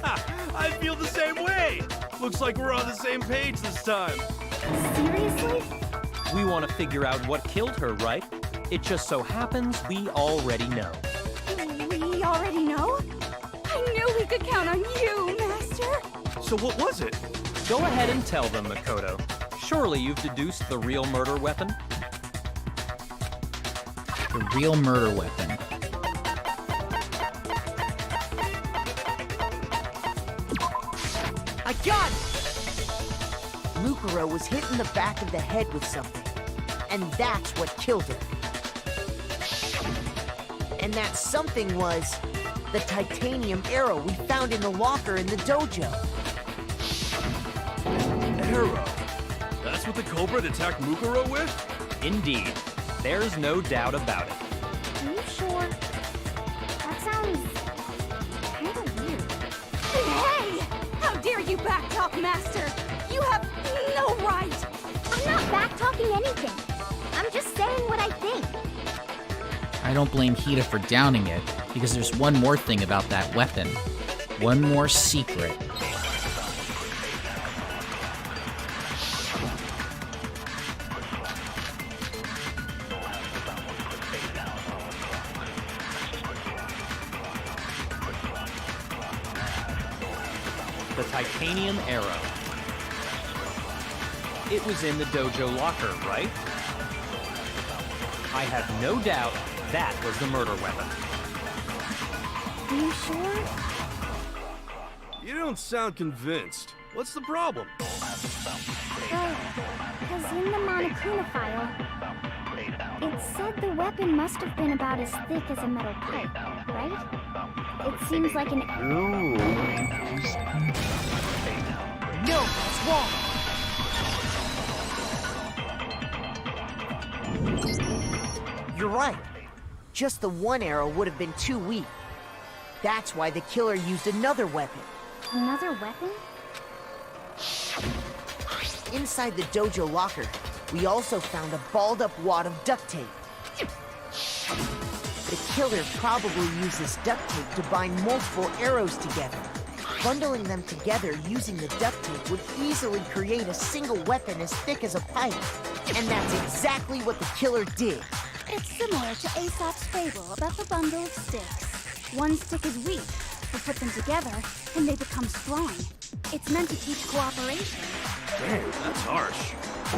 Speaker 5: I feel the same way. Looks like we're on the same page this time.
Speaker 12: Seriously?
Speaker 11: We want to figure out what killed her, right? It just so happens we already know.
Speaker 14: We already know? I knew we could count on you, Master.
Speaker 5: So what was it?
Speaker 11: Go ahead and tell them, Makoto. Surely you've deduced the real murder weapon?
Speaker 2: The real murder weapon.
Speaker 13: I got it! Mukuro was hit in the back of the head with something. And that's what killed her. And that something was the titanium arrow we found in the locker in the dojo.
Speaker 5: Arrow? That's what the culprit attacked Mukuro with?
Speaker 11: Indeed. There's no doubt about it.
Speaker 12: Are you sure? That sounds kind of weird.
Speaker 14: Hey! How dare you backtalk, Master? You have no right!
Speaker 12: I'm not backtalking anything. I'm just saying what I think.
Speaker 2: I don't blame Hida for downing it, because there's one more thing about that weapon. One more secret.
Speaker 11: The titanium arrow. It was in the dojo locker, right? I have no doubt that was the murder weapon.
Speaker 12: Are you sure?
Speaker 5: You don't sound convinced. What's the problem?
Speaker 12: Because in the Monokuma file, it said the weapon must have been about as thick as a metal pipe, right? It seems like an...
Speaker 13: No, that's wrong! You're right. Just the one arrow would have been too weak. That's why the killer used another weapon.
Speaker 12: Another weapon?
Speaker 13: Inside the dojo locker, we also found a balled up wad of duct tape. The killer probably used this duct tape to bind multiple arrows together. Bundling them together using the duct tape would easily create a single weapon as thick as a pipe. And that's exactly what the killer did.
Speaker 14: It's similar to Aesop's fable about the bundle of sticks. One stick is weak, but put them together, and they become strong. It's meant to teach cooperation.
Speaker 5: Dang, that's harsh.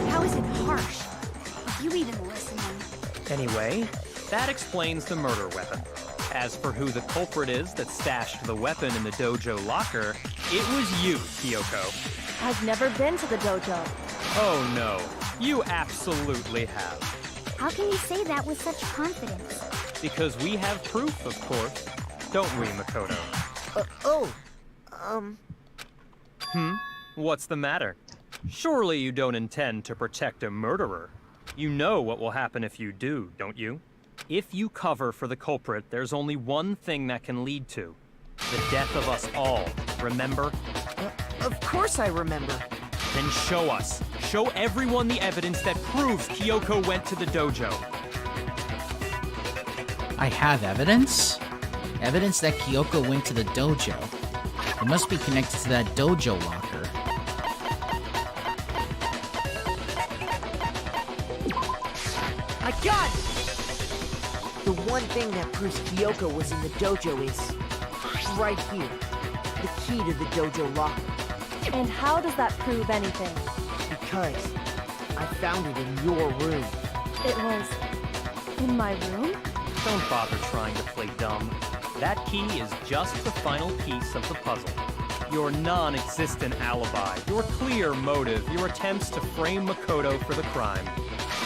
Speaker 14: How is it harsh? You even listening?
Speaker 11: Anyway, that explains the murder weapon. As for who the culprit is that stashed the weapon in the dojo locker, it was you, Kyoko.
Speaker 15: I've never been to the dojo.
Speaker 11: Oh no, you absolutely have.
Speaker 12: How can you say that with such confidence?
Speaker 11: Because we have proof, of course. Don't we, Makoto? What's the matter? Surely you don't intend to protect a murderer. You know what will happen if you do, don't you? If you cover for the culprit, there's only one thing that can lead to. The death of us all, remember?
Speaker 13: Of course I remember.
Speaker 11: Then show us. Show everyone the evidence that proves Kyoko went to the dojo.
Speaker 2: I have evidence? Evidence that Kyoko went to the dojo. It must be connected to that dojo locker.
Speaker 13: I got it! The one thing that proves Kyoko was in the dojo is right here. The key to the dojo locker.
Speaker 15: And how does that prove anything?
Speaker 13: Because I found it in your room.
Speaker 15: It was in my room?
Speaker 11: Don't bother trying to play dumb. That key is just the final piece of the puzzle. Your non-existent alibi, your clear motive, your attempts to frame Makoto for the crime.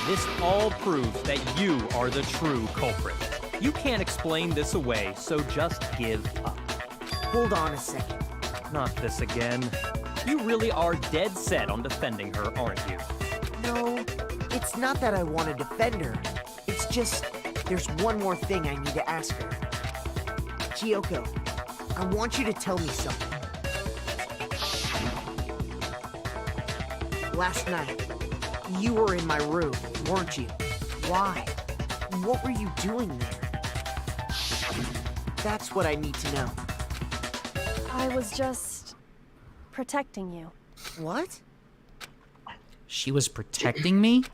Speaker 11: This all proves that you are the true culprit. You can't explain this away, so just give up.
Speaker 13: Hold on a second.
Speaker 11: Not this again. You really are dead set on defending her, aren't you?
Speaker 13: No, it's not that I want to defend her. It's just, there's one more thing I need to ask her. Kyoko, I want you to tell me something. Last night, you were in my room, weren't you? Why? What were you doing there? That's what I need to know.
Speaker 15: I was just protecting you.
Speaker 13: What?
Speaker 2: She was protecting me?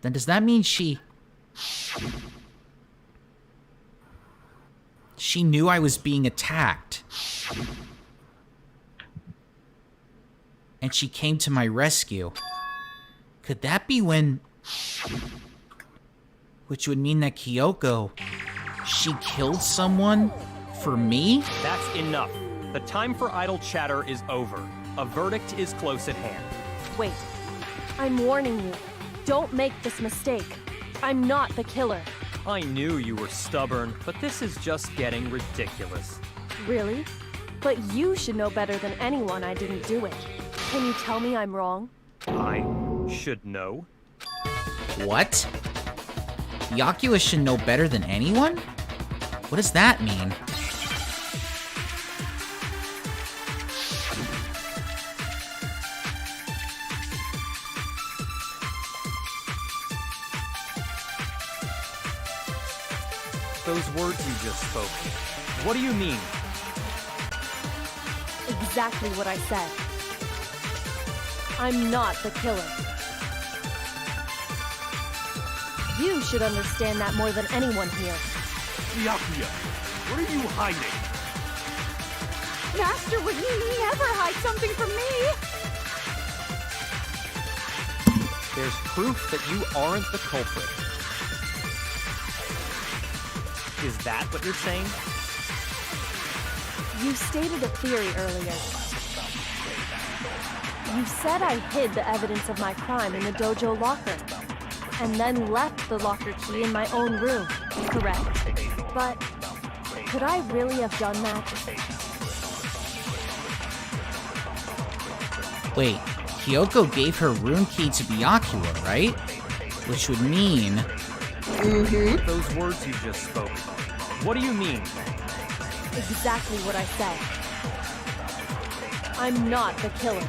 Speaker 2: Then does that mean she knew I was being attacked? And she came to my rescue. Could that be when... Which would mean that Kyoko... She killed someone for me?
Speaker 11: That's enough. The time for idle chatter is over. A verdict is close at hand.
Speaker 15: Wait. I'm warning you. Don't make this mistake. I'm not the killer.
Speaker 11: I knew you were stubborn, but this is just getting ridiculous.
Speaker 15: Really? But you should know better than anyone I didn't do it. Can you tell me I'm wrong?
Speaker 11: I should know.
Speaker 2: What? Yakua should know better than anyone? What does that mean?
Speaker 11: Those words you just spoke. What do you mean?
Speaker 15: Exactly what I said. I'm not the killer. You should understand that more than anyone here.
Speaker 5: Yakua, what are you hiding?
Speaker 14: Master would never hide something from me!
Speaker 11: There's proof that you aren't the culprit. Is that what you're saying?
Speaker 15: You stated a theory earlier. You said I hid the evidence of my crime in the dojo locker, and then left the locker key in my own room, correct? But could I really have done that?
Speaker 2: Wait, Kyoko gave her room key to Byakuya, right? Which would mean...
Speaker 11: Those words you just spoke. What do you mean?
Speaker 15: Exactly what I said. I'm not the killer.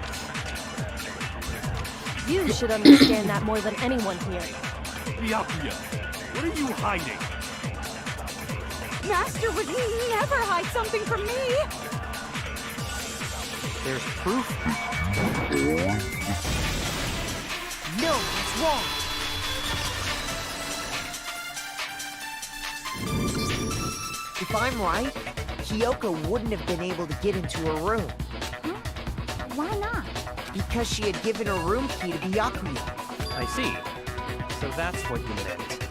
Speaker 15: You should understand that more than anyone here.
Speaker 5: Yakua, what are you hiding?
Speaker 14: Master would never hide something from me!
Speaker 11: There's proof?
Speaker 13: No, it's wrong. If I'm right, Kyoko wouldn't have been able to get into her room.
Speaker 12: Why not?
Speaker 13: Because she had given her room key to Byakuya.
Speaker 11: I see. So that's what you meant.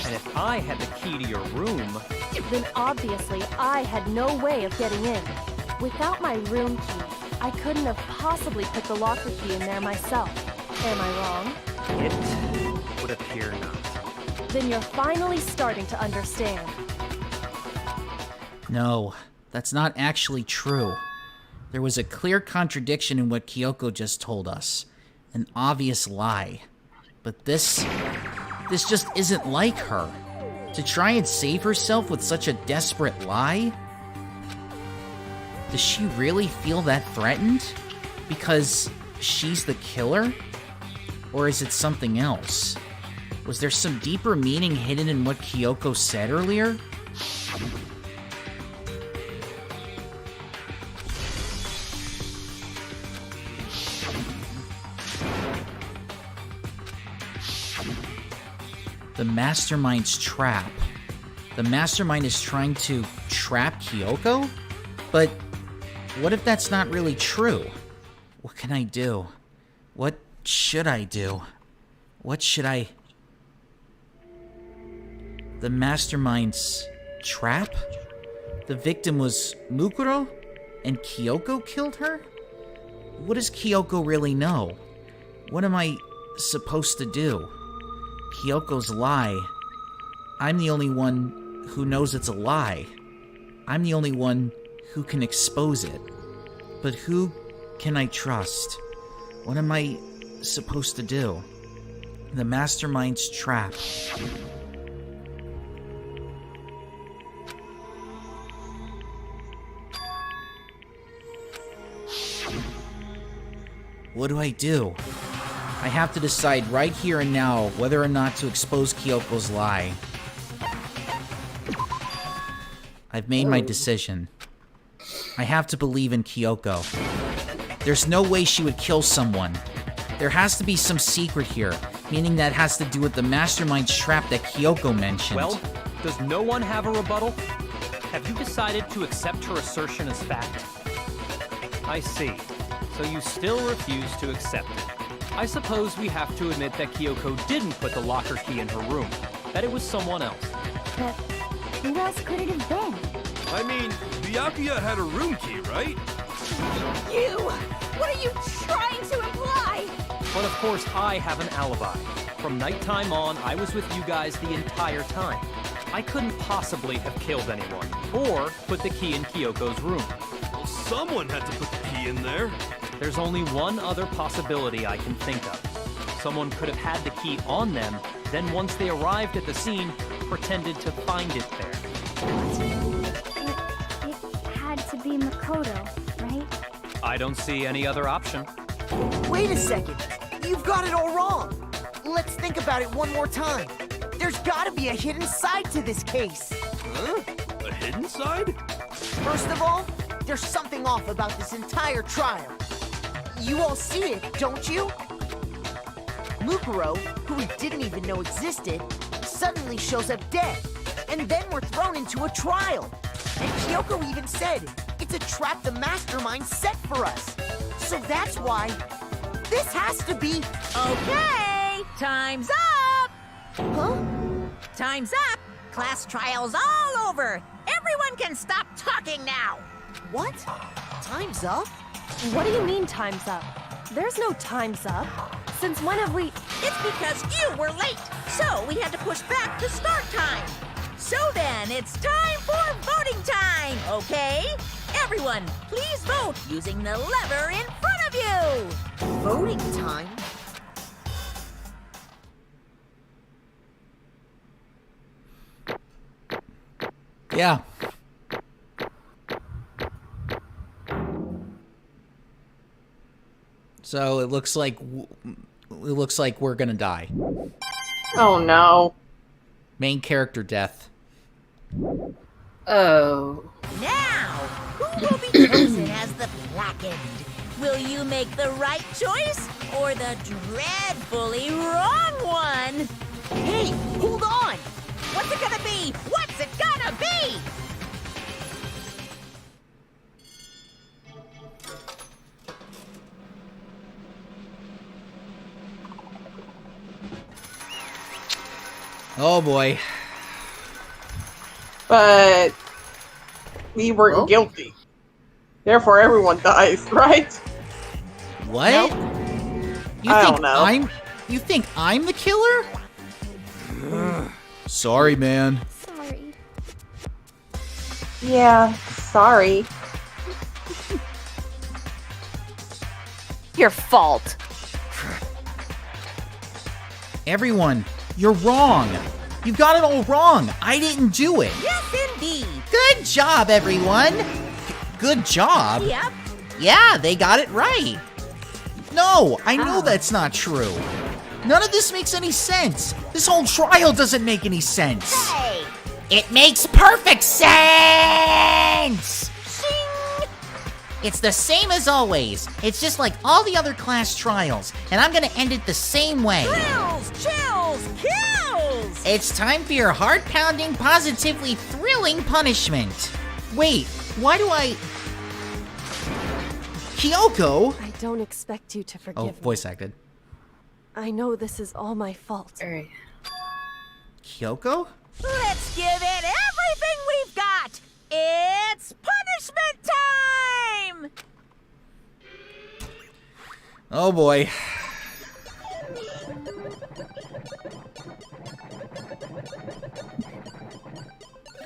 Speaker 11: And if I had the key to your room...
Speaker 15: Then obviously I had no way of getting in. Without my room key, I couldn't have possibly put the locker key in there myself. Am I wrong?
Speaker 11: It would appear not.
Speaker 15: Then you're finally starting to understand.
Speaker 2: No, that's not actually true. There was a clear contradiction in what Kyoko just told us. An obvious lie. But this just isn't like her. To try and save herself with such a desperate lie? Does she really feel that threatened? Because she's the killer? Or is it something else? Was there some deeper meaning hidden in what Kyoko said earlier? The Mastermind's trap. The Mastermind is trying to trap Kyoko? But what if that's not really true? What can I do? What should I do? What should I... The Mastermind's trap? The victim was Mukuro? And Kyoko killed her? What does Kyoko really know? What am I supposed to do? Kyoko's lie. I'm the only one who knows it's a lie. I'm the only one who can expose it. But who can I trust? What am I supposed to do? The Mastermind's trap. What do I do? I have to decide right here and now whether or not to expose Kyoko's lie. I've made my decision. I have to believe in Kyoko. There's no way she would kill someone. There has to be some secret here, meaning that has to do with the mastermind's trap that Kyoko mentioned.
Speaker 11: Well, does no one have a rebuttal? Have you decided to accept her assertion as fact? I see. So you still refuse to accept it. I suppose we have to admit that Kyoko didn't put the locker key in her room, that it was someone else.
Speaker 12: But who else could it have been?
Speaker 5: I mean, Byakuya had a room key, right?
Speaker 14: You! What are you trying to imply?
Speaker 11: But of course, I have an alibi. From nighttime on, I was with you guys the entire time. I couldn't possibly have killed anyone, or put the key in Kyoko's room.
Speaker 5: Well, someone had to put the key in there.
Speaker 11: There's only one other possibility I can think of. Someone could have had the key on them, then once they arrived at the scene, pretended to find it there.
Speaker 12: It had to be Makoto, right?
Speaker 11: I don't see any other option.
Speaker 13: Wait a second. You've got it all wrong. Let's think about it one more time. There's gotta be a hidden side to this case.
Speaker 5: Huh? A hidden side?
Speaker 13: First of all, there's something off about this entire trial. You all see it, don't you? Mukuro, who we didn't even know existed, suddenly shows up dead. And then we're thrown into a trial. And Kyoko even said, it's a trap the mastermind set for us. So that's why this has to be...
Speaker 16: Okay, time's up!
Speaker 13: Huh?
Speaker 16: Time's up! Class trial's all over! Everyone can stop talking now!
Speaker 13: What? Time's up?
Speaker 15: What do you mean time's up? There's no time's up. Since when have we...
Speaker 16: It's because you were late, so we had to push back the start time. So then, it's time for voting time, okay? Everyone, please vote using the lever in front of you!
Speaker 13: Voting time?
Speaker 2: Yeah. So it looks like we're gonna die.
Speaker 1: Oh no.
Speaker 2: Main character death.
Speaker 7: Oh.
Speaker 16: Now, who will be chosen as the blackened? Will you make the right choice or the dreadfully wrong one?
Speaker 13: Hey, hold on!
Speaker 16: What's it gonna be? What's it gonna be?
Speaker 2: Oh boy.
Speaker 1: But we were guilty. Therefore, everyone dies, right?
Speaker 2: What?
Speaker 1: Nope. I don't know.
Speaker 2: You think I'm the killer? Sorry, man.
Speaker 12: Sorry.
Speaker 1: Yeah, sorry.
Speaker 3: Your fault.
Speaker 2: Everyone, you're wrong. You got it all wrong. I didn't do it.
Speaker 16: Yes, indeed.
Speaker 2: Good job, everyone. Good job?
Speaker 16: Yep.
Speaker 2: Yeah, they got it right. No, I know that's not true. None of this makes any sense. This whole trial doesn't make any sense.
Speaker 16: Hey,
Speaker 8: It makes perfect sense! It's the same as always. It's just like all the other class trials, and I'm gonna end it the same way.
Speaker 16: thrills, chills, kills!
Speaker 8: It's time for your heart-pounding, positively thrilling punishment.
Speaker 2: Wait, why do I... Kyoko?
Speaker 15: I don't expect you to forgive me.
Speaker 2: Voice acted.
Speaker 15: I know this is all my fault.
Speaker 7: Alright.
Speaker 2: Kyoko?
Speaker 16: Let's give it everything we've got! It's punishment time!
Speaker 2: Oh boy.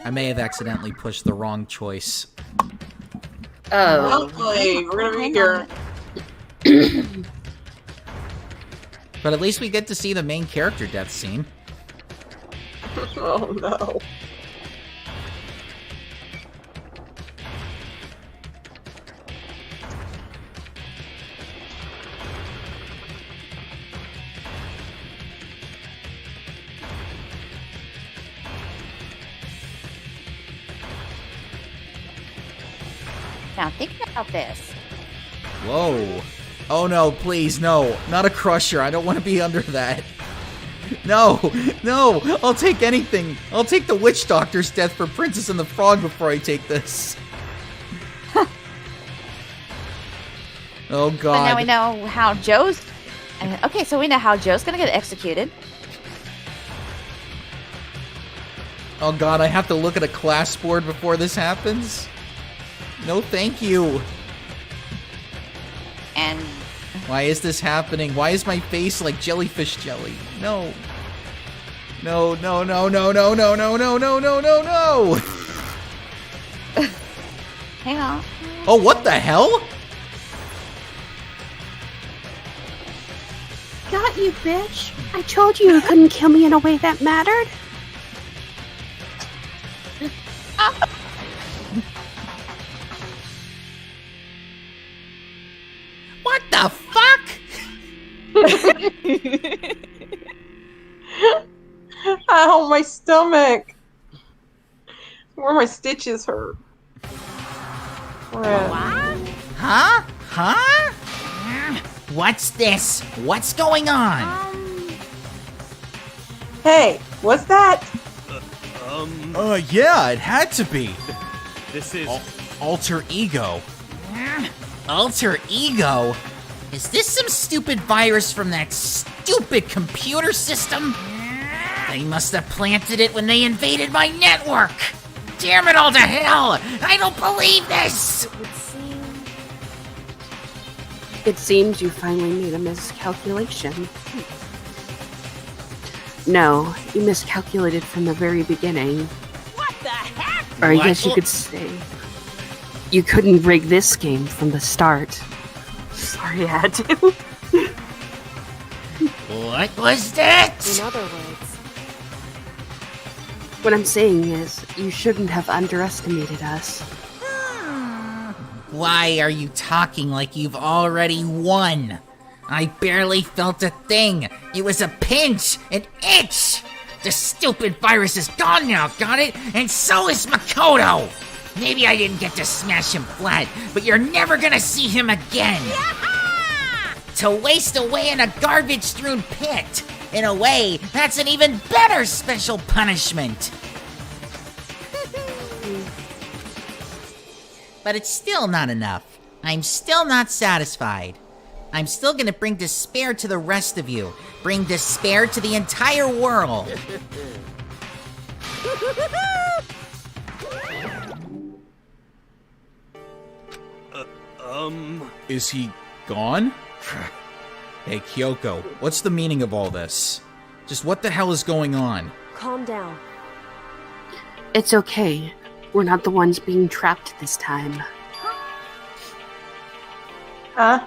Speaker 2: I may have accidentally pushed the wrong choice.
Speaker 7: Oh.
Speaker 1: Hopefully, we're gonna be here.
Speaker 2: But at least we get to see the main character death scene.
Speaker 1: Oh no.
Speaker 3: now, thinking about this.
Speaker 2: Whoa. Oh no, please, no. Not a crusher. I don't want to be under that. No, no. I'll take anything. I'll take the witch doctor's death for Princess and the Frog before I take this. Oh god.
Speaker 3: But now we know how Joe's... Okay, so we know how Joe's gonna get executed.
Speaker 2: Oh god, I have to look at a class board before this happens? No, thank you.
Speaker 3: And...
Speaker 2: Why is this happening? Why is my face like jellyfish jelly? No. No, no, no, no, no, no, no, no, no, no, no, no!
Speaker 3: Hang on.
Speaker 2: Oh, what the hell?
Speaker 4: Got you, bitch. I told you couldn't kill me in a way that mattered.
Speaker 8: What the fuck?
Speaker 1: Ow, my stomach. Where my stitches hurt.
Speaker 8: Huh? Huh? What's this? What's going on?
Speaker 1: Hey, what's that?
Speaker 2: Yeah, it had to be.
Speaker 5: This is...
Speaker 2: Alter Ego.
Speaker 8: Alter Ego? Is this some stupid virus from that stupid computer system? They must have planted it when they invaded my network! Damn it all to hell! I don't believe this!
Speaker 7: It seems you finally made a miscalculation. No, you miscalculated from the very beginning.
Speaker 16: What the heck?
Speaker 7: Or I
Speaker 8: What?
Speaker 7: guess you could say you couldn't rig this game from the start. Sorry, I had to.
Speaker 8: What was that?
Speaker 6: In other words,
Speaker 7: What I'm saying is, you shouldn't have underestimated us.
Speaker 8: Why are you talking like you've already won? I barely felt a thing. It was a pinch, an itch. The stupid virus is gone now, got it? And so is Makoto. Maybe I didn't get to smash him flat, but you're never gonna see him again. To waste away in a garbage-strewn pit. In a way, that's an even better special punishment. But it's still not enough. I'm still not satisfied. I'm still gonna bring despair to the rest of you. Bring despair to the entire world.
Speaker 2: Is he gone? Hey, Kyoko, what's the meaning of all this? Just what the hell is going on?
Speaker 6: calm down.
Speaker 7: It's okay. We're not the ones being trapped this time.
Speaker 1: Huh?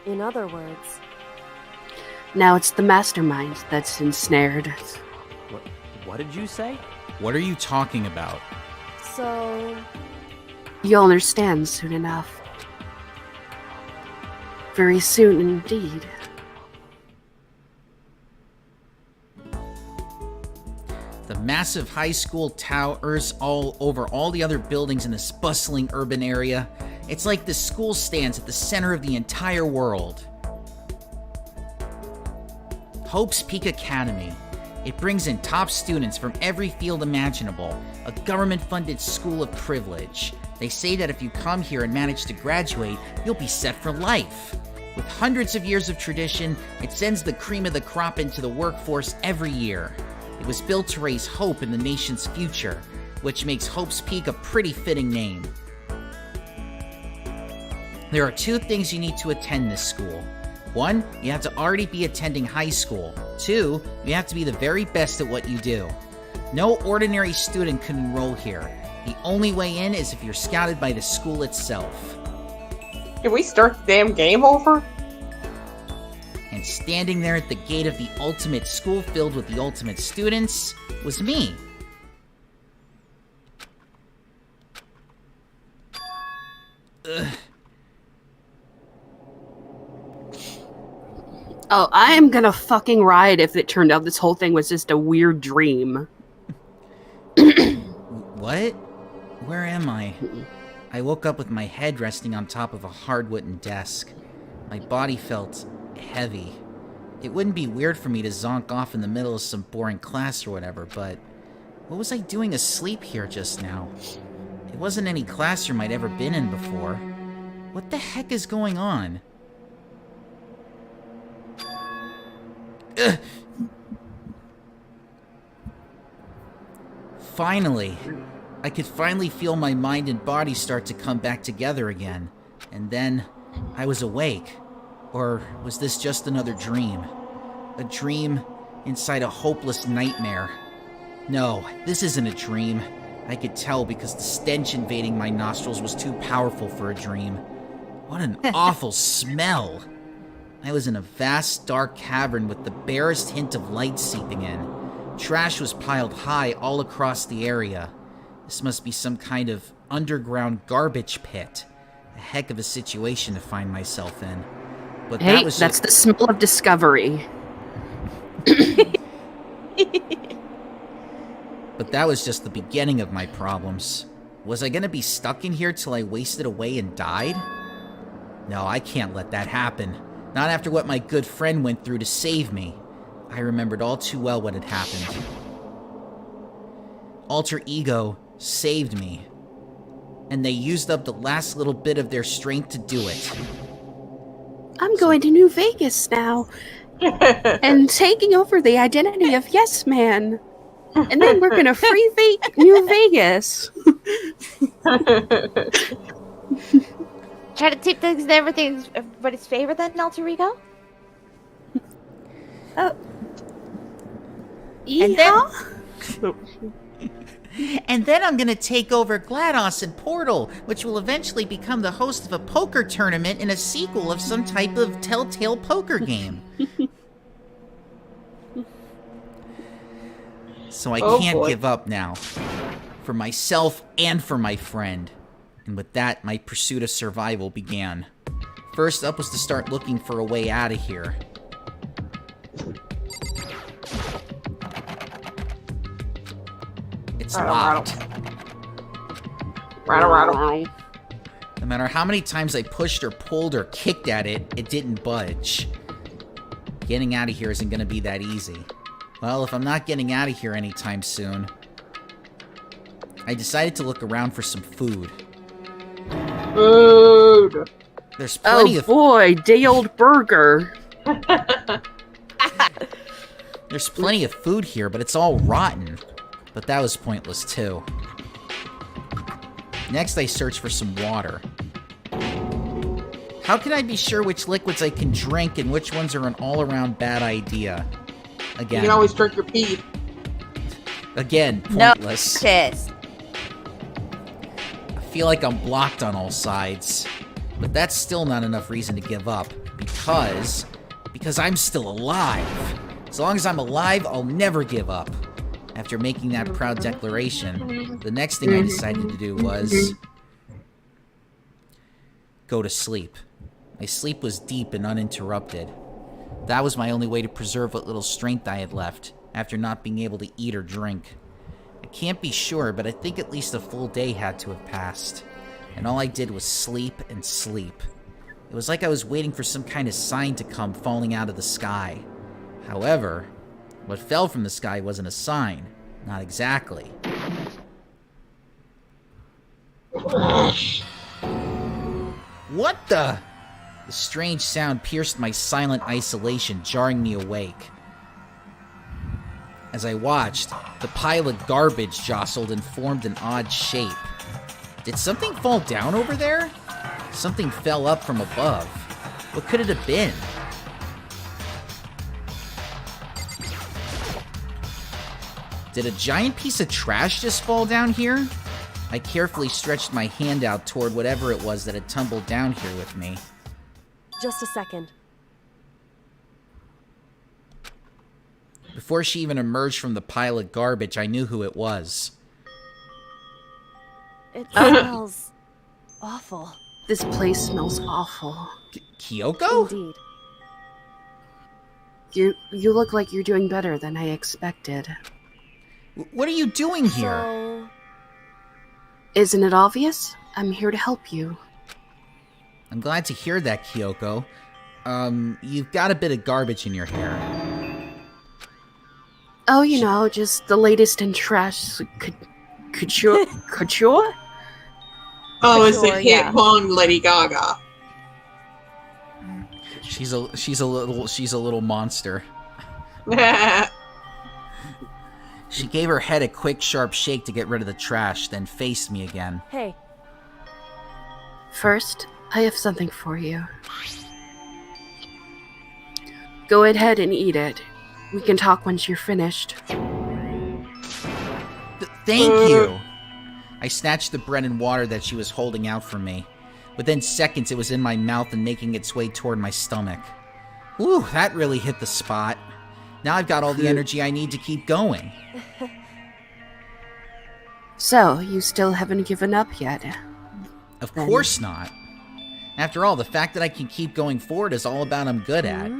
Speaker 6: In other words,
Speaker 7: Now it's the mastermind that's ensnared.
Speaker 11: What did you say?
Speaker 2: What are you talking about?
Speaker 6: so
Speaker 7: You'll understand soon enough. Very soon indeed.
Speaker 2: The massive high school towers all over all the other buildings in this bustling urban area. It's like the school stands at the center of the entire world. Hope's Peak Academy. It brings in top students from every field imaginable, a government-funded school of privilege. They say that if you come here and manage to graduate, you'll be set for life. With hundreds of years of tradition, it sends the cream of the crop into the workforce every year. It was built to raise hope in the nation's future, which makes Hope's Peak a pretty fitting name. There are two things you need to attend this school. One, you have to already be attending high school. Two, you have to be the very best at what you do. No ordinary student can enroll here. The only way in is if you're scouted by the school itself.
Speaker 1: Can we start the damn game over?
Speaker 2: And standing there at the gate of the ultimate school filled with the ultimate students was me. Ugh.
Speaker 7: Oh, I am gonna fucking ride if it turned out this whole thing was just a weird dream.
Speaker 2: What? Where am I? I woke up with my head resting on top of a hard wooden desk. My body felt heavy. It wouldn't be weird for me to zonk off in the middle of some boring class or whatever, but what was I doing asleep here just now? It wasn't any classroom I'd ever been in before. What the heck is going on? Ugh. Finally, I could finally feel my mind and body start to come back together again. And then I was awake. Or was this just another dream? A dream inside a hopeless nightmare. No, this isn't a dream. I could tell because the stench invading my nostrils was too powerful for a dream. What an awful smell! I was in a vast, dark cavern with the barest hint of light seeping in. Trash was piled high all across the area. This must be some kind of underground garbage pit. A heck of a situation to find myself in. But
Speaker 7: hey, that's the smell of discovery.
Speaker 2: But that was just the beginning of my problems. Was I gonna be stuck in here till I wasted away and died? No, I can't let that happen. Not after what my good friend went through to save me. I remembered all too well what had happened. Alter Ego saved me. And they used up the last little bit of their strength to do it.
Speaker 7: I'm going to New Vegas now. And taking over the identity of Yes Man. And then we're gonna free New Vegas.
Speaker 3: Try to keep things and everybody's favorite then, Alter Ego?
Speaker 8: And then I'm gonna take over GLaDOS and Portal, which will eventually become the host of a poker tournament in a sequel of some type of telltale poker game.
Speaker 2: So I can't give up now. For myself and for my friend. And with that, my pursuit of survival began. First up was to start looking for a way out of here. It's locked. No matter how many times I pushed or pulled or kicked at it, it didn't budge. Getting out of here isn't going to be that easy. Well, if I'm not getting out of here anytime soon, I decided to look around for some food.
Speaker 1: Food!
Speaker 2: There's plenty of...
Speaker 7: Oh boy, day old burger.
Speaker 2: There's plenty of food here, but it's all rotten. But that was pointless too. Next, I searched for some water. How can I be sure which liquids I can drink and which ones are an all-around bad idea? Again.
Speaker 1: You can always drink your pee.
Speaker 2: Again, pointless.
Speaker 3: No, piss.
Speaker 2: I feel like I'm blocked on all sides. But that's still not enough reason to give up. Because I'm still alive. As long as I'm alive, I'll never give up. After making that proud declaration, the next thing I decided to do was go to sleep. My sleep was deep and uninterrupted. That was my only way to preserve what little strength I had left, after not being able to eat or drink. I can't be sure, but I think at least a full day had to have passed. And all I did was sleep and sleep. It was like I was waiting for some kind of sign to come falling out of the sky. However, what fell from the sky wasn't a sign. Not exactly. What the? The strange sound pierced my silent isolation, jarring me awake. As I watched, the pile of garbage jostled and formed an odd shape. Did something fall down over there? Something fell up from above. What could it have been? Did a giant piece of trash just fall down here? I carefully stretched my hand out toward whatever it was that had tumbled down here with me.
Speaker 6: Just a second.
Speaker 2: Before she even emerged from the pile of garbage, I knew who it was.
Speaker 6: It smells awful.
Speaker 7: This place smells awful.
Speaker 2: Kyoko?
Speaker 6: Indeed.
Speaker 7: You look like you're doing better than I expected.
Speaker 2: What are you doing here?
Speaker 6: So,
Speaker 7: Isn't it obvious? I'm here to help you.
Speaker 10: I'm glad to hear that, Kyoko. You've got a bit of garbage in your hair.
Speaker 7: Oh, you know, just the latest in trash couture? Couture?
Speaker 1: Oh, it's the
Speaker 3: Sure,
Speaker 1: hit
Speaker 3: yeah.
Speaker 1: Hong Lady Gaga.
Speaker 10: She's a little monster. She gave her head a quick, sharp shake to get rid of the trash, then faced me again.
Speaker 15: Hey.
Speaker 7: First, I have something for you. Go ahead and eat it. We can talk once you're finished.
Speaker 10: Thank you! I snatched the bread and water that she was holding out for me. Within seconds, it was in my mouth and making its way toward my stomach. Ooh, that really hit the spot. Now I've got all the energy I need to keep going.
Speaker 7: So, you still haven't given up yet?
Speaker 10: Of course not. After all, the fact that I can keep going forward is all about I'm good at.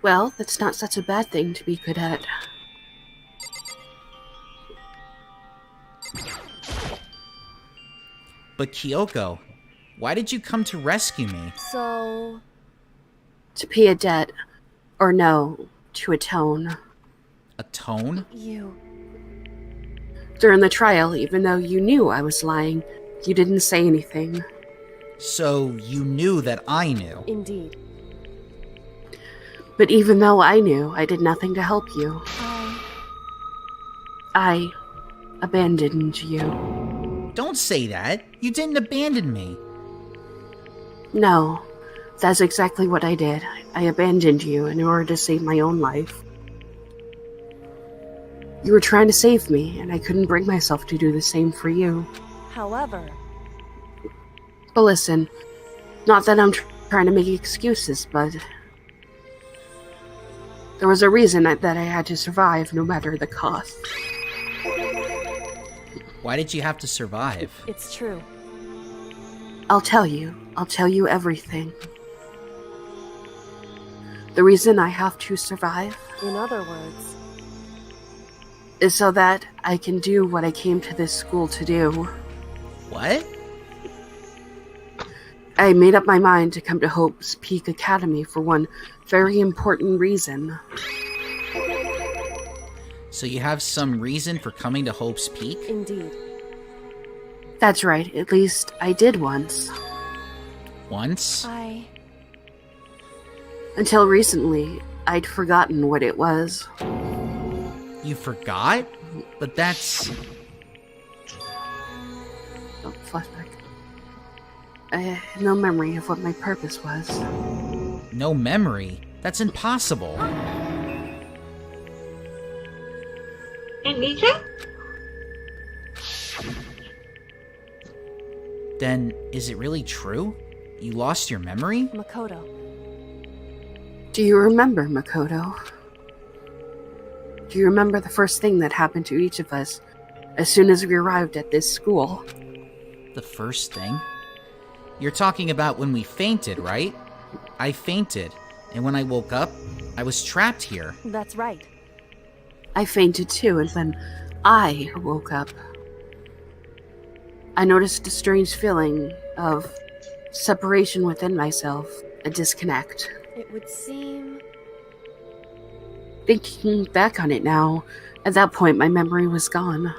Speaker 7: Well, that's not such a bad thing to be good at.
Speaker 10: But Kyoko, why did you come to rescue me?
Speaker 15: So...
Speaker 7: To pay a debt. Or no, to atone.
Speaker 10: Atone?
Speaker 15: You...
Speaker 7: During the trial, even though you knew I was lying, you didn't say anything.
Speaker 10: So you knew that I knew?
Speaker 15: Indeed.
Speaker 7: But even though I knew, I did nothing to help you. I abandoned you.
Speaker 10: Don't say that. You didn't abandon me.
Speaker 7: No, that's exactly what I did. I abandoned you in order to save my own life. You were trying to save me, and I couldn't bring myself to do the same for you.
Speaker 15: However...
Speaker 7: But listen, not that I'm trying to make excuses, but... There was a reason that I had to survive, no matter the cost.
Speaker 10: Why did you have to survive?
Speaker 15: It's true.
Speaker 7: I'll tell you. I'll tell you everything. The reason I have to survive...
Speaker 15: In other words...
Speaker 7: is so that I can do what I came to this school to do.
Speaker 10: What?
Speaker 7: I made up my mind to come to Hope's Peak Academy for one very important reason.
Speaker 10: So you have some reason for coming to Hope's Peak?
Speaker 15: Indeed.
Speaker 7: That's right, at least I did once.
Speaker 10: Once?
Speaker 7: Until recently, I'd forgotten what it was.
Speaker 10: You forgot? But that's...
Speaker 7: Oh, flashback. I had no memory of what my purpose was.
Speaker 10: No memory? That's impossible.
Speaker 1: And Nietzsche?
Speaker 10: Then, is it really true? You lost your memory?
Speaker 15: Makoto.
Speaker 7: Do you remember, Makoto? Do you remember the first thing that happened to each of us as soon as we arrived at this school?
Speaker 10: The first thing? You're talking about when we fainted, right? I fainted, and when I woke up, I was trapped here.
Speaker 15: That's right.
Speaker 7: I fainted too, and then I woke up. I noticed a strange feeling of separation within myself, a disconnect.
Speaker 15: It would seem...
Speaker 7: Thinking back on it now, at that point my memory was gone.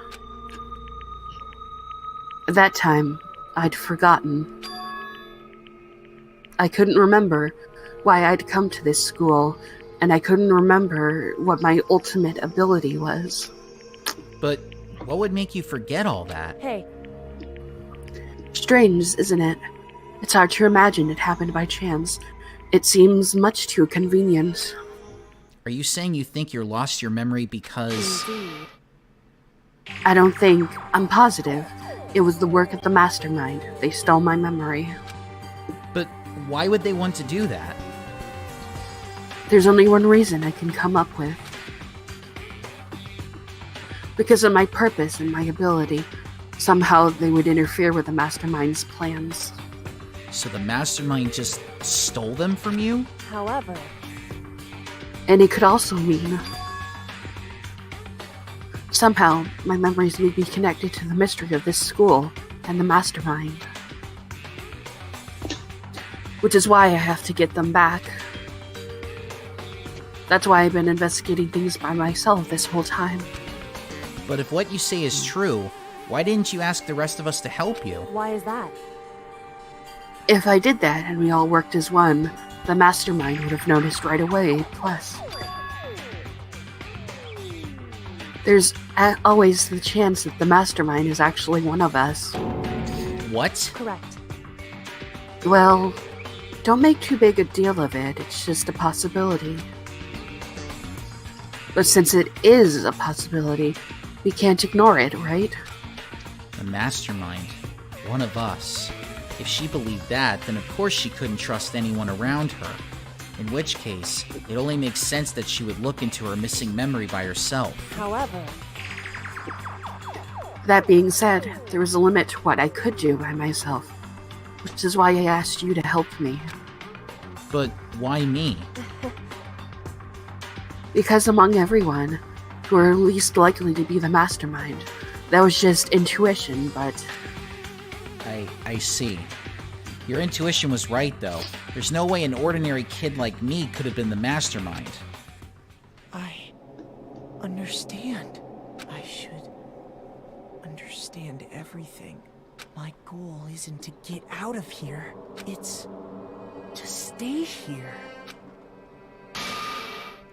Speaker 7: At that time, I'd forgotten. I couldn't remember why I'd come to this school, and I couldn't remember what my ultimate ability was.
Speaker 10: But what would make you forget all that?
Speaker 15: Hey.
Speaker 7: Strange, isn't it? It's hard to imagine it happened by chance. It seems much too convenient.
Speaker 10: Are you saying you think you lost your memory because...
Speaker 15: Indeed.
Speaker 7: I don't think. I'm positive. It was the work of the mastermind. They stole my memory.
Speaker 10: But why would they want to do that?
Speaker 7: There's only one reason I can come up with. Because of my purpose and my ability. Somehow they would interfere with the mastermind's plans.
Speaker 10: So the mastermind just stole them from you?
Speaker 15: However...
Speaker 7: And it could also mean Somehow, my memories may be connected to the mystery of this school and the mastermind. Which is why I have to get them back. That's why I've been investigating things by myself this whole time.
Speaker 10: But if what you say is true, why didn't you ask the rest of us to help you?
Speaker 6: Why is that?
Speaker 7: If I did that and we all worked as one, the mastermind would have noticed right away. Plus, there's always the chance that the mastermind is actually one of us.
Speaker 10: What?
Speaker 6: Correct.
Speaker 7: Well, don't make too big a deal of it. It's just a possibility. But since it is a possibility, we can't ignore it, right?
Speaker 10: The mastermind. One of us. If she believed that, then of course she couldn't trust anyone around her. In which case, it only makes sense that she would look into her missing memory by herself.
Speaker 6: However,
Speaker 7: that being said, there was a limit to what I could do by myself, which is why I asked you to help me.
Speaker 10: But why me?
Speaker 7: Because among everyone, who are least likely to be the mastermind, that was just intuition, but...
Speaker 10: I see. Your intuition was right, though. There's no way an ordinary kid like me could have been the mastermind.
Speaker 13: I understand. I should understand everything. My goal isn't to get out of here. It's to stay here.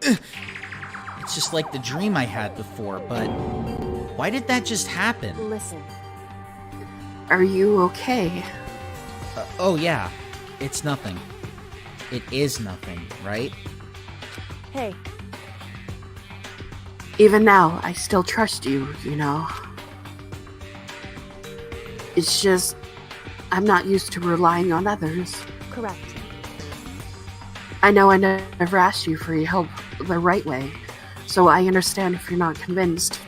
Speaker 10: It's just like the dream I had before, but why did that just happen?
Speaker 6: Listen.
Speaker 7: Are you okay?
Speaker 10: Oh yeah, it's nothing. It is nothing, right?
Speaker 6: Hey.
Speaker 7: Even now, I still trust you, you know. It's just, I'm not used to relying on others.
Speaker 6: Correct.
Speaker 7: I know I never asked you for your help the right way, so I understand if you're not convinced.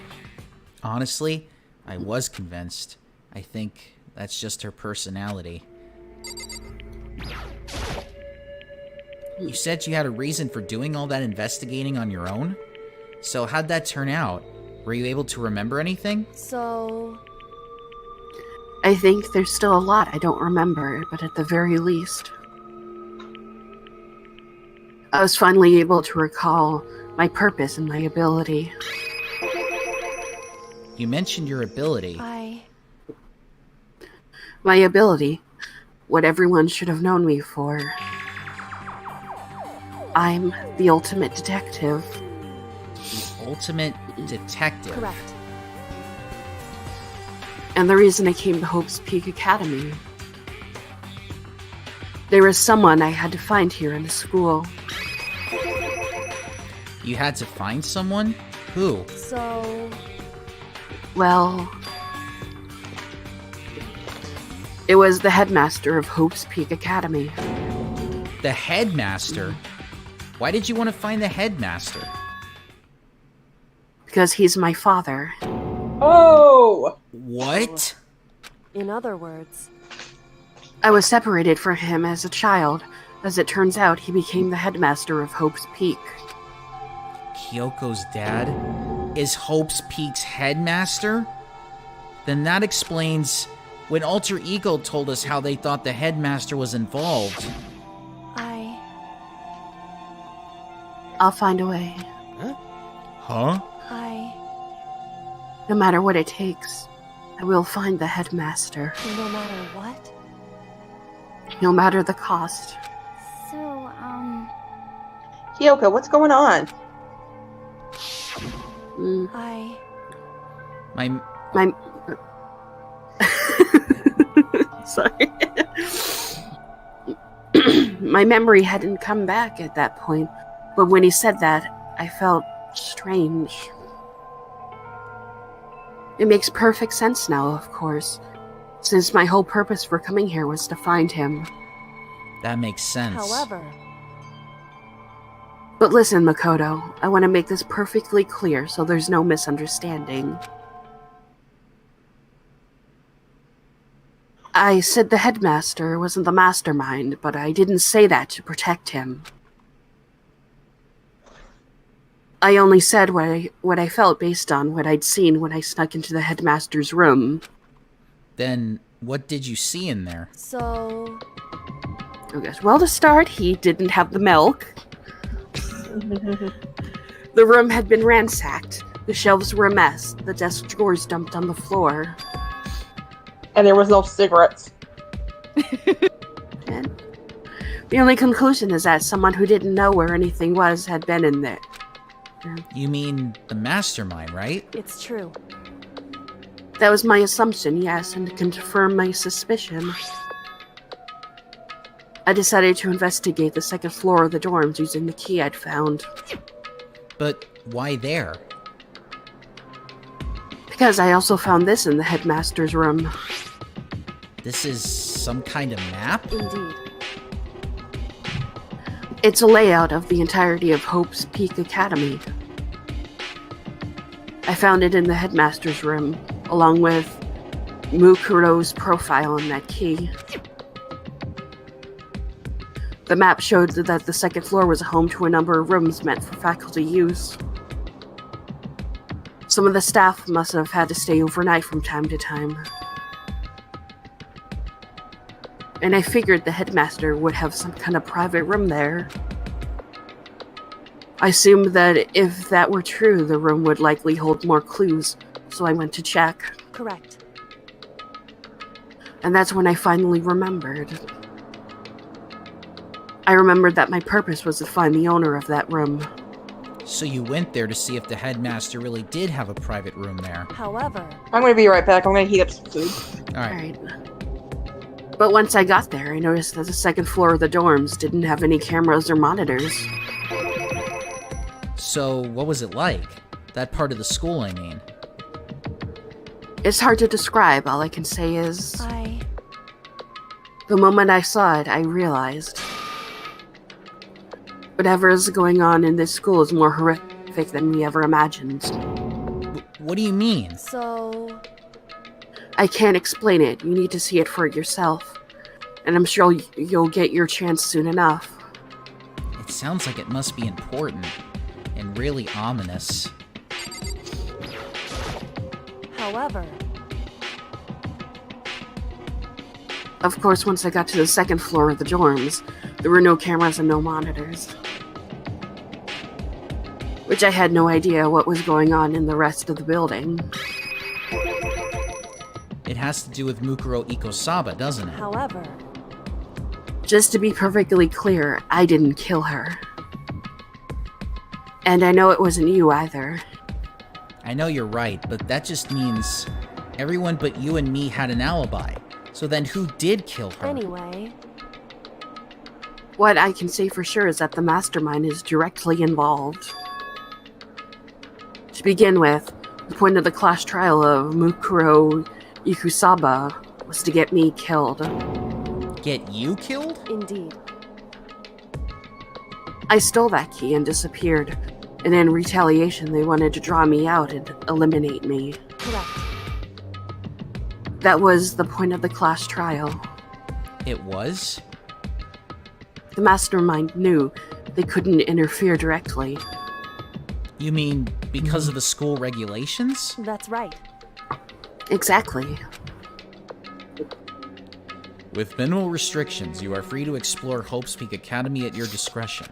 Speaker 10: Honestly, I was convinced. I think that's just her personality. You said you had a reason for doing all that investigating on your own? So how'd that turn out? Were you able to remember anything?
Speaker 6: So...
Speaker 7: I think there's still a lot I don't remember, but at the very least... I was finally able to recall my purpose and my ability.
Speaker 10: You mentioned your ability.
Speaker 7: My ability. What everyone should have known me for. I'm the ultimate detective.
Speaker 10: The ultimate detective?
Speaker 6: Correct.
Speaker 7: And the reason I came to Hope's Peak Academy. There was someone I had to find here in the school.
Speaker 10: You had to find someone? Who?
Speaker 6: So...
Speaker 7: Well... It was the headmaster of Hope's Peak Academy.
Speaker 10: The headmaster? Why did you want to find the headmaster?
Speaker 7: Because he's my father.
Speaker 1: Oh!
Speaker 10: What?
Speaker 6: In other words...
Speaker 7: I was separated from him as a child. As it turns out, he became the headmaster of Hope's Peak.
Speaker 10: Kyoko's dad is Hope's Peak's headmaster? Then that explains when Alter Ego told us how they thought the headmaster was involved.
Speaker 7: I'll find a way.
Speaker 10: Huh?
Speaker 7: No matter what it takes, I will find the headmaster.
Speaker 6: No matter what?
Speaker 7: No matter the cost.
Speaker 12: So,
Speaker 1: Kyoko, what's going on?
Speaker 10: My
Speaker 7: Sorry. My memory hadn't come back at that point, but when he said that, I felt strange. It makes perfect sense now, of course, since my whole purpose for coming here was to find him.
Speaker 10: That makes sense.
Speaker 6: However...
Speaker 7: But listen, Makoto, I want to make this perfectly clear so there's no misunderstanding. I said the headmaster wasn't the mastermind, but I didn't say that to protect him. I only said what I felt based on what I'd seen when I snuck into the headmaster's room.
Speaker 2: Then, what did you see in there?
Speaker 15: So...
Speaker 7: Okay, well, to start, he didn't have the milk. The room had been ransacked. The shelves were a mess. The desk drawers dumped on the floor.
Speaker 1: And there was no cigarettes.
Speaker 7: And the only conclusion is that someone who didn't know where anything was had been in there.
Speaker 2: You mean the mastermind, right?
Speaker 15: It's true.
Speaker 7: That was my assumption, yes, and to confirm my suspicion, I decided to investigate the second floor of the dorms using the key I'd found.
Speaker 2: But why there?
Speaker 7: Because I also found this in the headmaster's room.
Speaker 2: This is some kind of map?
Speaker 15: Indeed.
Speaker 7: It's a layout of the entirety of Hope's Peak Academy. I found it in the headmaster's room, along with Mukuro's profile on that key. The map showed that the second floor was home to a number of rooms meant for faculty use. Some of the staff must have had to stay overnight from time to time. And I figured the headmaster would have some kind of private room there. I assumed that if that were true, the room would likely hold more clues, so I went to check.
Speaker 15: Correct.
Speaker 7: And that's when I finally remembered. I remembered that my purpose was to find the owner of that room.
Speaker 2: So you went there to see if the headmaster really did have a private room there.
Speaker 15: However...
Speaker 1: I'm gonna be right back. I'm gonna heat up some food.
Speaker 2: Alright.
Speaker 7: But once I got there, I noticed that the second floor of the dorms didn't have any cameras or monitors.
Speaker 2: So, what was it like? That part of the school, I mean.
Speaker 7: It's hard to describe. All I can say is... The moment I saw it, I realized... whatever is going on in this school is more horrific than we ever imagined.
Speaker 2: What do you mean?
Speaker 15: So...
Speaker 7: I can't explain it. You need to see it for yourself. And I'm sure you'll get your chance soon enough.
Speaker 2: It sounds like it must be important. And really ominous.
Speaker 15: However...
Speaker 7: Of course, once I got to the second floor of the dorms, there were no cameras and no monitors. Which I had no idea what was going on in the rest of the building.
Speaker 2: It has to do with Mukuro Ikosaba, doesn't it?
Speaker 15: However...
Speaker 7: Just to be perfectly clear, I didn't kill her. And I know it wasn't you either.
Speaker 2: I know you're right, but that just means everyone but you and me had an alibi. So then who did kill her?
Speaker 15: Anyway...
Speaker 7: What I can say for sure is that the mastermind is directly involved. To begin with, the point of the class trial of Mukuro Ikusaba was to get me killed.
Speaker 2: Get you killed?
Speaker 15: Indeed.
Speaker 7: I stole that key and disappeared, and in retaliation they wanted to draw me out and eliminate me.
Speaker 15: Correct.
Speaker 7: That was the point of the class trial.
Speaker 2: It was?
Speaker 7: The mastermind knew they couldn't interfere directly.
Speaker 2: You mean because of the school regulations?
Speaker 15: That's right.
Speaker 7: Exactly.
Speaker 2: With minimal restrictions, you are free to explore Hope's Peak Academy at your discretion.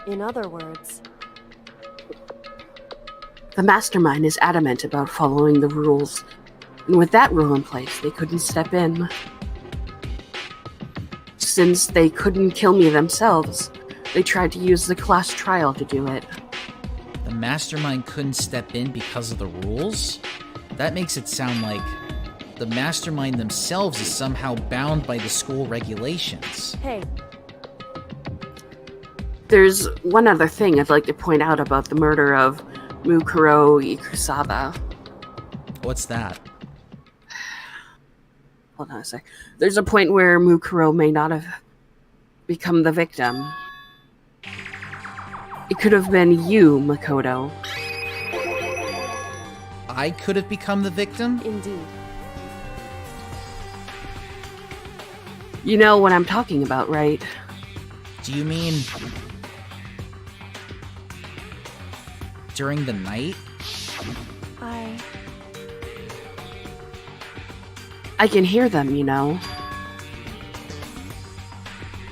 Speaker 15: In other words...
Speaker 7: The mastermind is adamant about following the rules, and with that rule in place, they couldn't step in. Since they couldn't kill me themselves, they tried to use the class trial to do it.
Speaker 2: The mastermind couldn't step in because of the rules? That makes it sound like the mastermind themselves is somehow bound by the school regulations.
Speaker 15: Hey.
Speaker 7: There's one other thing I'd like to point out about the murder of Mukuro Ikusaba.
Speaker 2: What's that?
Speaker 7: Hold on a sec. There's a point where Mukuro may not have become the victim. It could have been you, Makoto.
Speaker 2: I could have become the victim?
Speaker 15: Indeed.
Speaker 7: You know what I'm talking about, right?
Speaker 2: Do you mean... During the night?
Speaker 7: I can hear them, you know.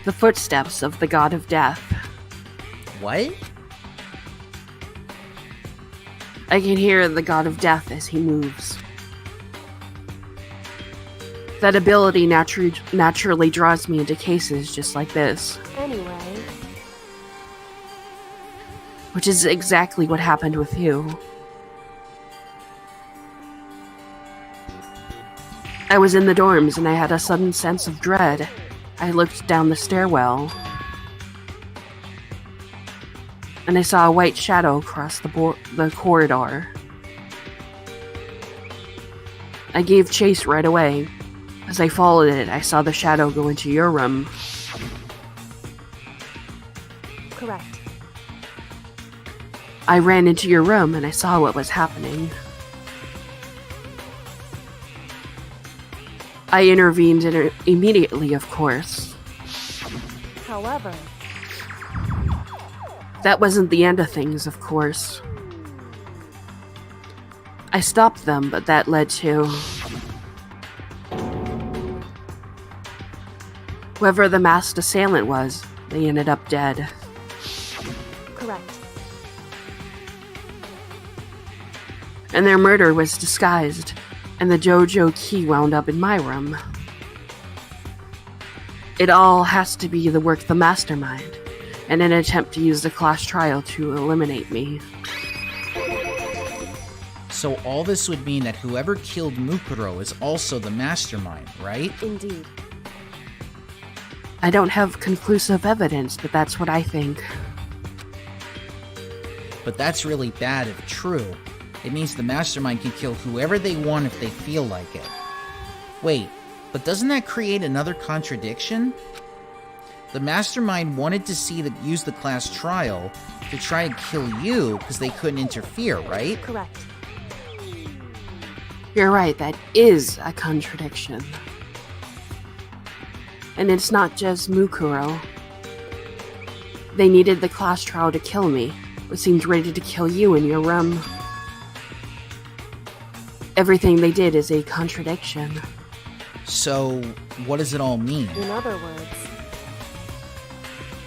Speaker 7: The footsteps of the god of death.
Speaker 2: What?
Speaker 7: I can hear the god of death as he moves. That ability naturally draws me into cases just like this.
Speaker 6: Anyway,
Speaker 7: Which is exactly what happened with you. I was in the dorms and I had a sudden sense of dread. I looked down the stairwell and I saw a white shadow cross the corridor. I gave chase right away. As I followed it, I saw the shadow go into your room.
Speaker 6: correct.
Speaker 7: I ran into your room and I saw what was happening. I intervened immediately, of course.
Speaker 6: However,
Speaker 7: That wasn't the end of things, of course. I stopped them, but that led to... whoever the masked assailant was, they ended up dead.
Speaker 6: correct.
Speaker 7: And their murder was disguised, and the JoJo key wound up in my room. It all has to be the work of the mastermind, and an attempt to use the class trial to eliminate me.
Speaker 2: So all this would mean that whoever killed Mukuro is also the mastermind, right?
Speaker 6: Indeed.
Speaker 7: I don't have conclusive evidence, but that's what I think.
Speaker 2: But that's really bad if true. It means the mastermind can kill whoever they want if they feel like it. Wait, but doesn't that create another contradiction? The mastermind wanted to use the class trial to try and kill you because they couldn't interfere, right?
Speaker 6: Correct.
Speaker 7: You're right, that is a contradiction. And it's not just Mukuro. They needed the class trial to kill me, but seemed ready to kill you in your room. Everything they did is a contradiction.
Speaker 2: So, what does it all mean?
Speaker 6: In other words,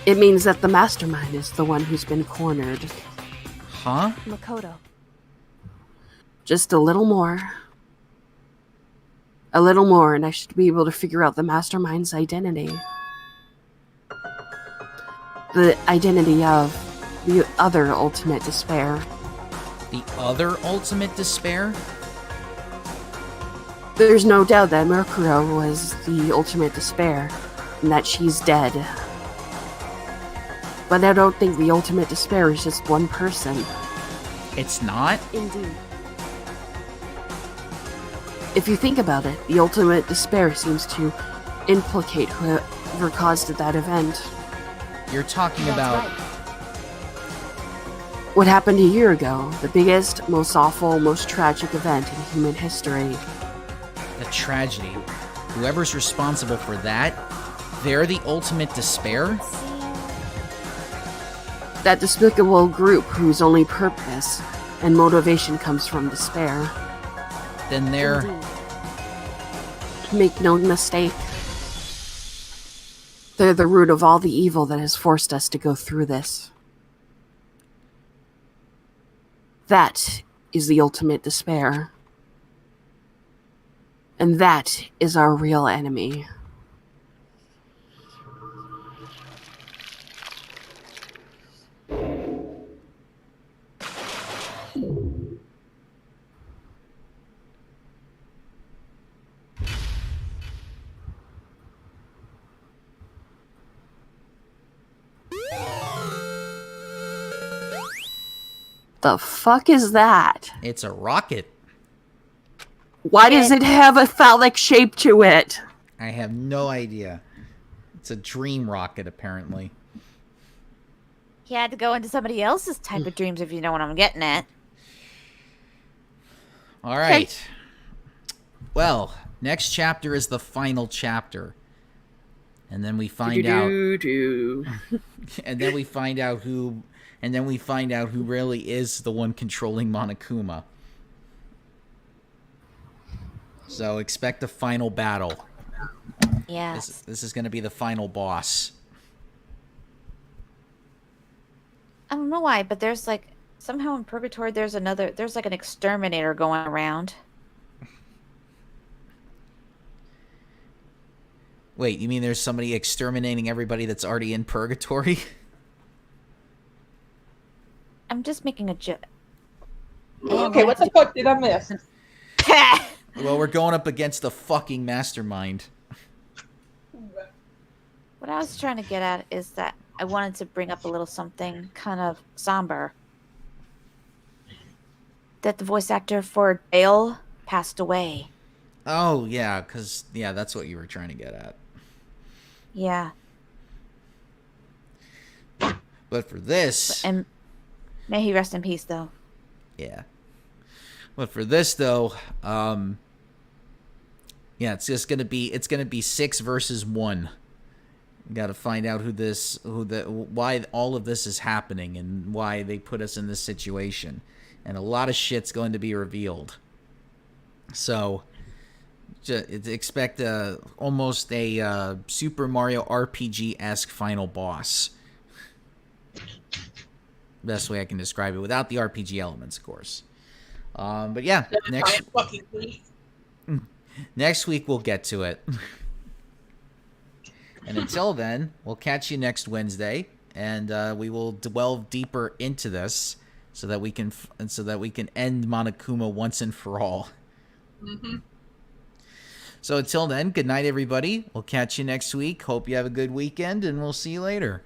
Speaker 7: It means that the mastermind is the one who's been cornered.
Speaker 2: Huh?
Speaker 6: Makoto.
Speaker 7: Just a little more. A little more, and I should be able to figure out the mastermind's identity. The identity of the other ultimate despair.
Speaker 2: The other ultimate despair?
Speaker 7: There's no doubt that Mercuro was the ultimate despair, and that she's dead. But I don't think the ultimate despair is just one person.
Speaker 2: It's not?
Speaker 6: Indeed.
Speaker 7: If you think about it, the ultimate despair seems to implicate whoever caused that event.
Speaker 2: You're talking about...
Speaker 7: What happened a year ago, the biggest, most awful, most tragic event in human history.
Speaker 2: The tragedy. Whoever's responsible for that, they're the ultimate despair?
Speaker 7: That despicable group whose only purpose and motivation comes from despair.
Speaker 2: Then they're...
Speaker 7: Make no mistake. They're the root of all the evil that has forced us to go through this. That is the ultimate despair. And that is our real enemy. The fuck is that?
Speaker 2: It's a rocket.
Speaker 7: Why does it have a phallic shape to it?
Speaker 2: I have no idea. It's a dream rocket, apparently.
Speaker 3: He had to go into somebody else's type of dreams, if you know what I'm getting at.
Speaker 2: All right. Well, next chapter is the final chapter. And then we find out.
Speaker 7: Do-do-do-do.
Speaker 2: And then we find out who. And then we find out who really is the one controlling Monokuma. So expect the final battle.
Speaker 3: Yes.
Speaker 2: This is going to be the final boss.
Speaker 3: I don't know why, but there's like somehow in Purgatory there's like an exterminator going around.
Speaker 2: Wait, you mean there's somebody exterminating everybody that's already in Purgatory?
Speaker 3: I'm just making a joke.
Speaker 1: Okay, what the fuck did I miss?
Speaker 2: Well, we're going up against the fucking mastermind.
Speaker 3: What I was trying to get at is that I wanted to bring up a little something kind of somber. That the voice actor for Dale passed away.
Speaker 2: Oh, yeah, that's what you were trying to get at.
Speaker 3: Yeah.
Speaker 2: But for this...
Speaker 3: And may he rest in peace, though.
Speaker 2: Yeah. But for this, though, yeah, it's gonna be 6 versus 1. You gotta find out why all of this is happening and why they put us in this situation. And a lot of shit's going to be revealed. So, expect almost a Super Mario RPG-esque final boss. Best way I can describe it, without the RPG elements, of course. But yeah, next week we'll get to it. And until then, we'll catch you next Wednesday, and we will delve deeper into this so that we can end Monokuma once and for all.
Speaker 1: Mm-hmm.
Speaker 2: So until then, good night, everybody. We'll catch you next week. Hope you have a good weekend, and we'll see you later.